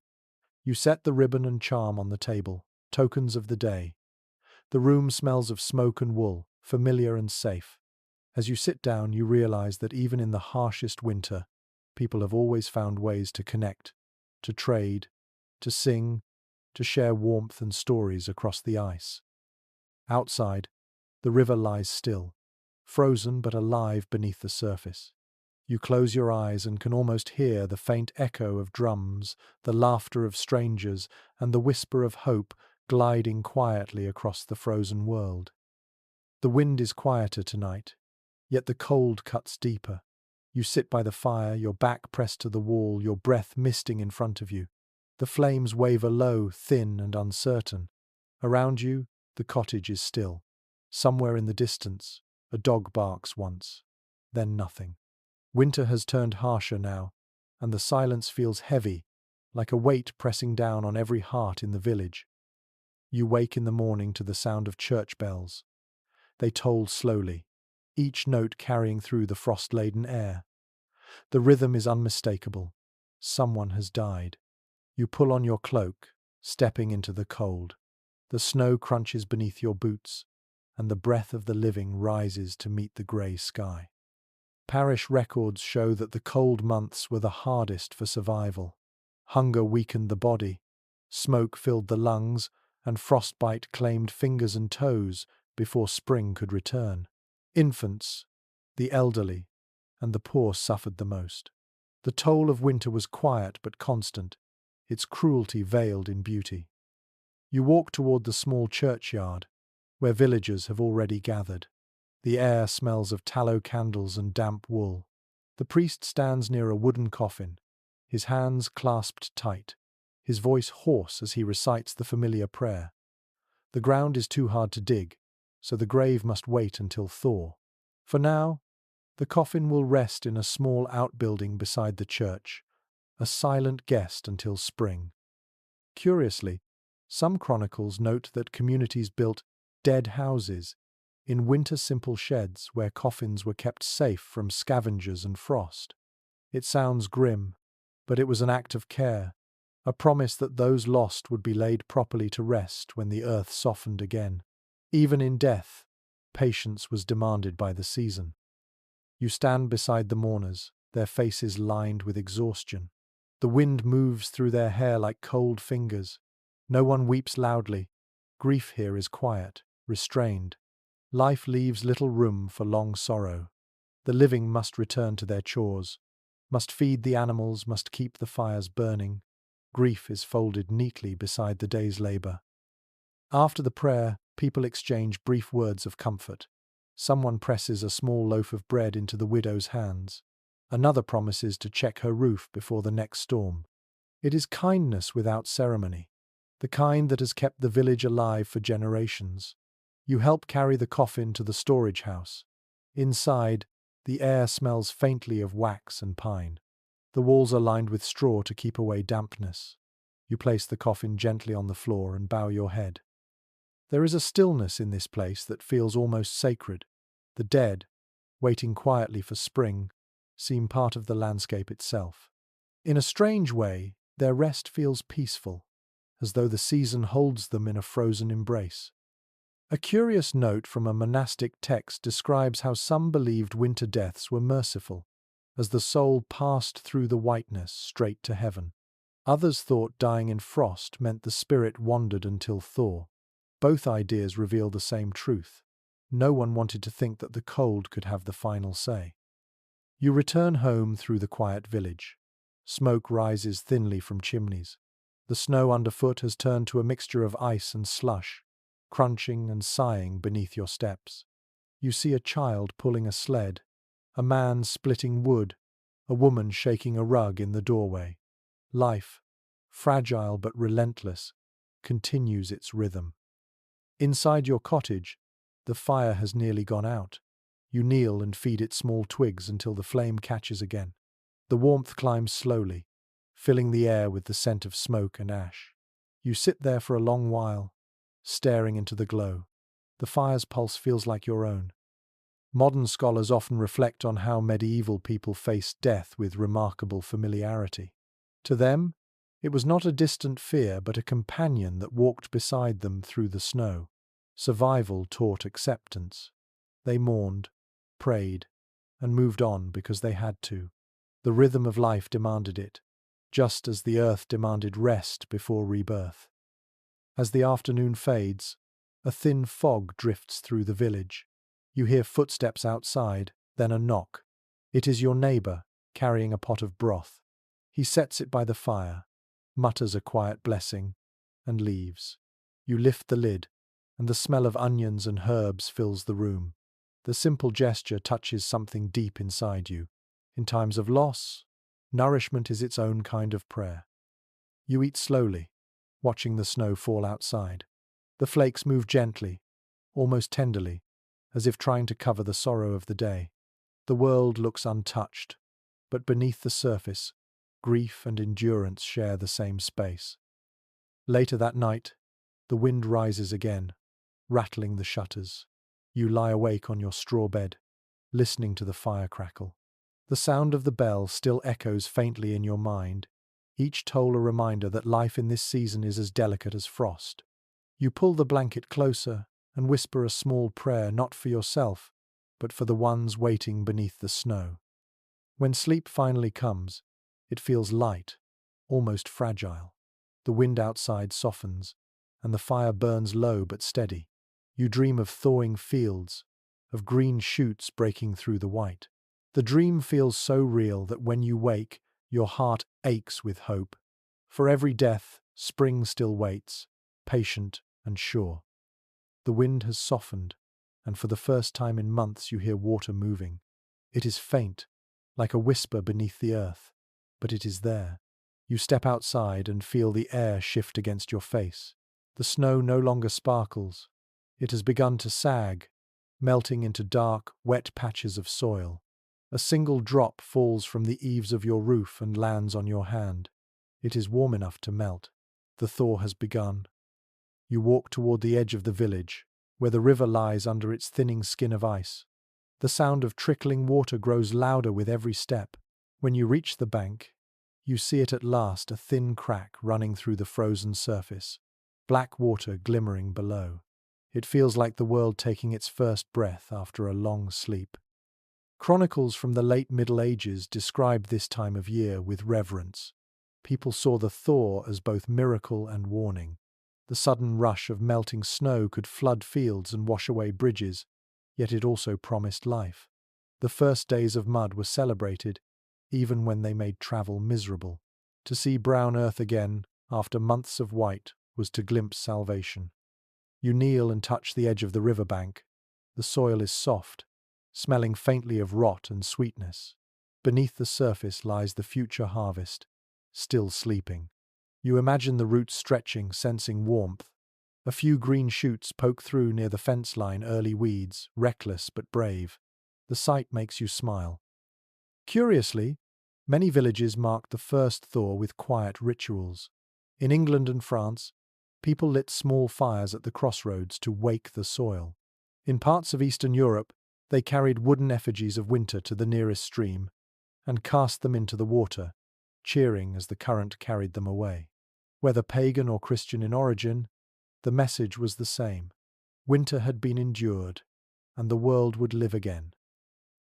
You set the ribbon and charm on the table, tokens of the day. The room smells of smoke and wool, familiar and safe. As you sit down, you realize that even in the harshest winter, people have always found ways to connect, to trade, to sing, to share warmth and stories across the ice. Outside, the river lies still, frozen but alive beneath the surface. You close your eyes and can almost hear the faint echo of drums, the laughter of strangers, and the whisper of hope gliding quietly across the frozen world. The wind is quieter tonight, yet the cold cuts deeper. You sit by the fire, your back pressed to the wall, your breath misting in front of you. The flames waver low, thin and uncertain. Around you, the cottage is still. Somewhere in the distance, a dog barks once, then nothing. Winter has turned harsher now, and the silence feels heavy, like a weight pressing down on every heart in the village. You wake in the morning to the sound of church bells. They toll slowly, each note carrying through the frost-laden air. The rhythm is unmistakable. Someone has died. You pull on your cloak, stepping into the cold. The snow crunches beneath your boots, and the breath of the living rises to meet the grey sky. Parish records show that the cold months were the hardest for survival. Hunger weakened the body, smoke filled the lungs, and frostbite claimed fingers and toes before spring could return. Infants, the elderly, and the poor suffered the most. The toll of winter was quiet but constant, its cruelty veiled in beauty. You walk toward the small churchyard, where villagers have already gathered. The air smells of tallow candles and damp wool. The priest stands near a wooden coffin, his hands clasped tight, his voice hoarse as he recites the familiar prayer. The ground is too hard to dig, so the grave must wait until thaw. For now, the coffin will rest in a small outbuilding beside the church, a silent guest until spring. Curiously, some chronicles note that communities built dead houses in winter simple sheds where coffins were kept safe from scavengers and frost. It sounds grim, but it was an act of care, a promise that those lost would be laid properly to rest when the earth softened again. Even in death, patience was demanded by the season. You stand beside the mourners, their faces lined with exhaustion. The wind moves through their hair like cold fingers. No one weeps loudly. Grief here is quiet, restrained. Life leaves little room for long sorrow. The living must return to their chores, must feed the animals, must keep the fires burning. Grief is folded neatly beside the day's labor. After the prayer, people exchange brief words of comfort. Someone presses a small loaf of bread into the widow's hands. Another promises to check her roof before the next storm. It is kindness without ceremony, the kind that has kept the village alive for generations. You help carry the coffin to the storage house. Inside, the air smells faintly of wax and pine. The walls are lined with straw to keep away dampness. You place the coffin gently on the floor and bow your head. There is a stillness in this place that feels almost sacred. The dead, waiting quietly for spring, seem part of the landscape itself. In a strange way, their rest feels peaceful, as though the season holds them in a frozen embrace. A curious note from a monastic text describes how some believed winter deaths were merciful, as the soul passed through the whiteness straight to heaven. Others thought dying in frost meant the spirit wandered until thaw. Both ideas reveal the same truth. No one wanted to think that the cold could have the final say. You return home through the quiet village. Smoke rises thinly from chimneys. The snow underfoot has turned to a mixture of ice and slush, crunching and sighing beneath your steps. You see a child pulling a sled, a man splitting wood, a woman shaking a rug in the doorway. Life, fragile but relentless, continues its rhythm. Inside your cottage, the fire has nearly gone out. You kneel and feed it small twigs until the flame catches again. The warmth climbs slowly, filling the air with the scent of smoke and ash. You sit there for a long while, staring into the glow. The fire's pulse feels like your own. Modern scholars often reflect on how medieval people faced death with remarkable familiarity. To them, it was not a distant fear but a companion that walked beside them through the snow. Survival taught acceptance. They mourned, prayed, and moved on because they had to. The rhythm of life demanded it, just as the earth demanded rest before rebirth. As the afternoon fades, a thin fog drifts through the village. You hear footsteps outside, then a knock. It is your neighbor, carrying a pot of broth. He sets it by the fire, mutters a quiet blessing, and leaves. You lift the lid, and the smell of onions and herbs fills the room. The simple gesture touches something deep inside you. In times of loss, nourishment is its own kind of prayer. You eat slowly, watching the snow fall outside. The flakes move gently, almost tenderly, as if trying to cover the sorrow of the day. The world looks untouched, but beneath the surface, grief and endurance share the same space. Later that night, the wind rises again, rattling the shutters. You lie awake on your straw bed, listening to the fire crackle. The sound of the bell still echoes faintly in your mind, each toll a reminder that life in this season is as delicate as frost. You pull the blanket closer and whisper a small prayer not for yourself, but for the ones waiting beneath the snow. When sleep finally comes, it feels light, almost fragile. The wind outside softens, and the fire burns low but steady. You dream of thawing fields, of green shoots breaking through the white. The dream feels so real that when you wake, your heart aches with hope. For every death, spring still waits, patient and sure. The wind has softened, and for the first time in months you hear water moving. It is faint, like a whisper beneath the earth, but it is there. You step outside and feel the air shift against your face. The snow no longer sparkles. It has begun to sag, melting into dark, wet patches of soil. A single drop falls from the eaves of your roof and lands on your hand. It is warm enough to melt. The thaw has begun. You walk toward the edge of the village, where the river lies under its thinning skin of ice. The sound of trickling water grows louder with every step. When you reach the bank, you see it at last, a thin crack running through the frozen surface, black water glimmering below. It feels like the world taking its first breath after a long sleep. Chronicles from the late Middle Ages described this time of year with reverence. People saw the thaw as both miracle and warning. The sudden rush of melting snow could flood fields and wash away bridges, yet it also promised life. The first days of mud were celebrated, even when they made travel miserable. To see brown earth again, after months of white, was to glimpse salvation. You kneel and touch the edge of the riverbank. The soil is soft, smelling faintly of rot and sweetness. Beneath the surface lies the future harvest, still sleeping. You imagine the roots stretching, sensing warmth. A few green shoots poke through near the fence line, early weeds, reckless but brave. The sight makes you smile. Curiously, many villages marked the first thaw with quiet rituals. In England and France, people lit small fires at the crossroads to wake the soil. In parts of Eastern Europe, they carried wooden effigies of winter to the nearest stream and cast them into the water, cheering as the current carried them away. Whether pagan or Christian in origin, the message was the same. Winter had been endured, and the world would live again.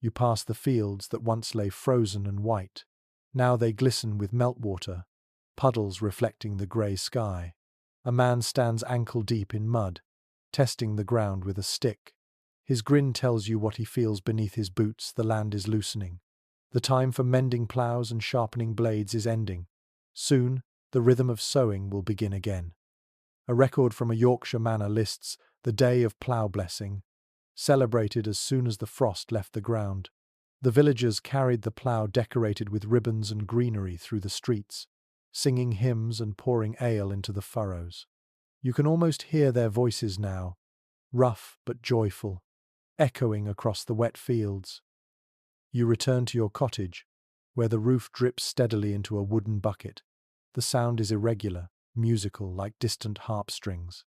You pass the fields that once lay frozen and white. Now they glisten with meltwater, puddles reflecting the grey sky. A man stands ankle-deep in mud, testing the ground with a stick. His grin tells you what he feels beneath his boots. The land is loosening. The time for mending ploughs and sharpening blades is ending. Soon, the rhythm of sowing will begin again. A record from a Yorkshire manor lists the day of plough blessing, celebrated as soon as the frost left the ground. The villagers carried the plough decorated with ribbons and greenery through the streets, singing hymns and pouring ale into the furrows. You can almost hear their voices now, rough but joyful, echoing across the wet fields. You return to your cottage, where the roof drips steadily into a wooden bucket. The sound is irregular, musical, like distant harp strings.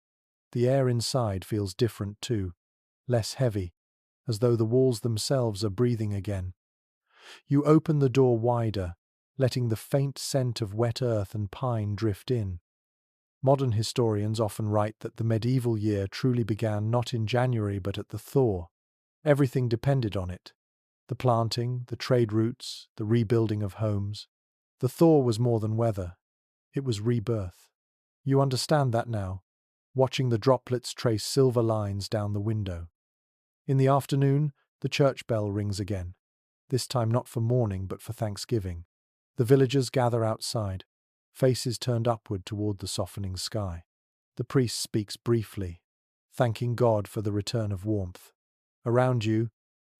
The air inside feels different too, less heavy, as though the walls themselves are breathing again. You open the door wider, letting the faint scent of wet earth and pine drift in. Modern historians often write that the medieval year truly began not in January but at the thaw. Everything depended on it. The planting, the trade routes, the rebuilding of homes. The thaw was more than weather. It was rebirth. You understand that now, watching the droplets trace silver lines down the window. In the afternoon, the church bell rings again, this time not for mourning but for thanksgiving. The villagers gather outside, faces turned upward toward the softening sky. The priest speaks briefly, thanking God for the return of warmth. Around you,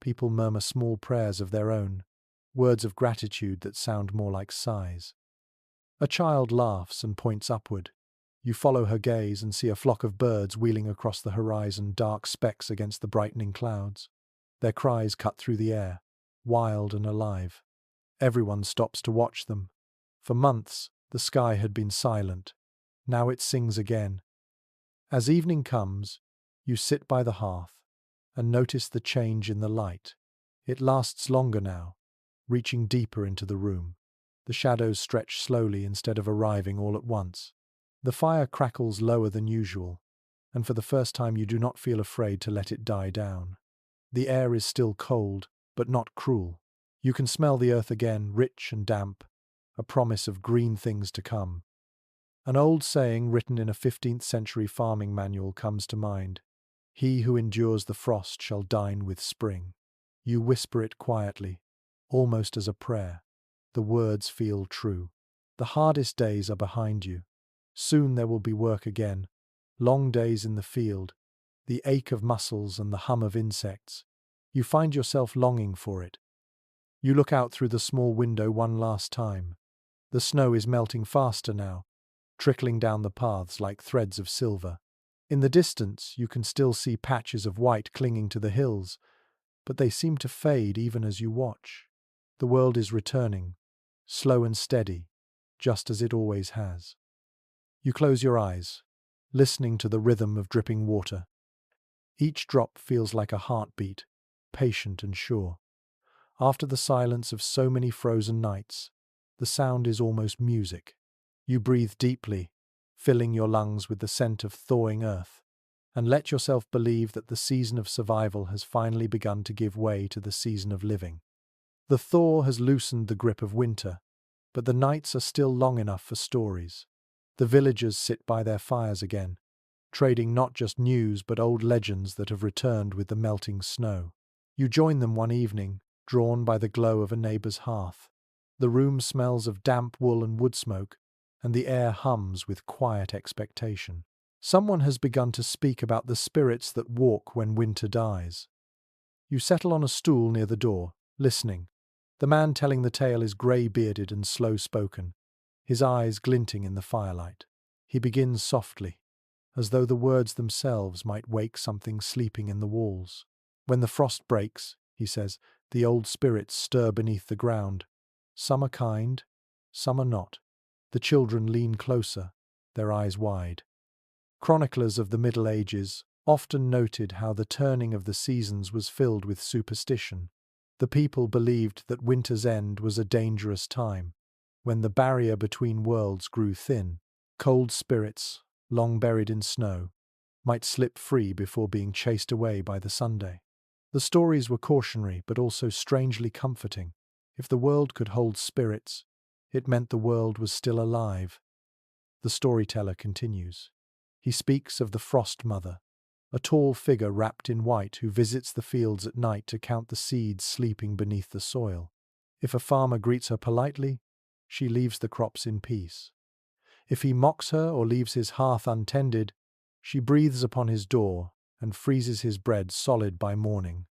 people murmur small prayers of their own, words of gratitude that sound more like sighs. A child laughs and points upward. You follow her gaze and see a flock of birds wheeling across the horizon, dark specks against the brightening clouds. Their cries cut through the air, wild and alive. Everyone stops to watch them, For months, the sky had been silent. Now it sings again. As evening comes, you sit by the hearth and notice the change in the light. It lasts longer now, reaching deeper into the room. The shadows stretch slowly instead of arriving all at once. The fire crackles lower than usual, and for the first time you do not feel afraid to let it die down. The air is still cold, but not cruel. You can smell the earth again, rich and damp, a promise of green things to come. An old saying written in a 15th century farming manual comes to mind. He who endures the frost shall dine with spring. You whisper it quietly, almost as a prayer. The words feel true. The hardest days are behind you. Soon there will be work again. Long days in the field, the ache of muscles and the hum of insects. You find yourself longing for it. You look out through the small window one last time. The snow is melting faster now, trickling down the paths like threads of silver. In the distance, you can still see patches of white clinging to the hills, but they seem to fade even as you watch. The world is returning, slow and steady, just as it always has. You close your eyes, listening to the rhythm of dripping water. Each drop feels like a heartbeat, patient and sure. After the silence of so many frozen nights, the sound is almost music. You breathe deeply, filling your lungs with the scent of thawing earth, and let yourself believe that the season of survival has finally begun to give way to the season of living. The thaw has loosened the grip of winter, but the nights are still long enough for stories. The villagers sit by their fires again, trading not just news but old legends that have returned with the melting snow. You join them one evening, drawn by the glow of a neighbor's hearth. The room smells of damp wool and wood smoke, and the air hums with quiet expectation. Someone has begun to speak about the spirits that walk when winter dies. You settle on a stool near the door, listening. The man telling the tale is grey-bearded and slow-spoken, his eyes glinting in the firelight. He begins softly, as though the words themselves might wake something sleeping in the walls. When the frost breaks, he says, the old spirits stir beneath the ground. Some are kind, some are not. The children lean closer, their eyes wide. Chroniclers of the Middle Ages often noted how the turning of the seasons was filled with superstition. The people believed that winter's end was a dangerous time, when the barrier between worlds grew thin. Cold spirits, long buried in snow, might slip free before being chased away by the Sunday. The stories were cautionary but also strangely comforting. If the world could hold spirits, it meant the world was still alive. The storyteller continues. He speaks of the Frost Mother, a tall figure wrapped in white who visits the fields at night to count the seeds sleeping beneath the soil. If a farmer greets her politely, she leaves the crops in peace. If he mocks her or leaves his hearth untended, she breathes upon his door and freezes his bread solid by morning.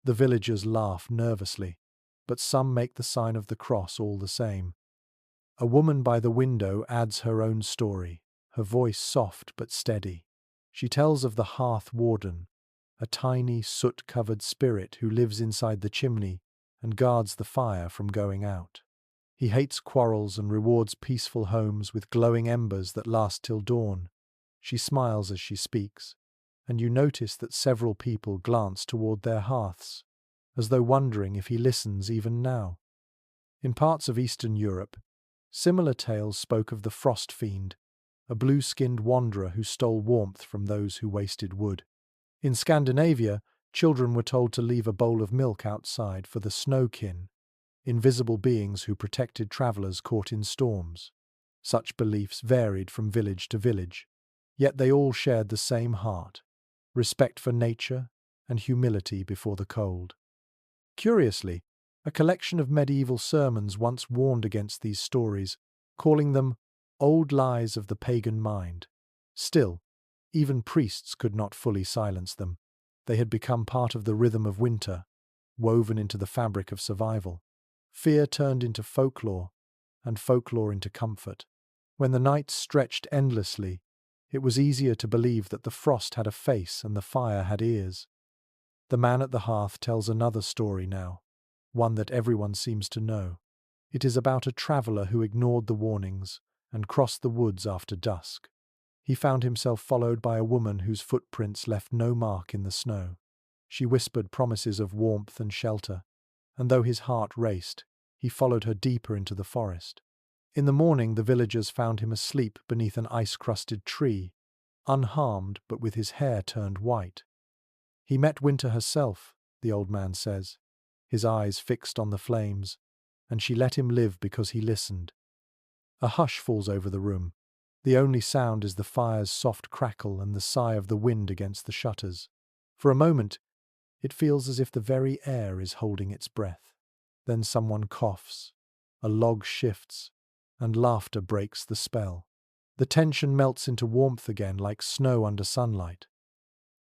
The villagers laugh nervously, but some make the sign of the cross all the same. A woman by the window adds her own story, her voice soft but steady. She tells of the hearth warden, a tiny, soot-covered spirit who lives inside the chimney and guards the fire from going out. He hates quarrels and rewards peaceful homes with glowing embers that last till dawn. She smiles as she speaks, and you notice that several people glance toward their hearths, as though wondering if he listens even now. In parts of Eastern Europe, similar tales spoke of the frost fiend, a blue-skinned wanderer who stole warmth from those who wasted wood. In Scandinavia, children were told to leave a bowl of milk outside for the snowkin, invisible beings who protected travelers caught in storms. Such beliefs varied from village to village, yet they all shared the same heart: respect for nature and humility before the cold. Curiously, a collection of medieval sermons once warned against these stories, calling them old lies of the pagan mind. Still, even priests could not fully silence them. They had become part of the rhythm of winter, woven into the fabric of survival. Fear turned into folklore, and folklore into comfort. When the nights stretched endlessly, it was easier to believe that the frost had a face and the fire had ears. The man at the hearth tells another story now, one that everyone seems to know. It is about a traveller who ignored the warnings and crossed the woods after dusk. He found himself followed by a woman whose footprints left no mark in the snow. She whispered promises of warmth and shelter, and though his heart raced, he followed her deeper into the forest. In the morning, the villagers found him asleep beneath an ice-crusted tree, unharmed but with his hair turned white. He met Winter herself, the old man says, his eyes fixed on the flames, and she let him live because he listened. A hush falls over the room. The only sound is the fire's soft crackle and the sigh of the wind against the shutters. For a moment, it feels as if the very air is holding its breath. Then someone coughs, a log shifts, and laughter breaks the spell. The tension melts into warmth again like snow under sunlight.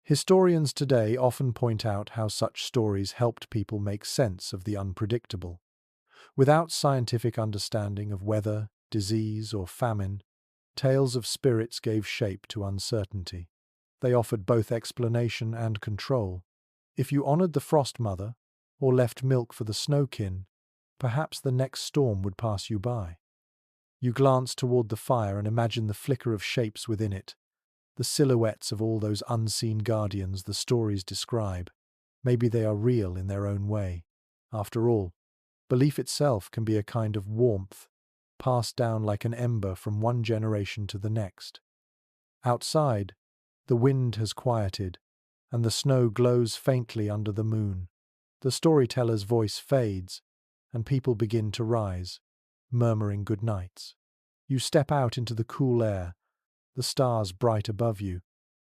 Historians today often point out how such stories helped people make sense of the unpredictable. Without scientific understanding of weather, disease, or famine, tales of spirits gave shape to uncertainty. They offered both explanation and control. If you honored the frost mother, or left milk for the snowkin, perhaps the next storm would pass you by. You glance toward the fire and imagine the flicker of shapes within it, the silhouettes of all those unseen guardians the stories describe. Maybe they are real in their own way. After all, belief itself can be a kind of warmth, passed down like an ember from one generation to the next. Outside, the wind has quieted, and the snow glows faintly under the moon. The storyteller's voice fades, and people begin to rise, murmuring good nights. You step out into the cool air, the stars bright above you.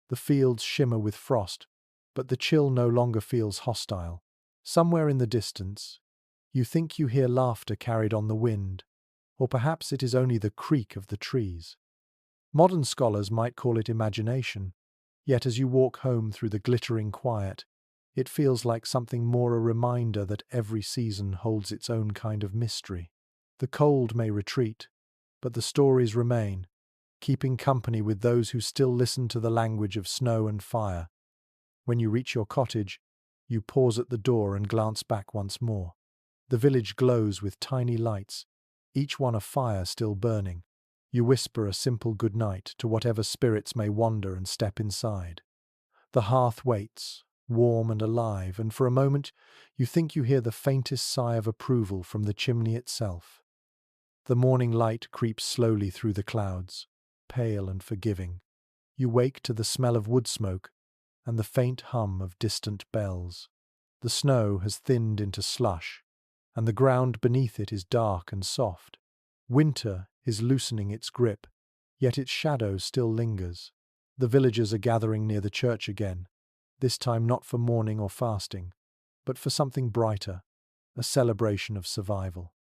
The fields shimmer with frost, but the chill no longer feels hostile. Somewhere in the distance, you think you hear laughter carried on the wind, or perhaps it is only the creak of the trees. Modern scholars might call it imagination, yet as you walk home through the glittering quiet, it feels like something more a reminder that every season holds its own kind of mystery. The cold may retreat, but the stories remain, keeping company with those who still listen to the language of snow and fire. When you reach your cottage, you pause at the door and glance back once more. The village glows with tiny lights, each one a fire still burning. You whisper a simple good night to whatever spirits may wander and step inside. The hearth waits, warm and alive, and for a moment you think you hear the faintest sigh of approval from the chimney itself. The morning light creeps slowly through the clouds, pale and forgiving. You wake to the smell of wood smoke and the faint hum of distant bells. The snow has thinned into slush, and the ground beneath it is dark and soft. Winter is loosening its grip, yet its shadow still lingers. The villagers are gathering near the church again, this time not for mourning or fasting, but for something brighter, a celebration of survival.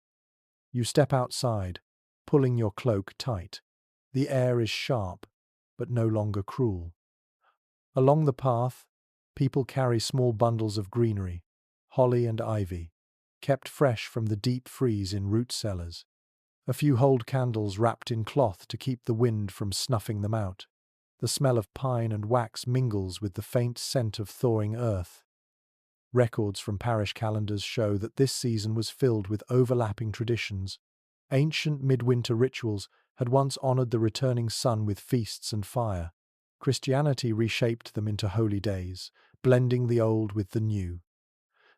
You step outside, pulling your cloak tight. The air is sharp, but no longer cruel. Along the path, people carry small bundles of greenery, holly and ivy, kept fresh from the deep freeze in root cellars. A few hold candles wrapped in cloth to keep the wind from snuffing them out. The smell of pine and wax mingles with the faint scent of thawing earth. Records from parish calendars show that this season was filled with overlapping traditions. Ancient midwinter rituals had once honored the returning sun with feasts and fire. Christianity reshaped them into holy days, blending the old with the new.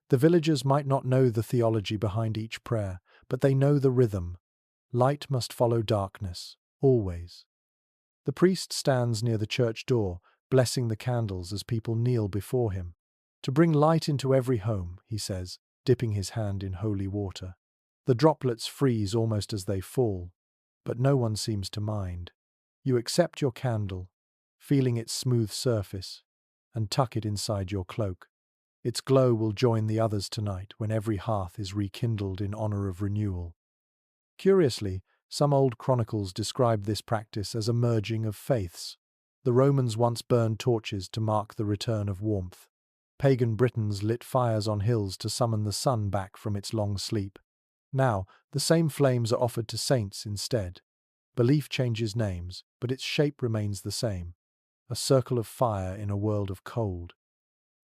The villagers might not know the theology behind each prayer, but they know the rhythm. Light must follow darkness, always. The priest stands near the church door, blessing the candles as people kneel before him. To bring light into every home, he says, dipping his hand in holy water. The droplets freeze almost as they fall, but no one seems to mind. You accept your candle, feeling its smooth surface, and tuck it inside your cloak. Its glow will join the others tonight when every hearth is rekindled in honor of renewal. Curiously, some old chronicles describe this practice as a merging of faiths. The Romans once burned torches to mark the return of warmth. Pagan Britons lit fires on hills to summon the sun back from its long sleep. Now, the same flames are offered to saints instead. Belief changes names, but its shape remains the same. A circle of fire in a world of cold.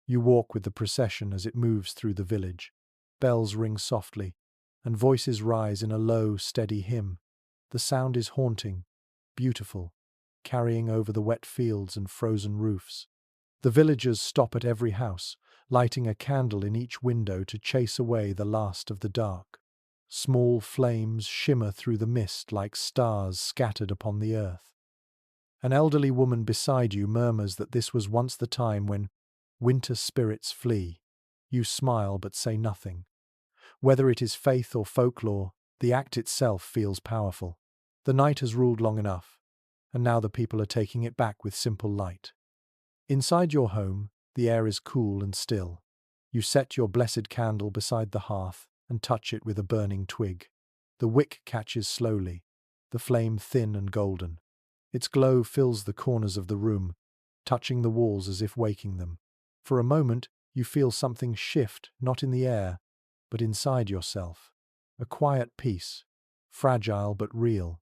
You walk with the procession as it moves through the village. Bells ring softly, and voices rise in a low, steady hymn. The sound is haunting, beautiful, carrying over the wet fields and frozen roofs. The villagers stop at every house, lighting a candle in each window to chase away the last of the dark. Small flames shimmer through the mist like stars scattered upon the earth. An elderly woman beside you murmurs that this was once the time when winter spirits flee. You smile but say nothing. Whether it is faith or folklore, the act itself feels powerful. The night has ruled long enough, and now the people are taking it back with simple light. Inside your home, the air is cool and still. You set your blessed candle beside the hearth and touch it with a burning twig. The wick catches slowly, the flame thin and golden. Its glow fills the corners of the room, touching the walls as if waking them. For a moment, you feel something shift, not in the air, but inside yourself. A quiet peace, fragile but real.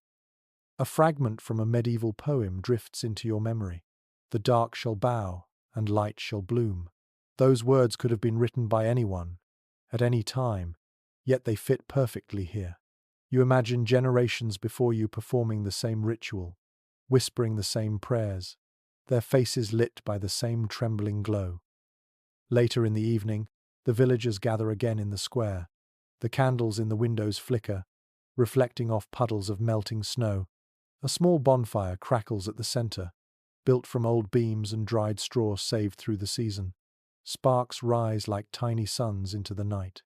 A fragment from a medieval poem drifts into your memory. The dark shall bow, and light shall bloom. Those words could have been written by anyone, at any time, yet they fit perfectly here. You imagine generations before you performing the same ritual, whispering the same prayers, their faces lit by the same trembling glow. Later in the evening, the villagers gather again in the square. The candles in the windows flicker, reflecting off puddles of melting snow. A small bonfire crackles at the center, built from old beams and dried straw saved through the season. Sparks rise like tiny suns into the night.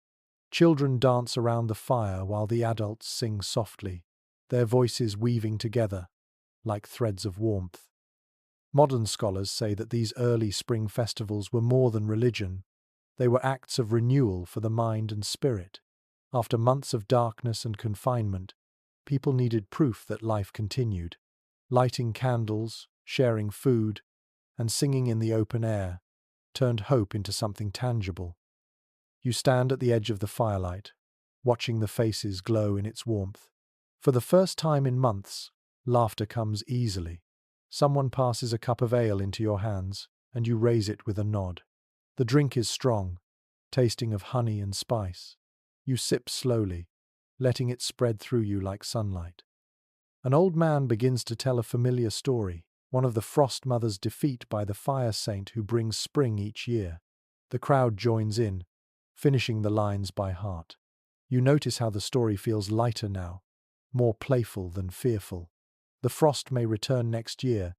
Children dance around the fire while the adults sing softly, their voices weaving together like threads of warmth. Modern scholars say that these early spring festivals were more than religion. They were acts of renewal for the mind and spirit. After months of darkness and confinement, people needed proof that life continued. Lighting candles, sharing food, and singing in the open air turned hope into something tangible. You stand at the edge of the firelight, watching the faces glow in its warmth. For the first time in months, laughter comes easily. Someone passes a cup of ale into your hands, and you raise it with a nod. The drink is strong, tasting of honey and spice. You sip slowly, letting it spread through you like sunlight. An old man begins to tell a familiar story, one of the Frost Mother's defeat by the fire saint who brings spring each year. The crowd joins in, finishing the lines by heart. You notice how the story feels lighter now, more playful than fearful. The frost may return next year,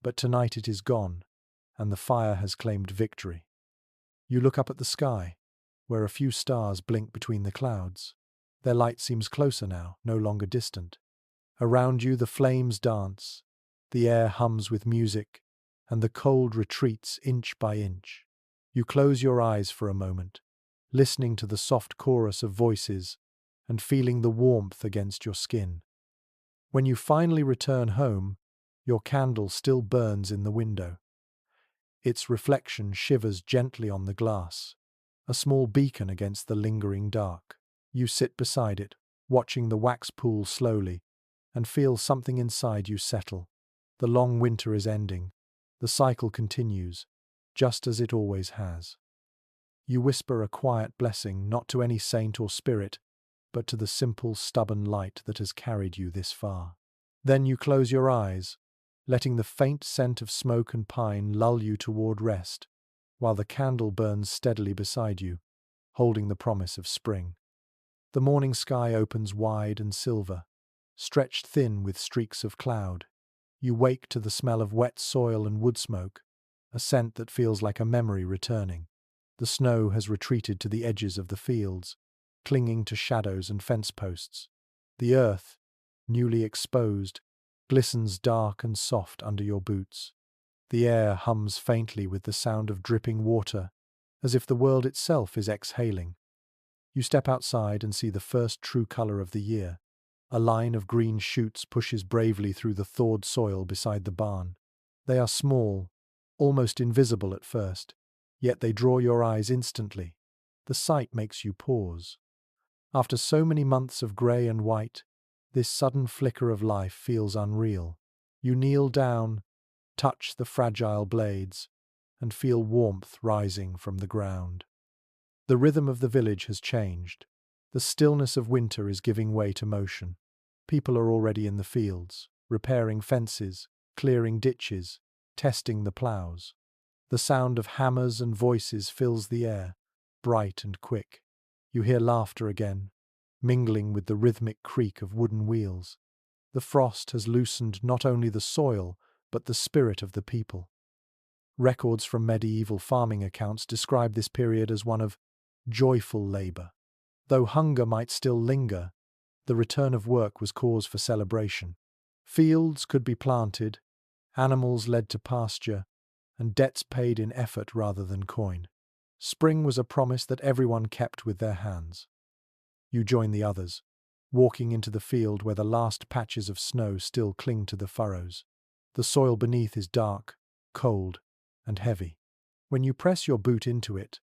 but tonight it is gone, and the fire has claimed victory. You look up at the sky, where a few stars blink between the clouds. Their light seems closer now, no longer distant. Around you the flames dance, the air hums with music, and the cold retreats inch by inch. You close your eyes for a moment, listening to the soft chorus of voices and feeling the warmth against your skin. When you finally return home, your candle still burns in the window. Its reflection shivers gently on the glass, a small beacon against the lingering dark. You sit beside it, watching the wax pool slowly, and feel something inside you settle. The long winter is ending. The cycle continues, just as it always has. You whisper a quiet blessing not to any saint or spirit, but to the simple, stubborn light that has carried you this far. Then you close your eyes, letting the faint scent of smoke and pine lull you toward rest, while the candle burns steadily beside you, holding the promise of spring. The morning sky opens wide and silver, stretched thin with streaks of cloud. You wake to the smell of wet soil and wood smoke, a scent that feels like a memory returning. The snow has retreated to the edges of the fields, clinging to shadows and fence posts. The earth, newly exposed, glistens dark and soft under your boots. The air hums faintly with the sound of dripping water, as if the world itself is exhaling. You step outside and see the first true color of the year. A line of green shoots pushes bravely through the thawed soil beside the barn. They are small, almost invisible at first, yet they draw your eyes instantly. The sight makes you pause. After so many months of grey and white, this sudden flicker of life feels unreal. You kneel down, touch the fragile blades, and feel warmth rising from the ground. The rhythm of the village has changed. The stillness of winter is giving way to motion. People are already in the fields, repairing fences, clearing ditches, testing the ploughs. The sound of hammers and voices fills the air, bright and quick. You hear laughter again, mingling with the rhythmic creak of wooden wheels. The frost has loosened not only the soil, but the spirit of the people. Records from medieval farming accounts describe this period as one of joyful labour. Though hunger might still linger, the return of work was cause for celebration. Fields could be planted, animals led to pasture, and debts paid in effort rather than coin. Spring was a promise that everyone kept with their hands. You join the others, walking into the field where the last patches of snow still cling to the furrows. The soil beneath is dark, cold, and heavy. When you press your boot into it,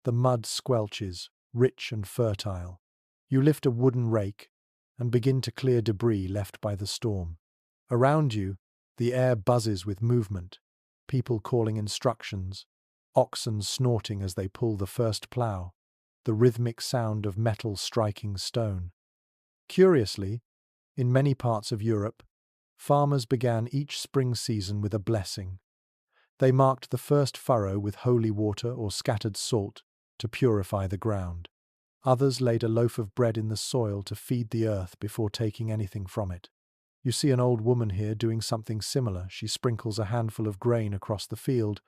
the mud squelches, rich and fertile. You lift a wooden rake and begin to clear debris left by the storm. Around you, the air buzzes with movement, people calling instructions, oxen snorting as they pull the first plough, the rhythmic sound of metal striking stone. Curiously, in many parts of Europe, farmers began each spring season with a blessing. They marked the first furrow with holy water or scattered salt to purify the ground. Others laid a loaf of bread in the soil to feed the earth before taking anything from it. You see an old woman here doing something similar. She sprinkles a handful of grain across the field,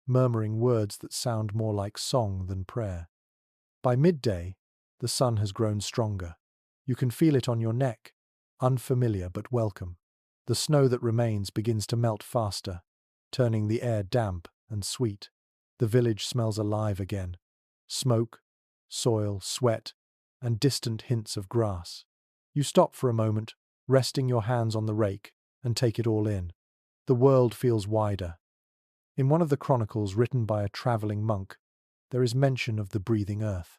murmuring words that sound more like song than prayer. By midday, the sun has grown stronger. You can feel it on your neck, unfamiliar but welcome. The snow that remains begins to melt faster, turning the air damp and sweet. The village smells alive again. Smoke, soil, sweat, and distant hints of grass. You stop for a moment, resting your hands on the rake, and take it all in. The world feels wider. In one of the chronicles written by a travelling monk, there is mention of the breathing earth.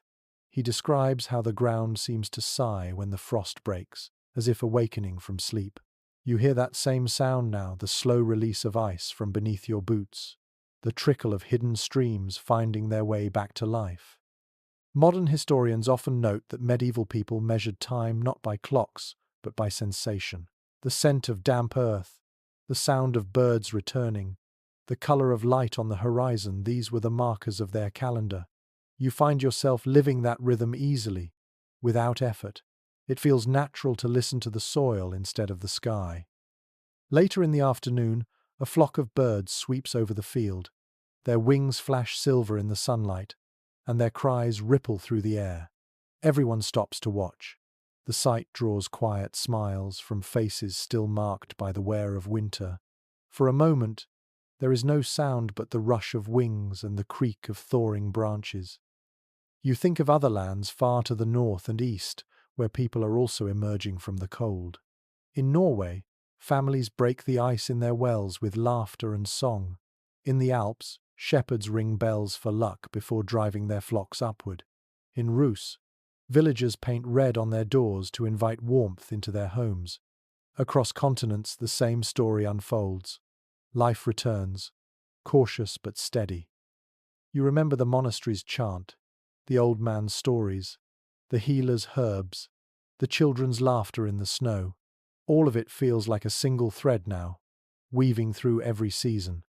He describes how the ground seems to sigh when the frost breaks, as if awakening from sleep. You hear that same sound now, the slow release of ice from beneath your boots, the trickle of hidden streams finding their way back to life. Modern historians often note that medieval people measured time not by clocks, but by sensation. The scent of damp earth, the sound of birds returning, the colour of light on the horizon, these were the markers of their calendar. You find yourself living that rhythm easily, without effort. It feels natural to listen to the soil instead of the sky. Later in the afternoon, a flock of birds sweeps over the field. Their wings flash silver in the sunlight, and their cries ripple through the air. Everyone stops to watch. The sight draws quiet smiles from faces still marked by the wear of winter. For a moment, there is no sound but the rush of wings and the creak of thawing branches. You think of other lands far to the north and east, where people are also emerging from the cold. In Norway, families break the ice in their wells with laughter and song. In the Alps, shepherds ring bells for luck before driving their flocks upward. In Rus, villagers paint red on their doors to invite warmth into their homes. Across continents, the same story unfolds. Life returns, cautious but steady. You remember the monastery's chant, the old man's stories, the healer's herbs, the children's laughter in the snow. All of it feels like a single thread now, weaving through every season.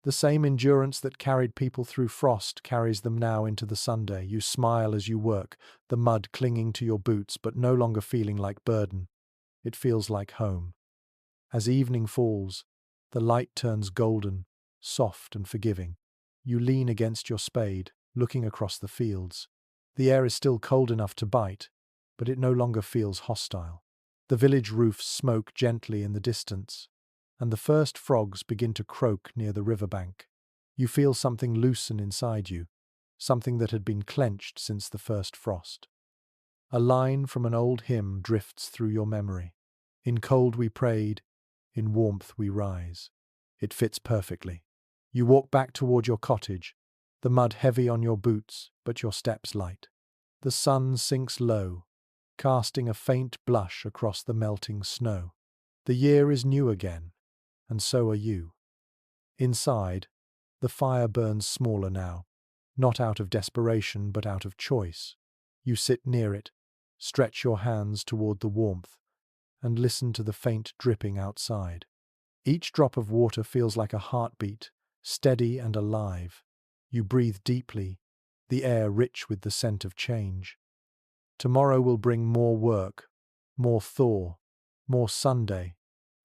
The same endurance that carried people through frost carries them now into the Sunday. You smile as you work, the mud clinging to your boots but no longer feeling like burden. It feels like home. As evening falls, the light turns golden, soft and forgiving. You lean against your spade, looking across the fields. The air is still cold enough to bite, but it no longer feels hostile. The village roofs smoke gently in the distance, and the first frogs begin to croak near the riverbank. You feel something loosen inside you, something that had been clenched since the first frost. A line from an old hymn drifts through your memory. In cold we prayed, in warmth we rise. It fits perfectly. You walk back toward your cottage, the mud heavy on your boots, but your steps light. The sun sinks low, casting a faint blush across the melting snow. The year is new again, and so are you. Inside, the fire burns smaller now, not out of desperation but out of choice. You sit near it, Stretch your hands toward the warmth and listen to the faint dripping outside. Each drop of water feels like a heartbeat, steady and alive. You breathe deeply, the air rich with the scent of change. Tomorrow will bring more work, more thaw, more Sunday.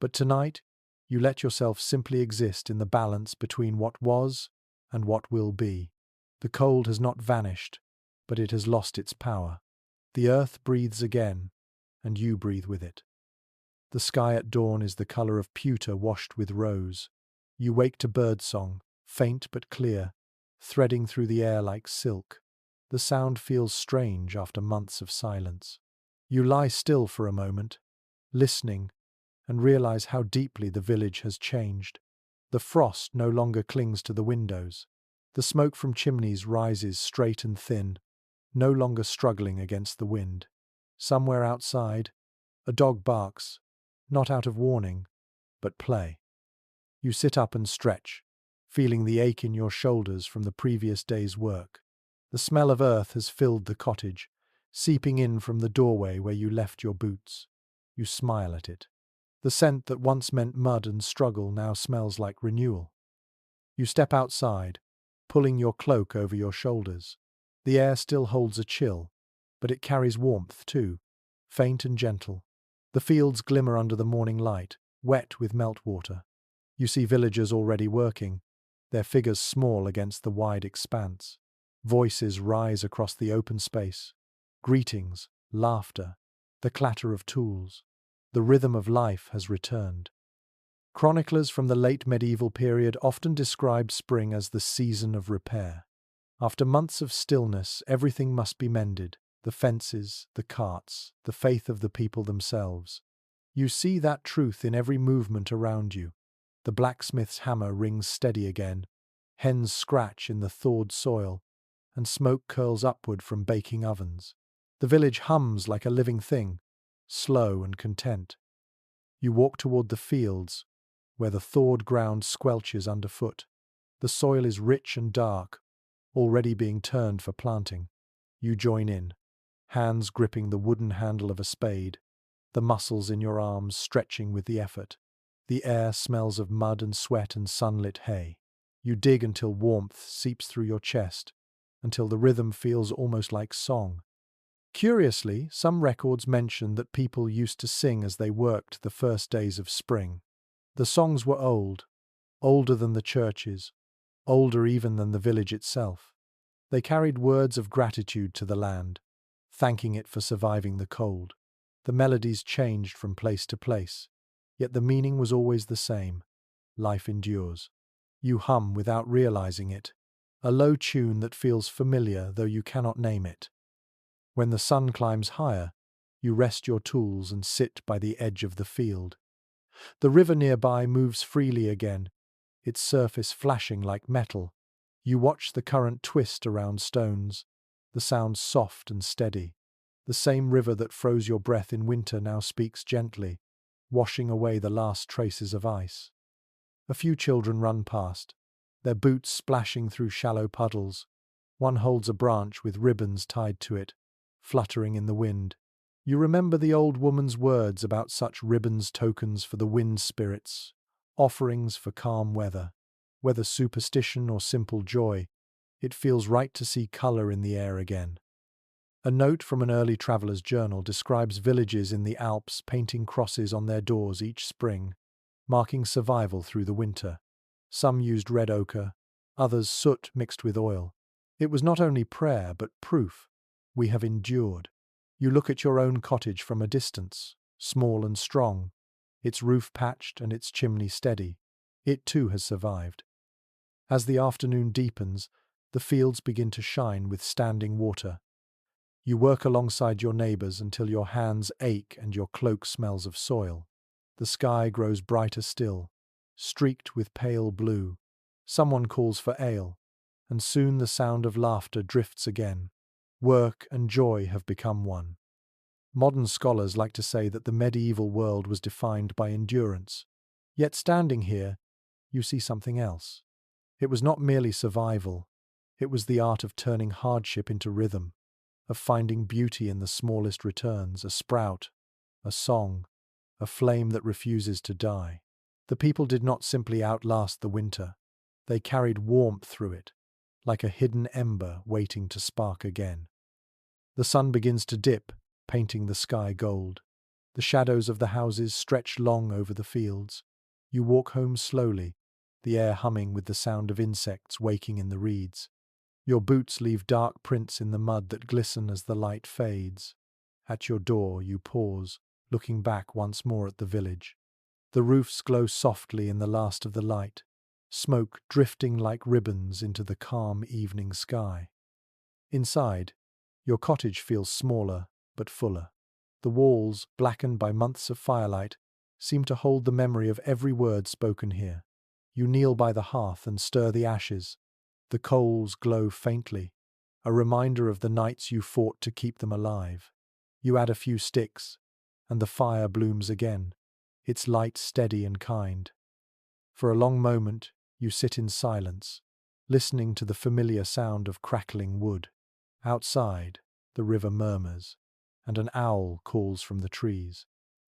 But tonight, you let yourself simply exist in the balance between what was and what will be. The cold has not vanished, but it has lost its power. The earth breathes again, and you breathe with it. The sky at dawn is the color of pewter washed with rose. You wake to birdsong, faint but clear, threading through the air like silk. The sound feels strange after months of silence. You lie still for a moment, listening, and realize how deeply the village has changed. The frost no longer clings to the windows. The smoke from chimneys rises straight and thin, no longer struggling against the wind. Somewhere outside, a dog barks, not out of warning, but play. You sit up and stretch, feeling the ache in your shoulders from the previous day's work. The smell of earth has filled the cottage, seeping in from the doorway where you left your boots. You smile at it. The scent that once meant mud and struggle now smells like renewal. You step outside, pulling your cloak over your shoulders. The air still holds a chill, but it carries warmth too, faint and gentle. The fields glimmer under the morning light, wet with meltwater. You see villagers already working, their figures small against the wide expanse. Voices rise across the open space. Greetings, laughter, the clatter of tools. The rhythm of life has returned. Chroniclers from the late medieval period often describe spring as the season of repair. After months of stillness, everything must be mended: the fences, the carts, the faith of the people themselves. You see that truth in every movement around you. The blacksmith's hammer rings steady again, hens scratch in the thawed soil, and smoke curls upward from baking ovens. The village hums like a living thing, slow and content. You walk toward the fields, where the thawed ground squelches underfoot. The soil is rich and dark, already being turned for planting. You join in, hands gripping the wooden handle of a spade, the muscles in your arms stretching with the effort. The air smells of mud and sweat and sunlit hay. You dig until warmth seeps through your chest, until the rhythm feels almost like song. Curiously, some records mention that people used to sing as they worked the first days of spring. The songs were old, older than the churches, older even than the village itself. They carried words of gratitude to the land, thanking it for surviving the cold. The melodies changed from place to place, yet the meaning was always the same: life endures. You hum without realizing it, a low tune that feels familiar though you cannot name it. When the sun climbs higher, you rest your tools and sit by the edge of the field. The river nearby moves freely again, its surface flashing like metal. You watch the current twist around stones, the sound soft and steady. The same river that froze your breath in winter now speaks gently, washing away the last traces of ice. A few children run past, their boots splashing through shallow puddles. One holds a branch with ribbons tied to it, fluttering in the wind. You remember the old woman's words about such ribbons: tokens for the wind spirits, offerings for calm weather. Whether superstition or simple joy, it feels right to see color in the air again. A note from an early traveler's journal describes villages in the Alps painting crosses on their doors each spring, marking survival through the winter. Some used red ochre, others soot mixed with oil. It was not only prayer, but proof: we have endured. You look at your own cottage from a distance, small and strong, its roof patched and its chimney steady. It too has survived. As the afternoon deepens, the fields begin to shine with standing water. You work alongside your neighbors until your hands ache and your cloak smells of soil. The sky grows brighter still, streaked with pale blue. Someone calls for ale, and soon the sound of laughter drifts again. Work and joy have become one. Modern scholars like to say that the medieval world was defined by endurance. Yet standing here, you see something else. It was not merely survival, it was the art of turning hardship into rhythm. of finding beauty in the smallest returns, a sprout, a song, a flame that refuses to die. The people did not simply outlast the winter, they carried warmth through it, like a hidden ember waiting to spark again. The sun begins to dip, painting the sky gold. The shadows of the houses stretch long over the fields. You walk home slowly, the air humming with the sound of insects waking in the reeds. Your boots leave dark prints in the mud that glisten as the light fades. At your door you pause, looking back once more at the village. The roofs glow softly in the last of the light, smoke drifting like ribbons into the calm evening sky. Inside, your cottage feels smaller but fuller. The walls, blackened by months of firelight, seem to hold the memory of every word spoken here. You kneel by the hearth and stir the ashes. The coals glow faintly, a reminder of the nights you fought to keep them alive. You add a few sticks, and the fire blooms again, its light steady and kind. For a long moment, you sit in silence, listening to the familiar sound of crackling wood. Outside, the river murmurs, and an owl calls from the trees.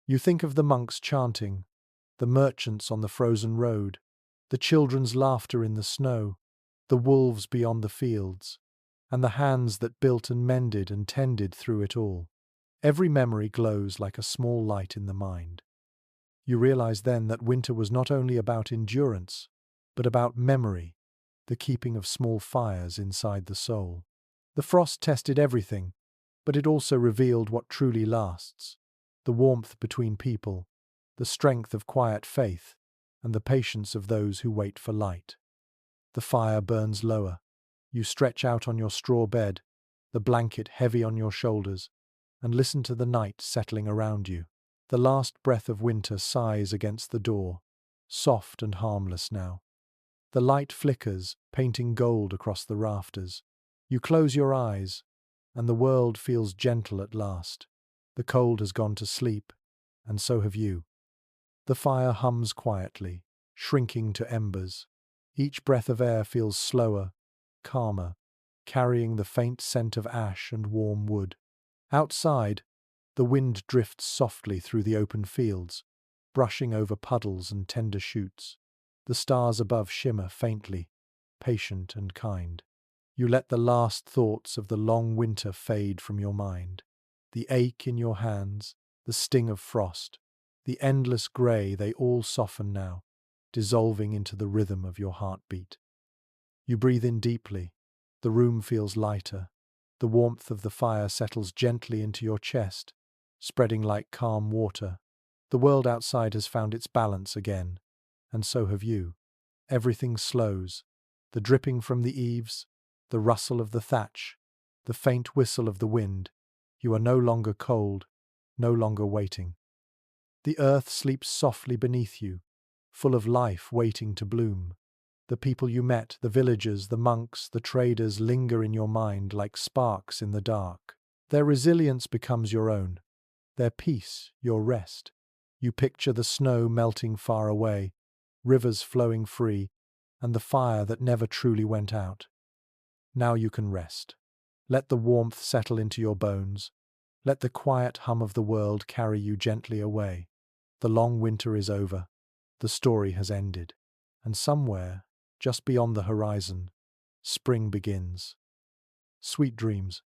You think of the monks chanting, the merchants on the frozen road, the children's laughter in the snow, the wolves beyond the fields, and the hands that built and mended and tended through it all. Every memory glows like a small light in the mind. You realize then that winter was not only about endurance, but about memory, the keeping of small fires inside the soul. The frost tested everything, but it also revealed what truly lasts: the warmth between people, the strength of quiet faith, and the patience of those who wait for light. The fire burns lower. You stretch out on your straw bed, the blanket heavy on your shoulders, and listen to the night settling around you. The last breath of winter sighs against the door, soft and harmless now. The light flickers, painting gold across the rafters. You close your eyes, and the world feels gentle at last. The cold has gone to sleep, and so have you. The fire hums quietly, shrinking to embers. Each breath of air feels slower, calmer, carrying the faint scent of ash and warm wood. Outside, the wind drifts softly through the open fields, brushing over puddles and tender shoots. The stars above shimmer faintly, patient and kind. You let the last thoughts of the long winter fade from your mind. The ache in your hands, the sting of frost, the endless grey, they all soften now, dissolving into the rhythm of your heartbeat. You breathe in deeply. The room feels lighter. The warmth of the fire settles gently into your chest, spreading like calm water. The world outside has found its balance again, and so have you. Everything slows. The dripping from the eaves, the rustle of the thatch, the faint whistle of the wind. You are no longer cold, no longer waiting. The earth sleeps softly beneath you, full of life waiting to bloom. The people you met, the villagers, the monks, the traders linger in your mind like sparks in the dark. Their resilience becomes your own, their peace your rest. You picture the snow melting far away, rivers flowing free, and the fire that never truly went out. Now you can rest. Let the warmth settle into your bones. Let the quiet hum of the world carry you gently away. The long winter is over. The story has ended. And somewhere, just beyond the horizon, spring begins. Sweet dreams.